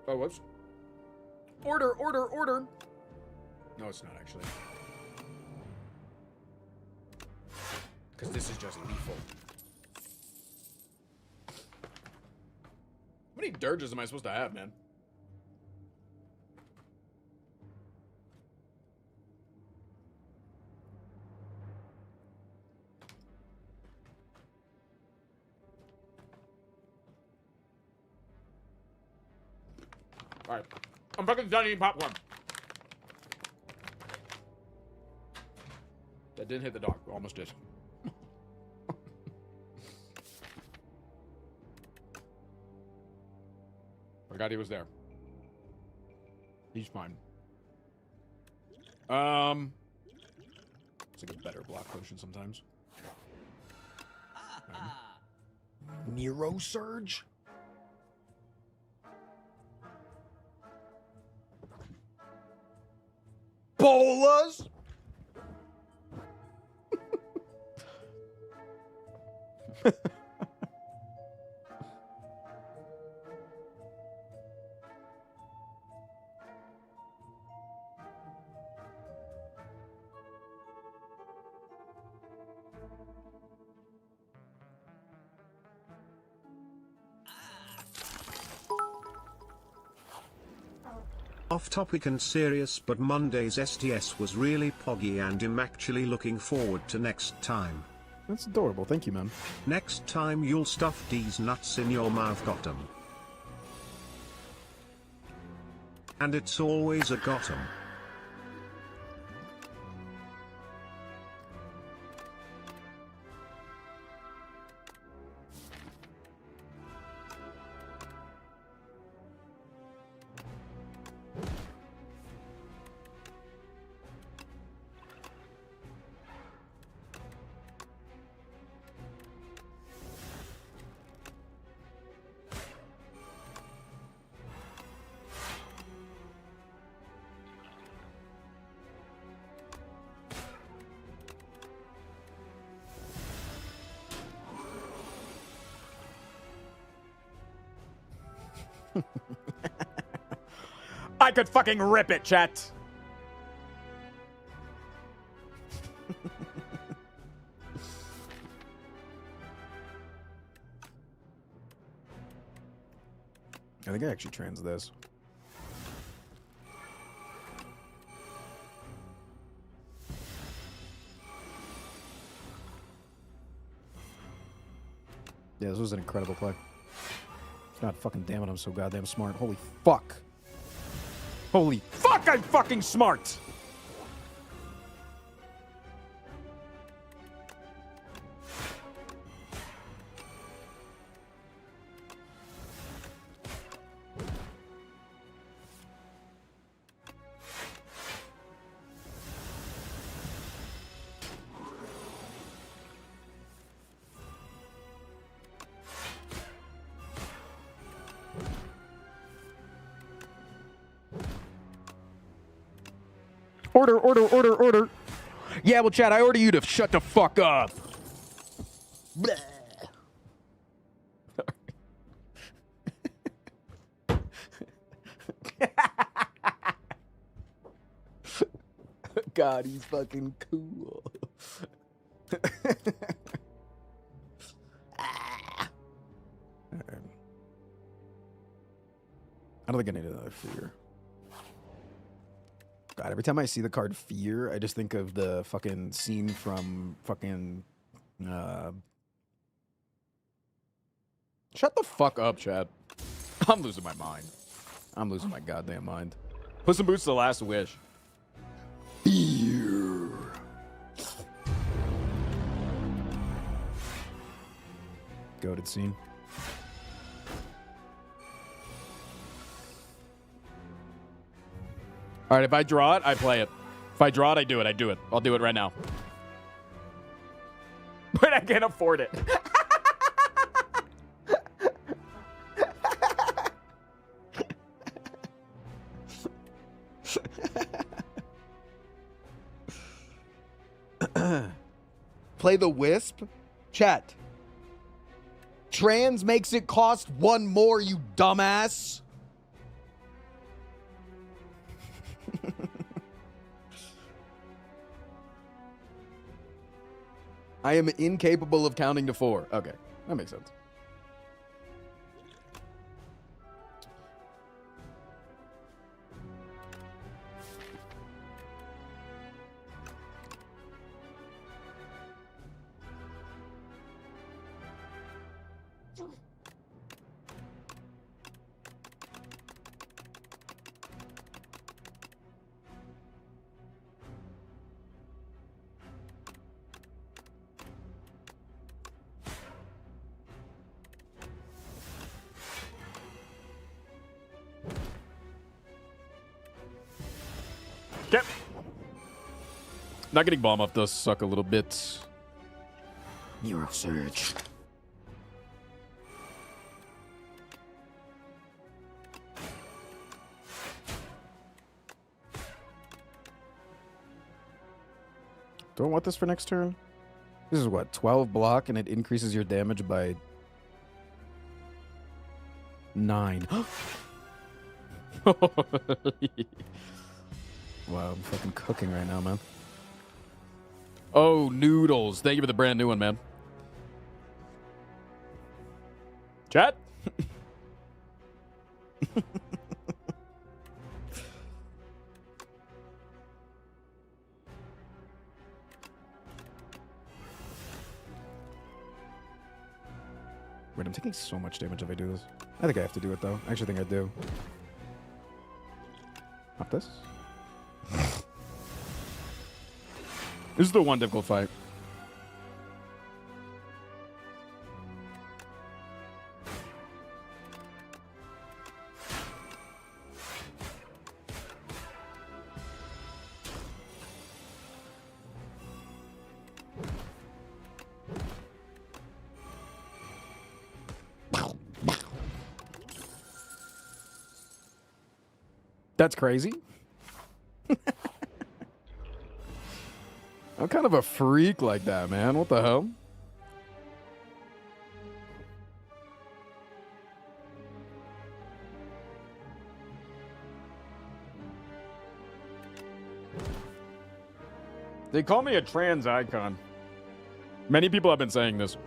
Oh, whoops. Order. No, it's not actually. Because this is just lethal. How many dirges am I supposed to have, man? Alright. I'm fucking done eating popcorn. That didn't hit the dog. Almost did. Forgot he was there. He's fine. It's like a better block potion sometimes. Nero Surge? Bolas? Off topic and serious, but Monday's STS was really poggy and I'm actually looking forward to next time. That's adorable. Thank you, man. Next time you'll stuff these nuts in your mouth, got 'em. And it's always a got 'em. I could fucking rip it, chat. I think I actually trans this. Yeah, this was an incredible play. God fucking damn it, I'm so goddamn smart. Holy fuck. Holy fuck, I'm fucking smart! Order. Yeah, well, Chad, I order you to shut the fuck up. God, he's fucking cool. I don't think I need another fear. God, every time I see the card Fear, I just think of the fucking scene from fucking... Shut the fuck up, Chad. I'm losing my mind. I'm losing my goddamn mind. Puss in Boots The Last Wish. Fear. Goated scene. All right, if I draw it, I play it. If I draw it, I do it. I do it. I'll do it right now. But I can't afford it. Play the Wisp? Chat. Trans makes it cost one more, you dumbass. I am incapable of counting to 4. Okay, that makes sense. Not getting bomb up does suck a little bit. Neurosurge. Do I want this for next turn? This is what, 12 block, and it increases your damage by 9. Wow, I'm fucking cooking right now, man. Oh, Noodles. Thank you for the brand new one, man. Chat? Wait, I'm taking so much damage if I do this. I think I have to do it, though. I actually think I do. Pop this. This is the one difficult fight. That's crazy. I'm kind of a freak like that, man. What the hell? They call me a trans icon. Many people have been saying this.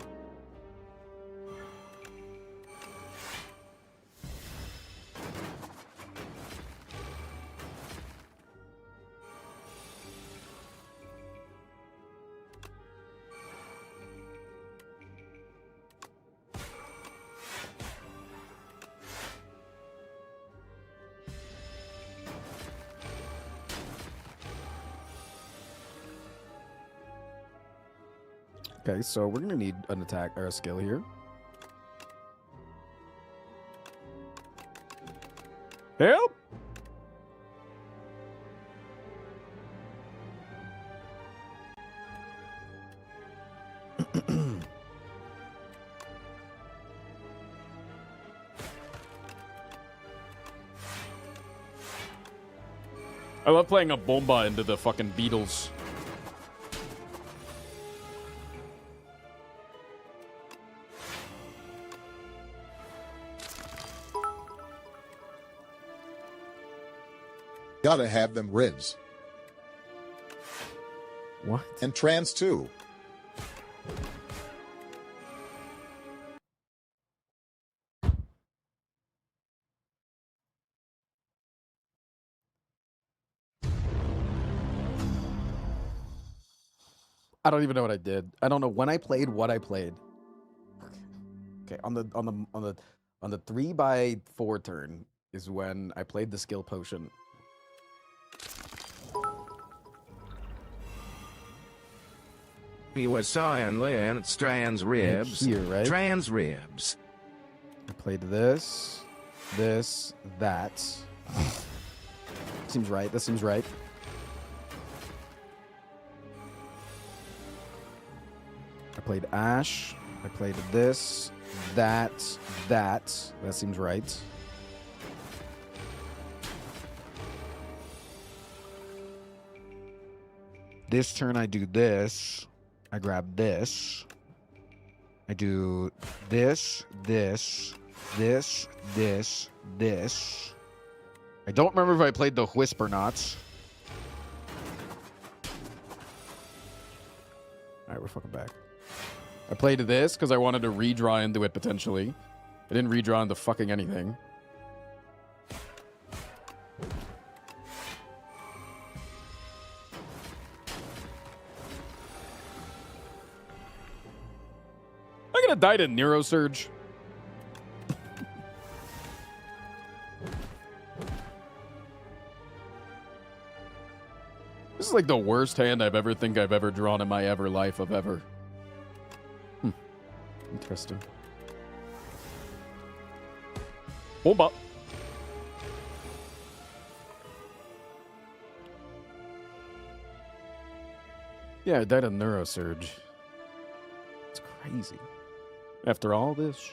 Okay, so we're gonna need an attack or a skill here. Help! I love playing a bomba into the fucking Beatles. Gotta have them ribs. What? And trans too. I don't even know what I did. I don't know when I played what I played. Okay, on the 3x4 turn is when I played the skill potion. You were sawing Lance trans ribs. Here, right? Trans ribs. I played this, that. Seems right. That seems right. I played Ash. I played this, that. That seems right. This turn I do this. I grab this. I do this. I don't remember if I played the Whisper or not. Alright, we're fucking back. I played this because I wanted to redraw into it potentially. I didn't redraw into fucking anything. I'm gonna die to Neurosurge. This is like the worst hand I've ever drawn in my life of ever. Interesting. Hold up. Yeah, I died of Neurosurge. It's crazy. After all this.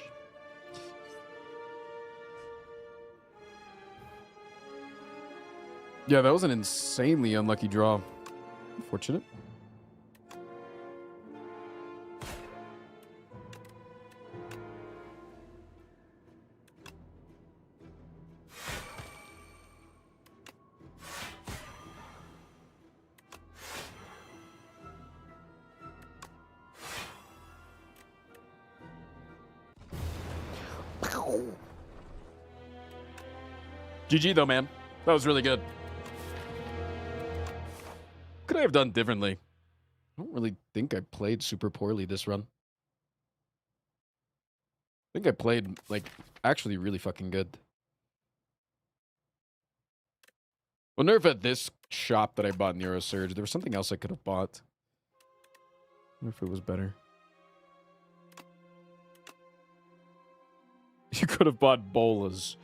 Yeah, that was an insanely unlucky draw. Unfortunate. GG though, man. That was really good. Could I have done differently? I don't really think I played super poorly this run. think I played, like, actually really fucking good. Wonder if at this shop that I bought Neurosurge, there was something else I could have bought. Wonder if it was better. You could have bought Bolas.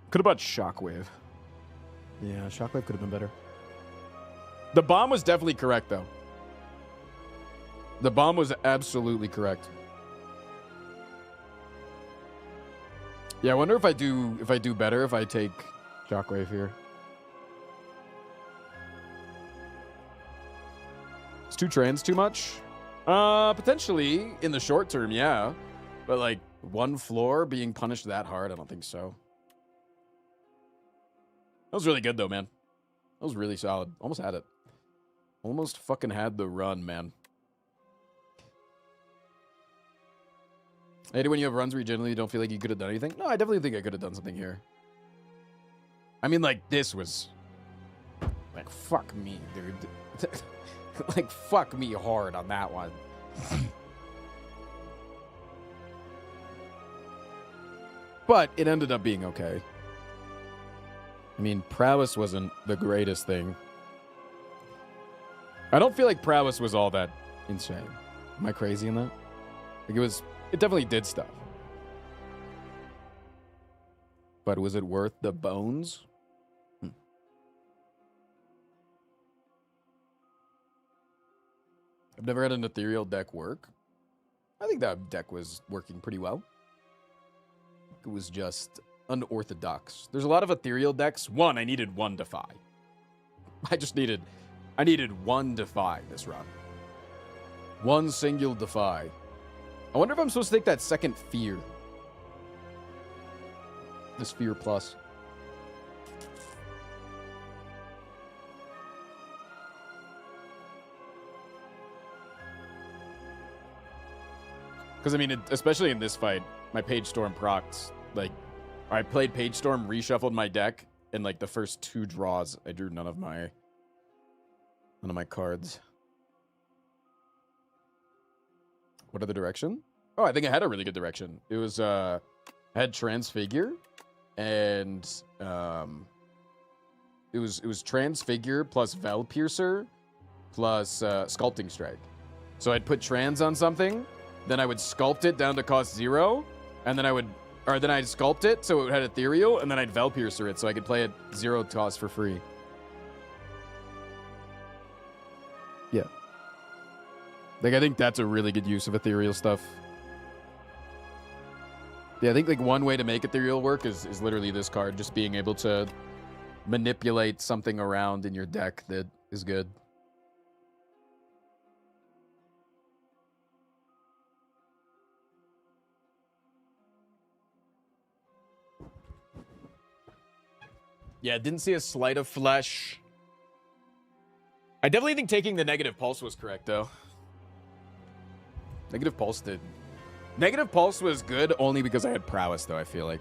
Could have bought Shockwave. Yeah, Shockwave could have been better. The bomb was definitely correct, though. The bomb was absolutely correct. Yeah, I wonder if I do better if I take Shockwave here. Is 2 trans too much? Potentially in the short term, yeah. But like 1 floor being punished that hard, I don't think so. That was really good though, man. That was really solid. Almost had it. Almost fucking had the run, man. I hate it when you have runs where you generally don't feel like you could have done anything. No, I definitely think I could have done something here. I mean, like, this was... Like, fuck me, dude. Like, fuck me hard on that one. But it ended up being okay. I mean, prowess wasn't the greatest thing. I don't feel like prowess was all that insane. Am I crazy in that? Like, it definitely did stuff. But was it worth the bones? I've never had an ethereal deck work. I think that deck was working pretty well. It was just unorthodox. There's a lot of ethereal decks. One, I needed 1 Defy. I needed 1 Defy this run. 1 single Defy. I wonder if I'm supposed to take that second Fear. This Fear Plus. Because, I mean, especially in this fight, my Page Storm procs, like, I played Page Storm, reshuffled my deck, and, like, the first 2 draws, I drew none of my cards. What other direction? Oh, I think I had a really good direction. It was, I had Transfigure, and, it was Transfigure plus Vel Piercer plus, Sculpting Strike. So I'd put Trans on something, then I would sculpt it down to cost 0, and then then I'd sculpt it so it had Ethereal, and then I'd Vel Piercer it so I could play it 0 cost for free. Yeah. Like, I think that's a really good use of Ethereal stuff. Yeah, I think, like, one way to make Ethereal work is literally this card, just being able to manipulate something around in your deck that is good. Yeah, didn't see a Sleight of Flesh. I definitely think taking the Negative Pulse was correct, though. Negative Pulse did. Negative Pulse was good only because I had Prowess, though, I feel like.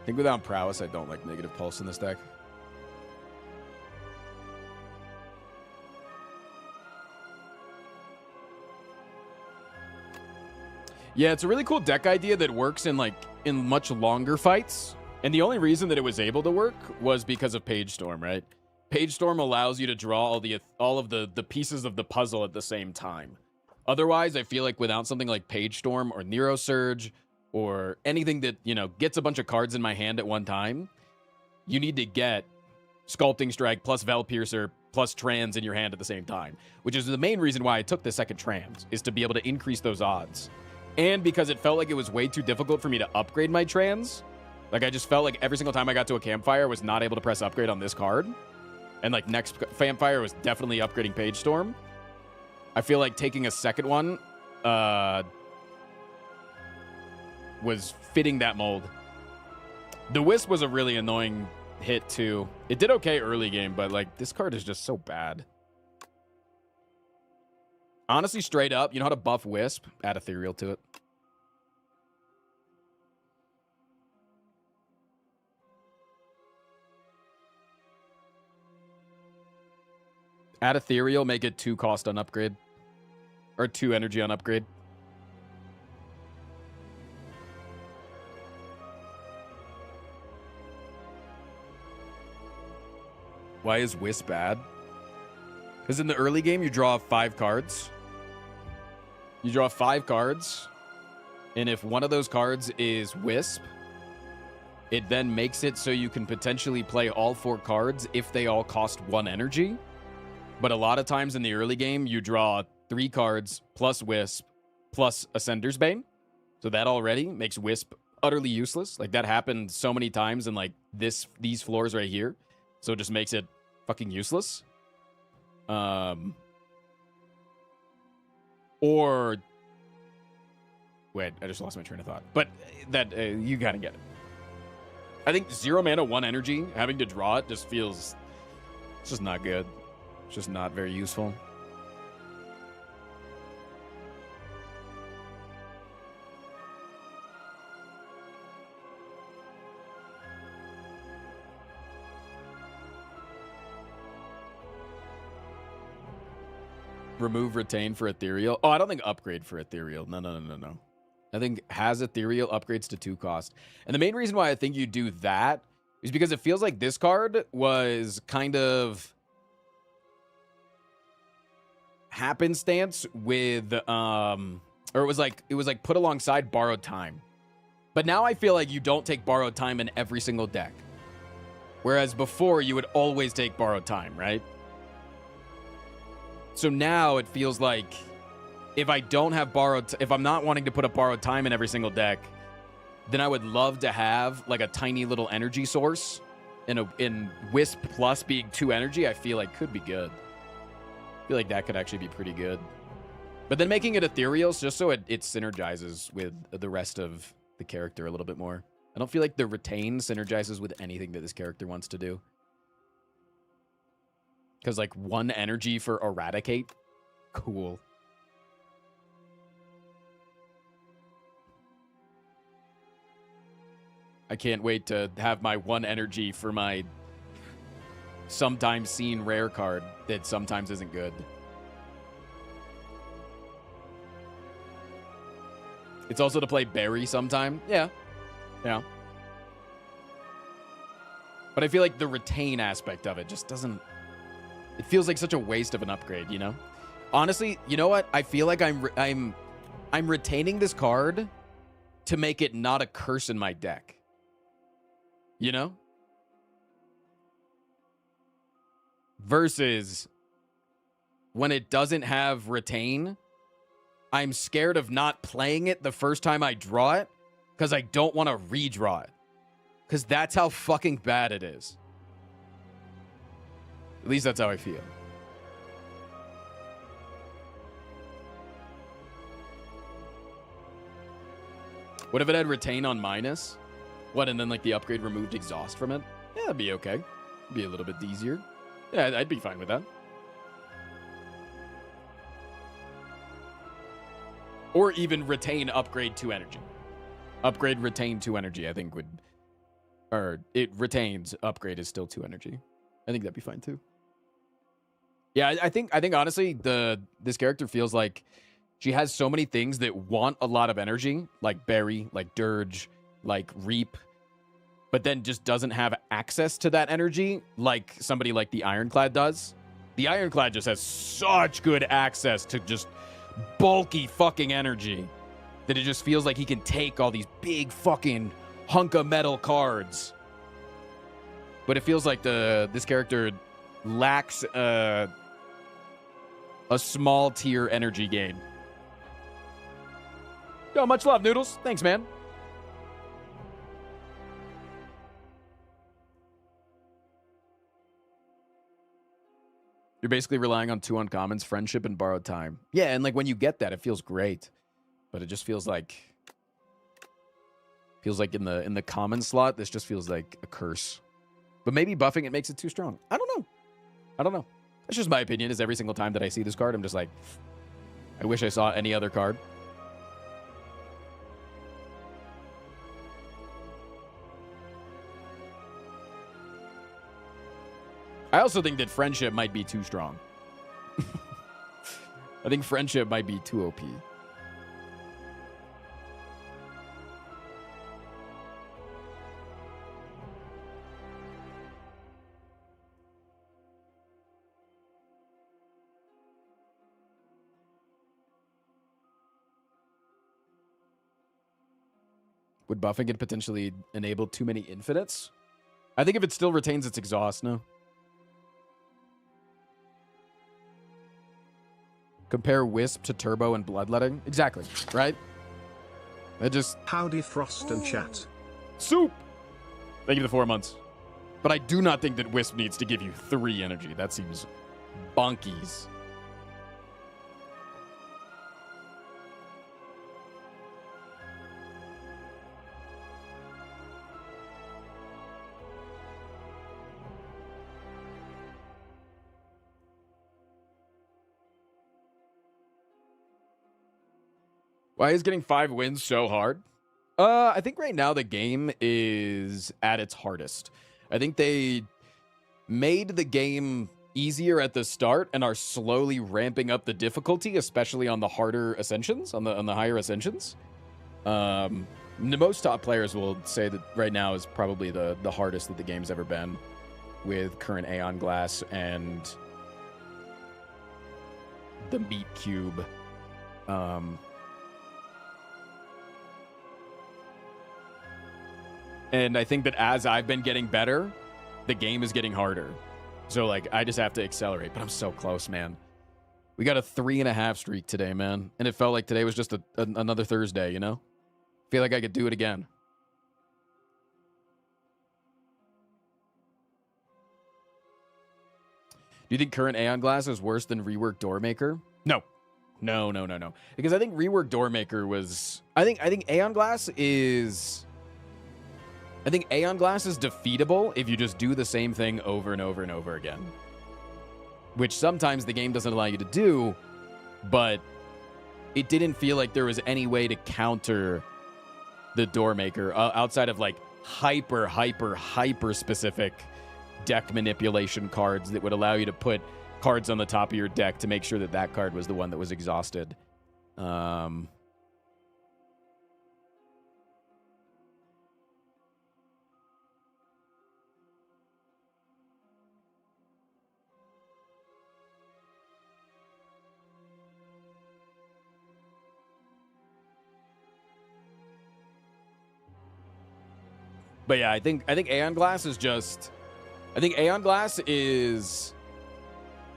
I think without Prowess, I don't like Negative Pulse in this deck. Yeah, it's a really cool deck idea that works in, like, in much longer fights. And the only reason that it was able to work was because of Page Storm, right? Page Storm allows you to draw all of the pieces of the puzzle at the same time. Otherwise, I feel like without something like Page Storm or Neurosurge or anything that, you know, gets a bunch of cards in my hand at one time, you need to get Sculpting Strike plus Vel Piercer plus Trans in your hand at the same time, which is the main reason why I took the second Trans, is to be able to increase those odds. And because it felt like it was way too difficult for me to upgrade my Trans. Like, I just felt like every single time I got to a campfire, I was not able to press upgrade on this card. And, like, next campfire was definitely upgrading Page Storm. I feel like taking a second one was fitting that mold. The Wisp was a really annoying hit, too. It did okay early game, but, like, this card is just so bad. Honestly, straight up, you know how to buff Wisp? Add Ethereal to it. Add Ethereal, make it 2 cost on upgrade. Or 2 energy on upgrade. Why is Wisp bad? Because in the early game, you draw 5 cards. You draw 5 cards. And if one of those cards is Wisp, it then makes it so you can potentially play all 4 cards if they all cost 1 energy. But a lot of times in the early game, you draw 3 cards plus Wisp plus Ascender's Bane. So that already makes Wisp utterly useless. Like, that happened so many times in, like, these floors right here. So it just makes it fucking useless. Or... Wait, I just lost my train of thought. But that, you kind of get it. I think 0 mana, 1 energy, having to draw it just feels... It's just not good. It's just not very useful. Remove retain for ethereal. Oh, I don't think upgrade for ethereal. No. I think has ethereal upgrades to 2 cost. And the main reason why I think you do that is because it feels like this card was kind of happenstance with or it was like put alongside borrowed time. But now I feel like you don't take borrowed time in every single deck. Whereas before you would always take borrowed time, right? So now it feels like if I don't have if I'm not wanting to put a borrowed time in every single deck, then I would love to have like a tiny little energy source in Wisp plus being 2 energy. I feel like could be good. I feel like that could actually be pretty good. But then making it ethereal just so it synergizes with the rest of the character a little bit more. I don't feel like the retain synergizes with anything that this character wants to do. Because, like, 1 energy for Eradicate? Cool. I can't wait to have my 1 energy for my sometimes seen rare card that sometimes isn't good. It's also to play Barry sometime. Yeah. Yeah. But I feel like the retain aspect of it just doesn't... It feels like such a waste of an upgrade, you know? Honestly, you know what? I feel like I'm retaining this card to make it not a curse in my deck. You know? Versus when it doesn't have retain, I'm scared of not playing it the first time I draw it because I don't want to redraw it. Because that's how fucking bad it is. At least that's how I feel. What if it had retain on minus? What, and then like the upgrade removed exhaust from it? Yeah, that'd be okay. Be a little bit easier. Yeah, I'd be fine with that. Or even retain upgrade 2 energy. Upgrade retain 2 energy, I think would... Or it retains upgrade is still 2 energy. I think that'd be fine too. Yeah, I think honestly, this character feels like she has so many things that want a lot of energy, like Berry, like Dirge, like Reap, but then just doesn't have access to that energy like somebody like the Ironclad does. The Ironclad just has such good access to just bulky fucking energy that it just feels like he can take all these big fucking hunk of metal cards. But it feels like this character lacks a small tier energy gain. Yo, much love, Noodles. Thanks, man. You're basically relying on 2 uncommons, friendship and borrowed time. Yeah, and like when you get that, it feels great. But it just feels like in the common slot, this just feels like a curse. But maybe buffing it makes it too strong. I don't know. That's just my opinion, is every single time that I see this card, I'm just like, I wish I saw any other card. I also think that friendship might be too strong. I think friendship might be too OP. Would buffing it potentially enable too many infinites? I think if it still retains its exhaust, no. Compare Wisp to Turbo and Bloodletting. Exactly, right? It just... Howdy Frost and chat. Soup! Thank you for the 4 months. But I do not think that Wisp needs to give you 3 energy. That seems bonkies. Why is getting 5 wins so hard? I think right now the game is at its hardest. I think they made the game easier at the start and are slowly ramping up the difficulty, especially on the harder ascensions, on the higher ascensions. Most top players will say that right now is probably the hardest that the game's ever been, with current Aeon Glass and the Meat Cube. And I think that as I've been getting better, the game is getting harder. So, like, I just have to accelerate. But I'm so close, man. We got a 3.5 streak today, man. And it felt like today was just another Thursday, you know? Feel like I could do it again. Do you think current Aeon Glass is worse than reworked Doormaker? No. No. Because I think reworked Doormaker was... I think Aeon Glass is... I think Aeon Glass is defeatable if you just do the same thing over and over and over again. Which sometimes the game doesn't allow you to do, but it didn't feel like there was any way to counter the Doormaker outside of like hyper specific deck manipulation cards that would allow you to put cards on the top of your deck to make sure that that card was the one that was exhausted. But yeah, I think Aeon Glass is just... I think Aeon Glass is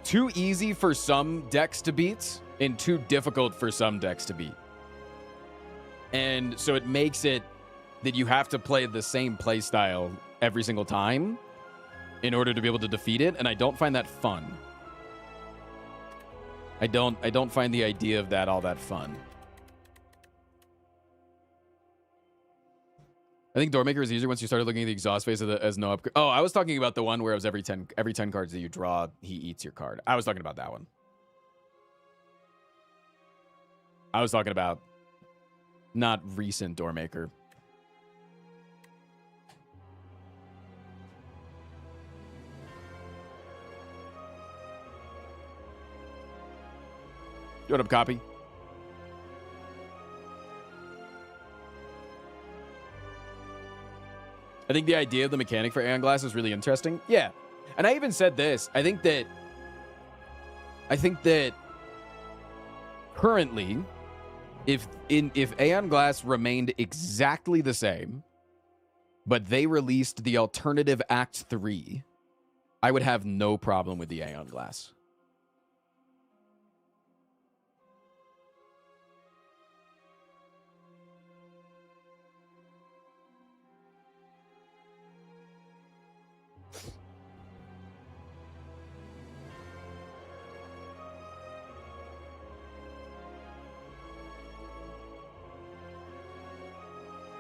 too easy for some decks to beat and too difficult for some decks to beat. And so it makes it that you have to play the same play style every single time in order to be able to defeat it, and I don't find that fun. I don't find the idea of that all that fun. I think Doormaker is easier once you started looking at the exhaust phase as no upgrade. Oh, I was talking about the one where it was every 10 cards that you draw, he eats your card. I was talking about that one. I was talking about not recent Doormaker. What up, copy? I think the idea of the mechanic for Aeon Glass is really interesting. Yeah. And I even said this. I think that currently, if Aeon Glass remained exactly the same, but they released the alternative Act 3, I would have no problem with the Aeon Glass.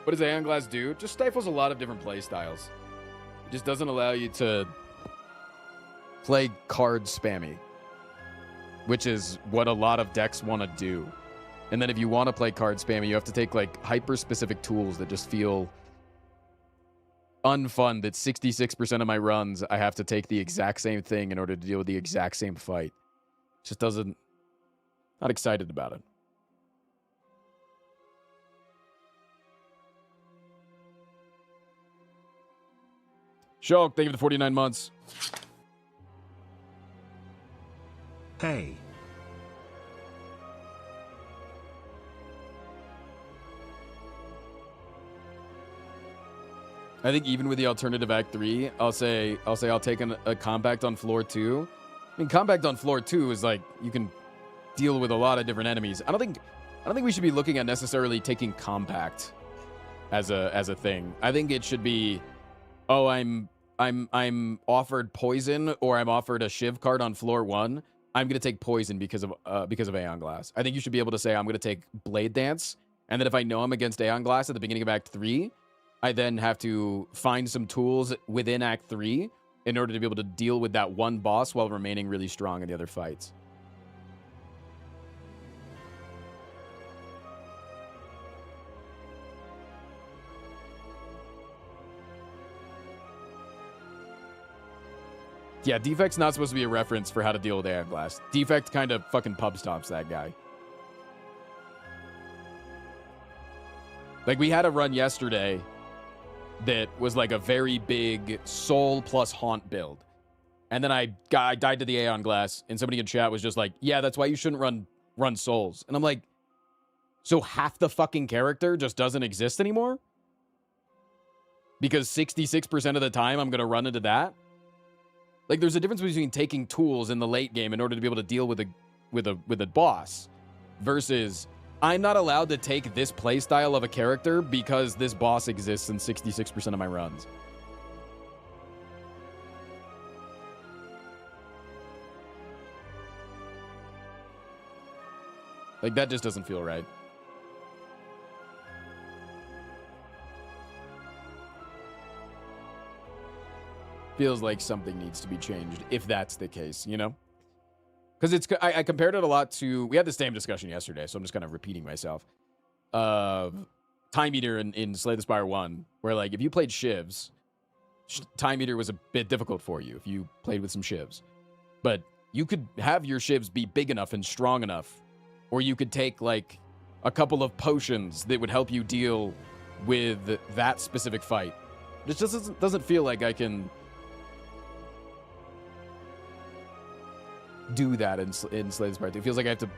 What does Aeon Glass do? It just stifles a lot of different play styles. It just doesn't allow you to play card spammy, which is what a lot of decks want to do. And then if you want to play card spammy, you have to take like hyper-specific tools that just feel unfun. That 66% of my runs, I have to take the exact same thing in order to deal with the exact same fight. It just doesn't Not excited about it. Shulk, thank you for the 49 months. Hey. I think even with the alternative Act 3, I'll take a compact on floor 2. I mean, compact on floor 2 is like you can deal with a lot of different enemies. I don't think we should be looking at necessarily taking compact as a thing. I think it should be, oh, I'm offered poison or I'm offered a Shiv card on floor 1. I'm gonna take poison because of Aeon Glass. I think you should be able to say I'm gonna take Blade Dance, and then if I know I'm against Aeon Glass at the beginning of Act 3, I then have to find some tools within Act 3 in order to be able to deal with that one boss while remaining really strong in the other fights. Yeah, Defect's not supposed to be a reference for how to deal with Aeon Glass. Defect kind of fucking pub stomps that guy. Like, we had a run yesterday that was like a very big soul plus haunt build. And then I died to the Aeon Glass, and somebody in chat was just like, yeah, that's why you shouldn't run souls. And I'm like, so half the fucking character just doesn't exist anymore? Because 66% of the time I'm going to run into that? Like, there's a difference between taking tools in the late game in order to be able to deal with a boss versus I'm not allowed to take this playstyle of a character because this boss exists in 66% of my runs. Like, that just doesn't feel right. Feels like something needs to be changed if that's the case, you know? Because I compared it a lot to, we had the same discussion yesterday, so I'm just kind of repeating myself. Time Eater in Slay the Spire 1, where like if you played Shivs, Time Eater was a bit difficult for you if you played with some Shivs. But you could have your Shivs be big enough and strong enough, or you could take like a couple of potions that would help you deal with that specific fight. It just doesn't feel like I can do that in Slay the Spire 2. It feels like I have to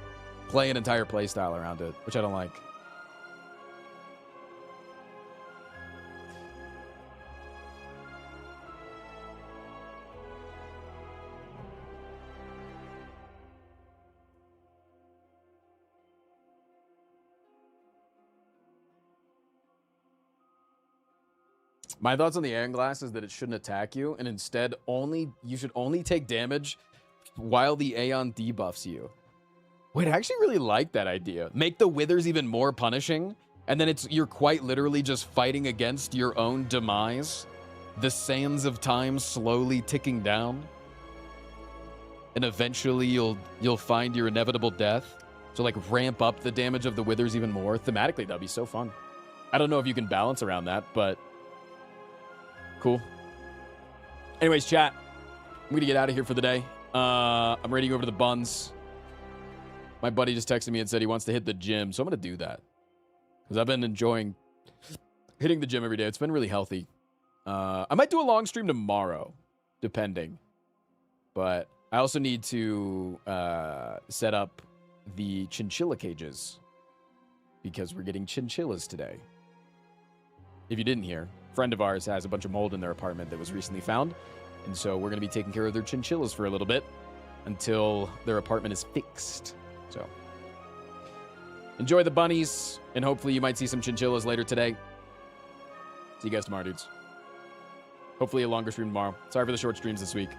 play an entire play style around it, which I don't like. My thoughts on the Aeon Glass is that it shouldn't attack you, and instead you should only take damage while the Aeon debuffs you. Wait, I actually really like that idea. Make the withers even more punishing, and then you're quite literally just fighting against your own demise. The sands of time slowly ticking down. And eventually you'll find your inevitable death. So like ramp up the damage of the withers even more. Thematically, that'd be so fun. I don't know if you can balance around that, but cool. Anyways, chat, I'm gonna get out of here for the day. I'm ready to go over to the buns. My buddy just texted me and said he wants to hit the gym, so I'm gonna do that because I've been enjoying hitting the gym every day. It's been really healthy. I might do a long stream tomorrow, depending. But I also need to set up the chinchilla cages because we're getting chinchillas today. If you didn't hear, a friend of ours has a bunch of mold in their apartment that was recently found. And so we're going to be taking care of their chinchillas for a little bit until their apartment is fixed. So enjoy the bunnies, and hopefully you might see some chinchillas later today. See you guys tomorrow, dudes. Hopefully a longer stream tomorrow. Sorry for the short streams this week.